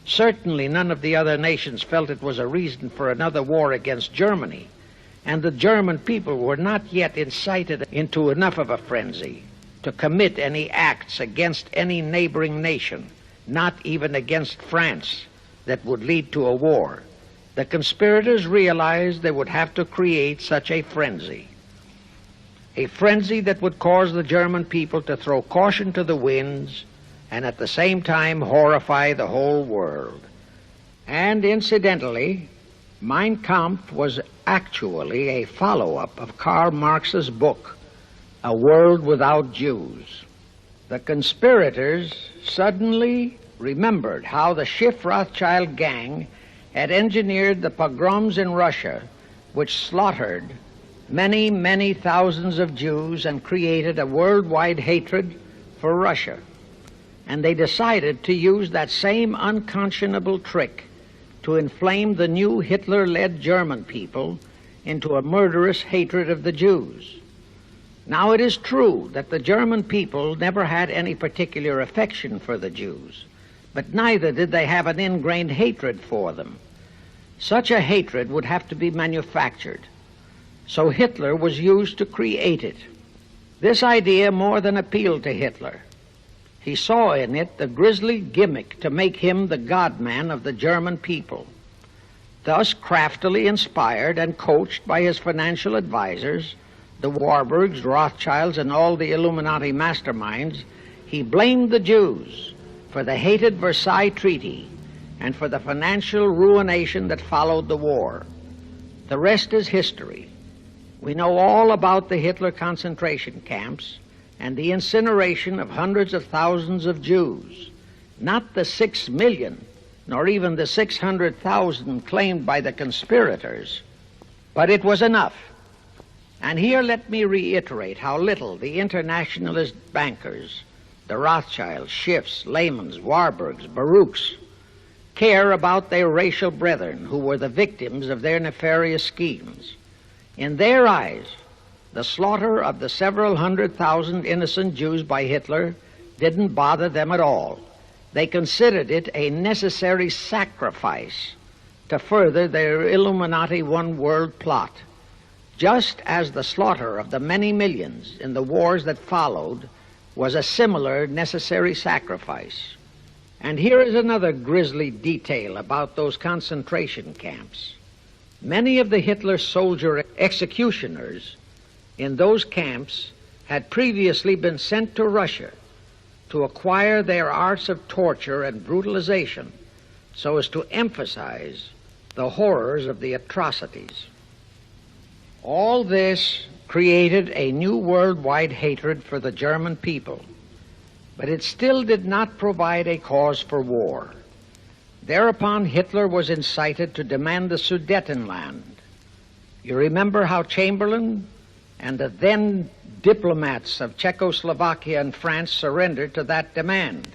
Certainly none of the other nations felt it was a reason for another war against Germany, and the German people were not yet incited into enough of a frenzy to commit any acts against any neighboring nation, not even against France, that would lead to a war. The conspirators realized they would have to create such a frenzy that would cause the German people to throw caution to the winds and at the same time horrify the whole world. And incidentally, Mein Kampf was actually a follow-up of Karl Marx's book, A World Without Jews. The conspirators suddenly remembered how the Schiff-Rothschild gang had engineered the pogroms in Russia, which slaughtered many, many thousands of Jews and created a worldwide hatred for Russia. And they decided to use that same unconscionable trick to inflame the new Hitler-led German people into a murderous hatred of the Jews. Now, it is true that the German people never had any particular affection for the Jews, but neither did they have an ingrained hatred for them. Such a hatred would have to be manufactured, so Hitler was used to create it. This idea more than appealed to Hitler. He saw in it the grisly gimmick to make him the God-man of the German people. Thus, craftily inspired and coached by his financial advisors, the Warburgs, Rothschilds, and all the Illuminati masterminds, he blamed the Jews for the hated Versailles Treaty and for the financial ruination that followed the war. The rest is history. We know all about the Hitler concentration camps and the incineration of hundreds of thousands of Jews, not the 6 million, nor even the 600,000 claimed by the conspirators, but it was enough. And here let me reiterate how little the internationalist bankers, the Rothschilds, Schiffs, Lehmans, Warburgs, Baruchs, care about their racial brethren who were the victims of their nefarious schemes. In their eyes, the slaughter of the several 100,000 innocent Jews by Hitler didn't bother them at all. They considered it a necessary sacrifice to further their Illuminati one-world plot, just as the slaughter of the many millions in the wars that followed was a similar necessary sacrifice. And here is another grisly detail about those concentration camps. Many of the Hitler soldier executioners in those camps had previously been sent to Russia to acquire their arts of torture and brutalization so as to emphasize the horrors of the atrocities. All this created a new worldwide hatred for the German people, but it still did not provide a cause for war. Thereupon Hitler was incited to demand the Sudetenland. You remember how Chamberlain and the then diplomats of Czechoslovakia and France surrendered to that demand.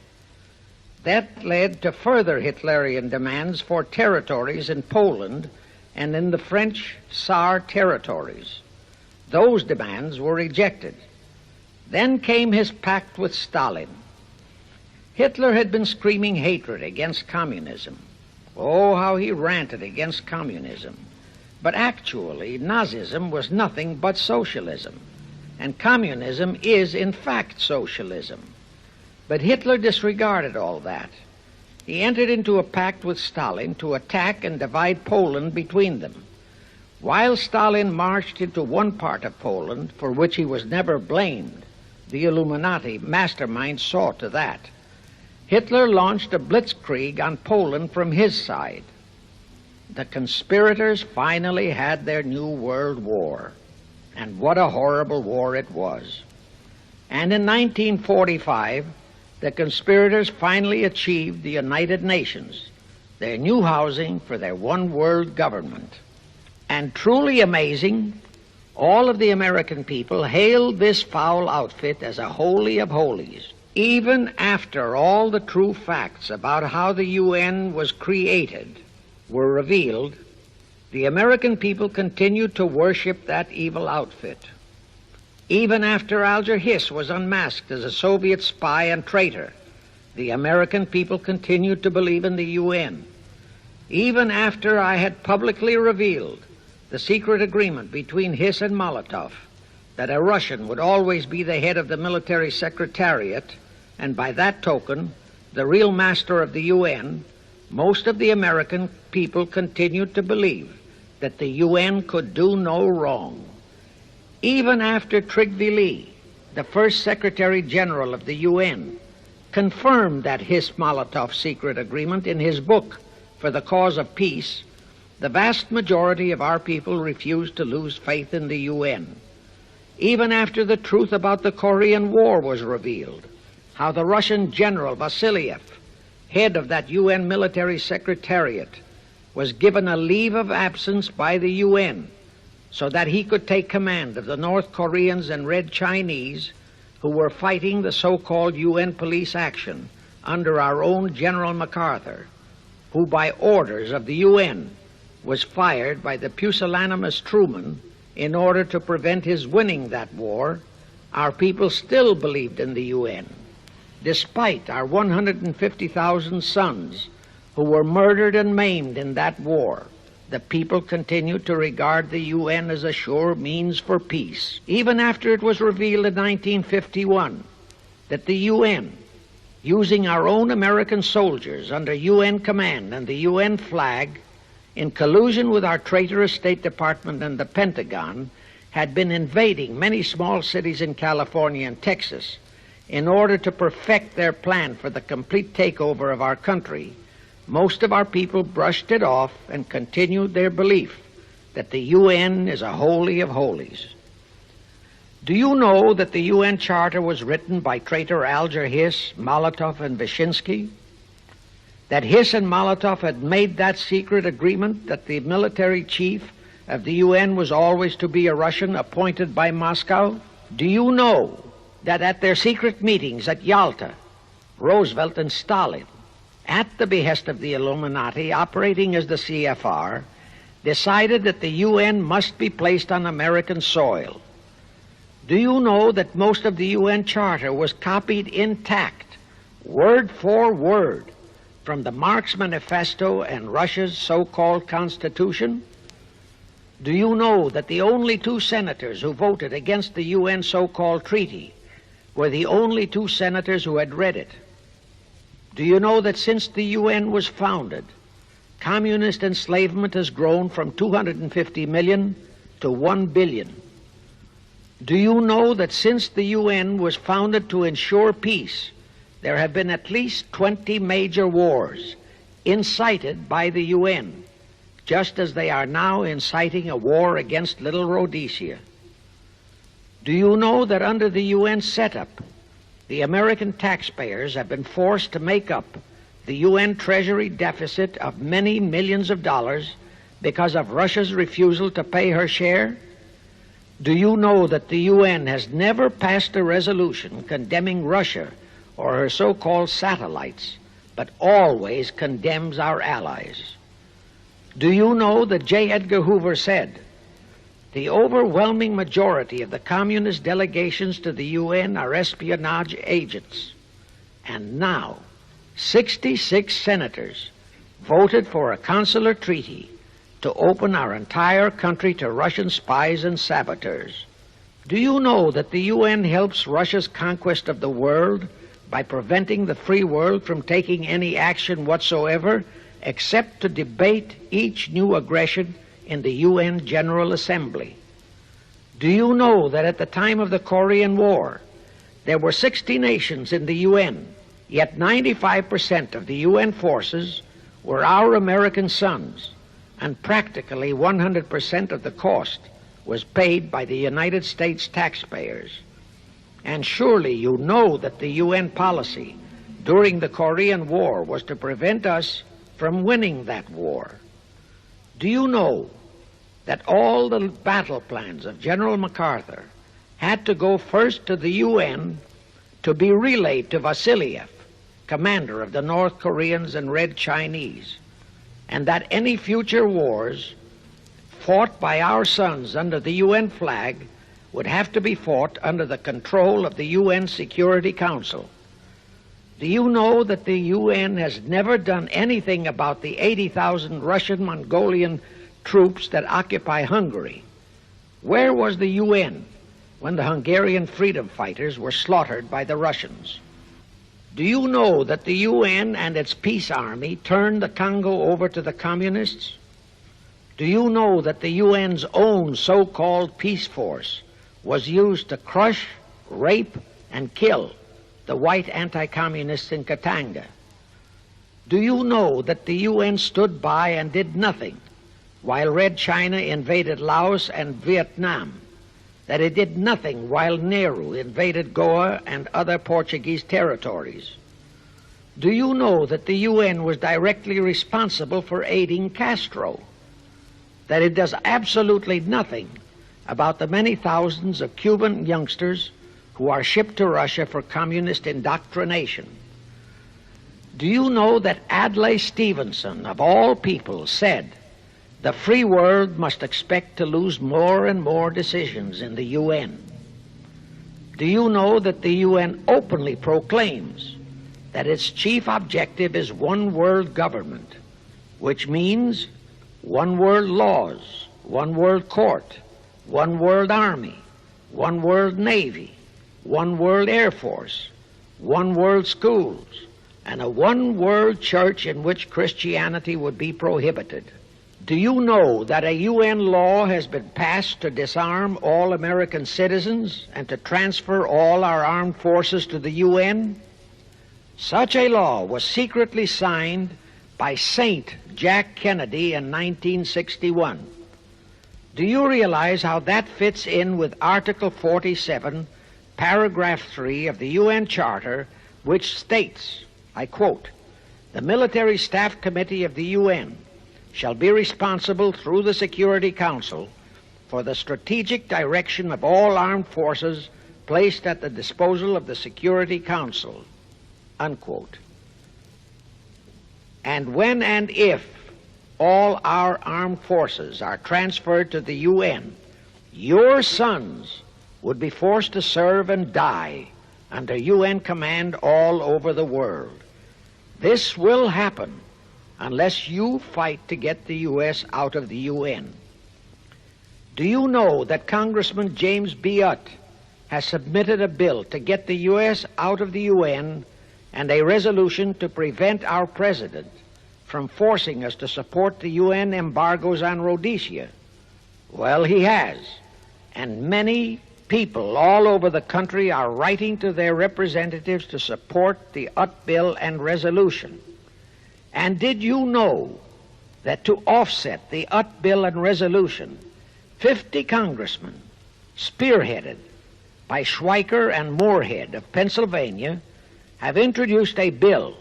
That led to further Hitlerian demands for territories in Poland and in the French Saar territories. Those demands were rejected. Then came his pact with Stalin. Hitler had been screaming hatred against communism. Oh, how he ranted against communism. But actually, Nazism was nothing but socialism, and communism is, in fact, socialism. But Hitler disregarded all that. He entered into a pact with Stalin to attack and divide Poland between them. While Stalin marched into one part of Poland, for which he was never blamed, the Illuminati mastermind saw to that. Hitler launched a blitzkrieg on Poland from his side. The conspirators finally had their new world war, and what a horrible war it was. And in 1945, the conspirators finally achieved the United Nations, their new housing for their one world government. And truly amazing, all of the American people hailed this foul outfit as a holy of holies, even after all the true facts about how the UN was created were revealed. the American people continued to worship that evil outfit. Even after Alger Hiss was unmasked as a Soviet spy and traitor, the American people continued to believe in the UN. Even after I had publicly revealed the secret agreement between Hiss and Molotov that a Russian would always be the head of the military secretariat, and by that token, the real master of the UN, most of the American people continued to believe that the UN could do no wrong. Even after Tryggvi, the first Secretary General of the UN, confirmed that Hiss-Molotov secret agreement in his book For the Cause of Peace, the vast majority of our people refused to lose faith in the UN. Even after the truth about the Korean War was revealed, how the Russian General Vasiliev, head of that UN military secretariat, was given a leave of absence by the UN so that he could take command of the North Koreans and Red Chinese who were fighting the so-called UN police action under our own General MacArthur, who by orders of the UN was fired by the pusillanimous Truman in order to prevent his winning that war. Our people still believed in the UN, despite our 150,000 sons who were murdered and maimed in that war. The people continued to regard the UN as a sure means for peace, even after it was revealed in 1951 that the UN, using our own American soldiers under UN command and the UN flag, in collusion with our traitorous State Department and the Pentagon, had been invading many small cities in California and Texas in order to perfect their plan for the complete takeover of our country. Most of our people brushed it off and continued their belief that the UN is a holy of holies. Do you know that the UN Charter was written by traitor Alger Hiss, Molotov, and Wyszynski? That Hiss and Molotov had made that secret agreement that the military chief of the UN was always to be a Russian appointed by Moscow? Do you know that at their secret meetings at Yalta, Roosevelt and Stalin, at the behest of the Illuminati operating as the CFR, decided that the UN must be placed on American soil? Do you know that most of the UN Charter was copied intact, word for word, from the Marx Manifesto and Russia's so-called Constitution? Do you know that the only two senators who voted against the UN so-called treaty were the only two senators who had read it? Do you know that since the UN was founded, communist enslavement has grown from 250 million to 1 billion? Do you know that since the UN was founded to ensure peace, there have been at least 20 major wars incited by the UN, just as they are now inciting a war against Little Rhodesia? Do you know that under the UN setup, the American taxpayers have been forced to make up the UN Treasury deficit of many millions of dollars because of Russia's refusal to pay her share? Do you know that the UN has never passed a resolution condemning Russia or her so-called satellites, but always condemns our allies? Do you know that J. Edgar Hoover said, "The overwhelming majority of the communist delegations to the UN are espionage agents"? And now, 66 senators voted for a consular treaty to open our entire country to Russian spies and saboteurs. Do you know that the UN helps Russia's conquest of the world by preventing the free world from taking any action whatsoever except to debate each new aggression in the UN General Assembly? Do you know that at the time of the Korean War, there were 60 nations in the UN, yet 95% of the UN forces were our American sons, and practically 100% of the cost was paid by the United States taxpayers? And surely you know that the UN policy during the Korean War was to prevent us from winning that war. Do you know that all the battle plans of General MacArthur had to go first to the UN to be relayed to Vasiliev, commander of the North Koreans and Red Chinese, and that any future wars fought by our sons under the UN flag would have to be fought under the control of the UN Security Council. Do you know that the UN has never done anything about the 80,000 Russian Mongolian troops that occupy Hungary? Where was the UN when the Hungarian freedom fighters were slaughtered by the Russians? Do you know that the UN and its peace army turned the Congo over to the communists? Do you know that the UN's own so-called peace force was used to crush, rape, and kill the white anti-communists in Katanga? Do you know that the UN stood by and did nothing while Red China invaded Laos and Vietnam? That it did nothing while Nehru invaded Goa and other Portuguese territories? Do you know that the UN was directly responsible for aiding Castro? That it does absolutely nothing about the many thousands of Cuban youngsters who are shipped to Russia for communist indoctrination? Do you know that Adlai Stevenson, of all people, said the free world must expect to lose more and more decisions in the UN? Do you know that the UN openly proclaims that its chief objective is one world government, which means one world laws, one world court, one world army, one world navy, one world air force, one world schools, and a one world church in which Christianity would be prohibited? Do you know that a UN law has been passed to disarm all American citizens and to transfer all our armed forces to the UN? Such a law was secretly signed by Saint Jack Kennedy in 1961. Do you realize how that fits in with Article 47, Paragraph 3 of the UN Charter, which states, I quote, "The Military Staff Committee of the UN shall be responsible through the Security Council for the strategic direction of all armed forces placed at the disposal of the Security Council," unquote. And when and if all our armed forces are transferred to the UN, your sons would be forced to serve and die under UN command all over the world. This will happen unless you fight to get the U.S. out of the UN. Do you know that Congressman James B. Utt has submitted a bill to get the U.S. out of the UN and a resolution to prevent our president from forcing us to support the UN embargoes on Rhodesia? Well, he has, and many people all over the country are writing to their representatives to support the Utt bill and resolution. And did you know that to offset the Utt bill and resolution, 50 congressmen, spearheaded by Schweiker and Moorhead of Pennsylvania, have introduced a bill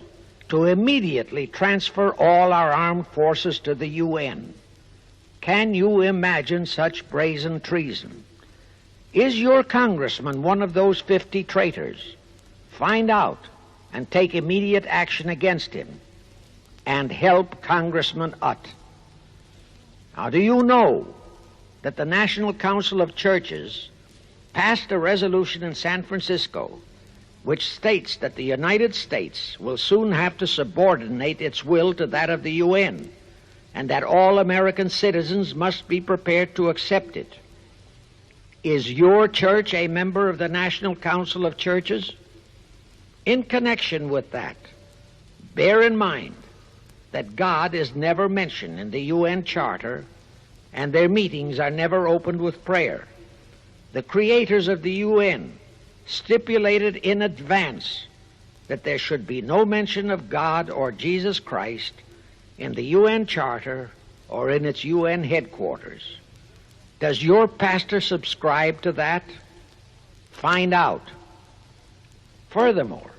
to immediately transfer all our armed forces to the UN? Can you imagine such brazen treason? Is your congressman one of those 50 traitors? Find out and take immediate action against him, and help Congressman Utt. Now, do you know that the National Council of Churches passed a resolution in San Francisco which states that the United States will soon have to subordinate its will to that of the UN, and that all American citizens must be prepared to accept it? Is your church a member of the National Council of Churches? In connection with that, bear in mind that God is never mentioned in the UN Charter, and their meetings are never opened with prayer. The creators of the UN stipulated in advance that there should be no mention of God or Jesus Christ in the UN Charter or in its UN headquarters. Does your pastor subscribe to that? Find out. Furthermore,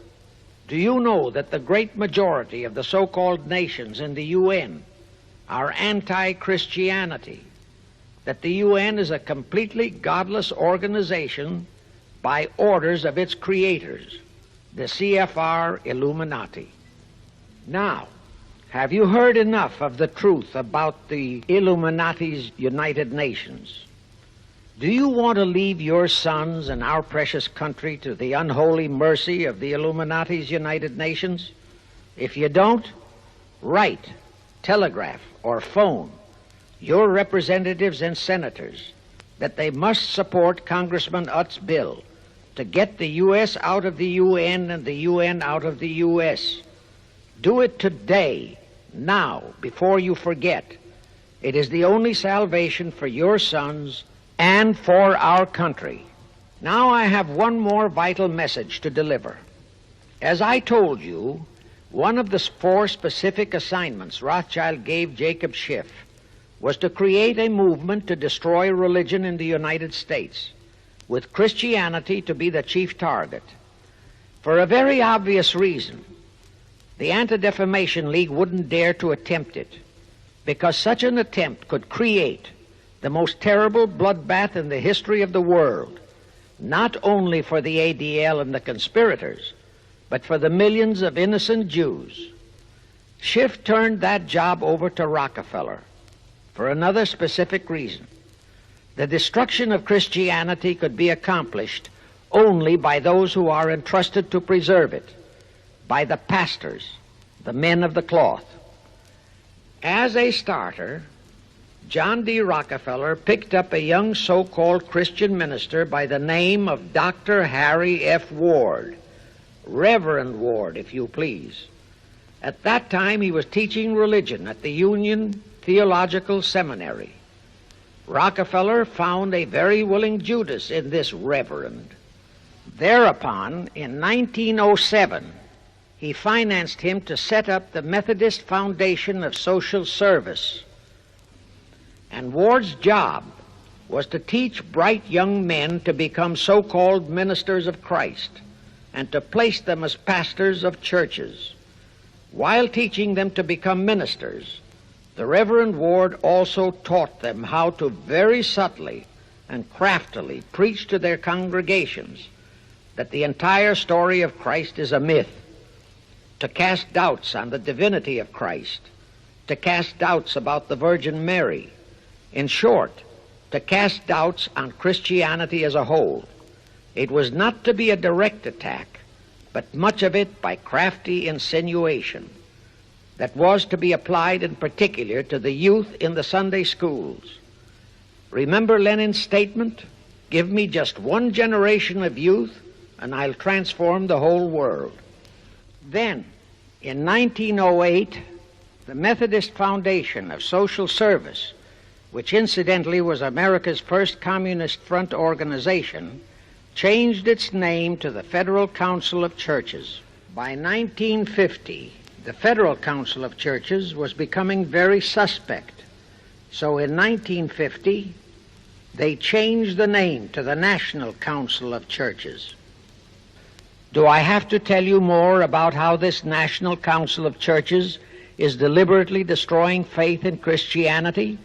do you know that the great majority of the so-called nations in the UN are anti-Christianity, that the UN is a completely godless organization by orders of its creators, the CFR Illuminati? Now, Have you heard enough of the truth about the Illuminati's United Nations? Do you want to leave your sons and our precious country to the unholy mercy of the Illuminati's United Nations? If you don't, write, telegraph, or phone your representatives and senators that they must support Congressman Utt's bill to get the U.S. out of the UN and the UN out of the U.S. Do it today, now, before you forget. It is the only salvation for your sons and for our country. Now I have one more vital message to deliver. As I told you, one of the 4 specific assignments Rothschild gave Jacob Schiff was to create a movement to destroy religion in the United States, with Christianity to be the chief target. For a very obvious reason, the Anti-Defamation League wouldn't dare to attempt it, because such an attempt could create the most terrible bloodbath in the history of the world, not only for the ADL and the conspirators, but for the millions of innocent Jews. Schiff turned that job over to Rockefeller for another specific reason. The destruction of Christianity could be accomplished only by those who are entrusted to preserve it, by the pastors, the men of the cloth. As a starter, John D. Rockefeller picked up a young so-called Christian minister by the name of Dr. Harry F. Ward, Reverend Ward, if you please. At that time, he was teaching religion at the Union Theological Seminary. Rockefeller found a very willing Judas in this reverend. Thereupon, in 1907, he financed him to set up the Methodist Foundation of Social Service. And Ward's job was to teach bright young men to become so-called ministers of Christ and to place them as pastors of churches. While teaching them to become ministers, the Reverend Ward also taught them how to very subtly and craftily preach to their congregations that the entire story of Christ is a myth, to cast doubts on the divinity of Christ, to cast doubts about the Virgin Mary. In short, to cast doubts on Christianity as a whole. It was not to be a direct attack, but much of it by crafty insinuation that was to be applied in particular to the youth in the Sunday schools. Remember Lenin's statement, "Give me just one generation of youth and I'll transform the whole world." Then, in 1908, the Methodist Foundation of Social Service, which incidentally was America's first Communist Front organization, changed its name to the Federal Council of Churches. By 1950, the Federal Council of Churches was becoming very suspect. So in 1950, they changed the name to the National Council of Churches. Do I have to tell you more about how this National Council of Churches is deliberately destroying faith in Christianity?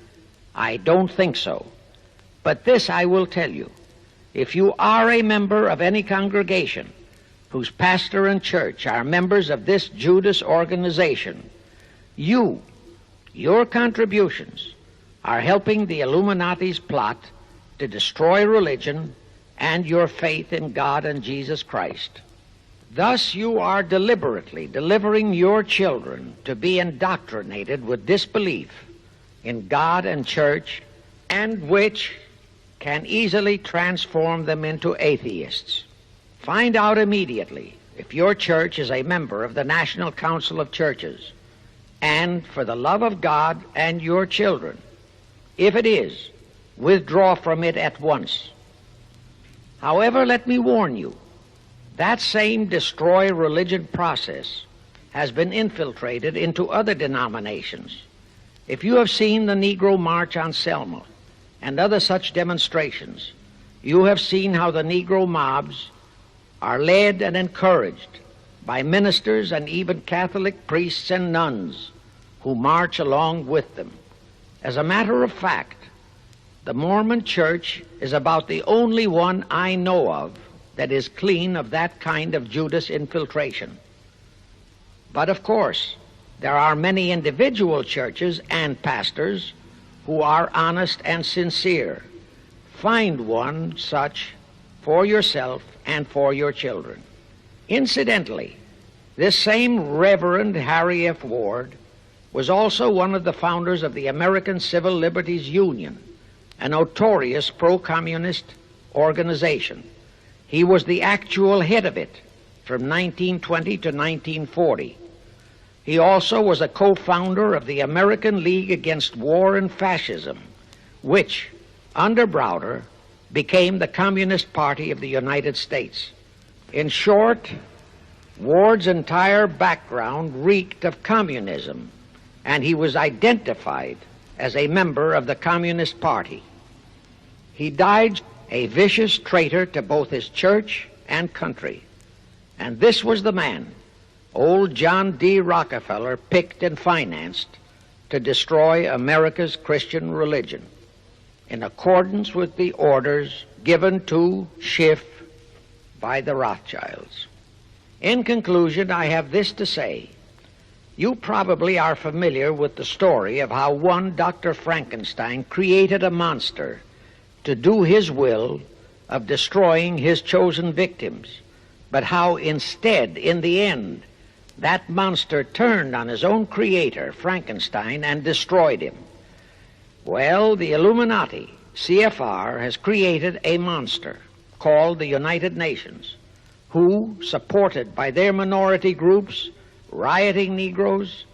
I don't think so. But this I will tell you. If you are a member of any congregation whose pastor and church are members of this Judas organization, your contributions are helping the Illuminati's plot to destroy religion and your faith in God and Jesus Christ. Thus you are deliberately delivering your children to be indoctrinated with disbelief in God and church, and which can easily transform them into atheists. Find out immediately if your church is a member of the National Council of Churches, and for the love of God and your children, if it is, withdraw from it at once. However, let me warn you, that same destroy religion process has been infiltrated into other denominations. If you have seen the Negro March on Selma and other such demonstrations, you have seen how the Negro mobs are led and encouraged by ministers and even Catholic priests and nuns who march along with them. As a matter of fact, the Mormon Church is about the only one I know of that is clean of that kind of Judas infiltration. But of course, There are many individual churches and pastors who are honest and sincere. Find one such for yourself and for your children. Incidentally, this same Reverend Harry F. Ward was also one of the founders of the American Civil Liberties Union, a notorious pro-communist organization. He was the actual head of it from 1920 to 1940. He also was a co-founder of the American League Against War and Fascism, which, under Browder, became the Communist Party of the United States. In short, Ward's entire background reeked of communism, and he was identified as a member of the Communist Party. He died a vicious traitor to both his church and country, and this was the man old John D. Rockefeller picked and financed to destroy America's Christian religion, in accordance with the orders given to Schiff by the Rothschilds. In conclusion, I have this to say. You probably are familiar with the story of how one Dr. Frankenstein created a monster to do his will of destroying his chosen victims, but how instead, in the end, that monster turned on his own creator, Frankenstein, and destroyed him. Well, the Illuminati, CFR, has created a monster called the United Nations, who, supported by their minority groups, rioting Negroes,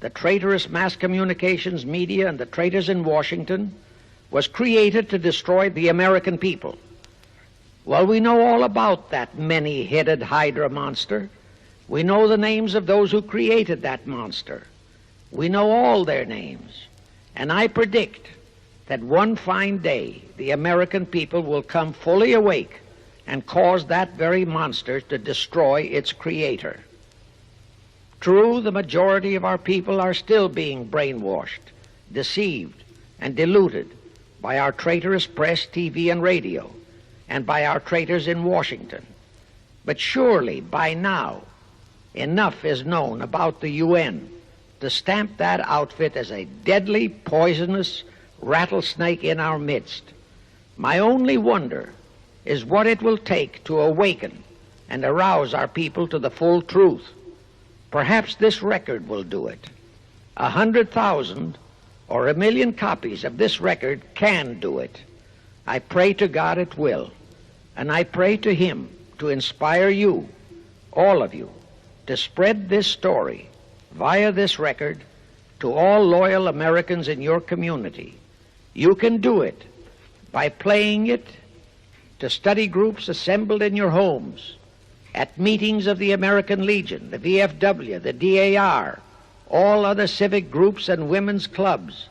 the traitorous mass communications media, and the traitors in Washington, was created to destroy the American people. Well, we know all about that many-headed Hydra monster. We know the names of those who created that monster. We know all their names. And I predict that one fine day the American people will come fully awake and cause that very monster to destroy its creator. True, the majority of our people are still being brainwashed, deceived, and deluded by our traitorous press, TV, and radio, and by our traitors in Washington. But surely, by now, enough is known about the UN to stamp that outfit as a deadly, poisonous rattlesnake in our midst. My only wonder is what it will take to awaken and arouse our people to the full truth. Perhaps this record will do it. 100,000 or 1,000,000 copies of this record can do it. I pray to God it will, and I pray to Him to inspire you, all of you, to spread this story via this record to all loyal Americans in your community. You can do it by playing it to study groups assembled in your homes, at meetings of the American Legion, the VFW, the DAR, all other civic groups and women's clubs,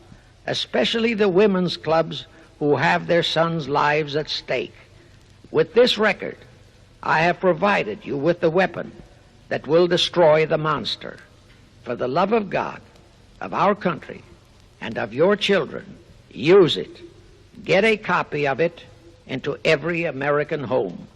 especially the women's clubs who have their sons' lives at stake. With this record, I have provided you with the weapon that will destroy the monster. For the love of God, of our country, and of your children, use it. Get a copy of it into every American home.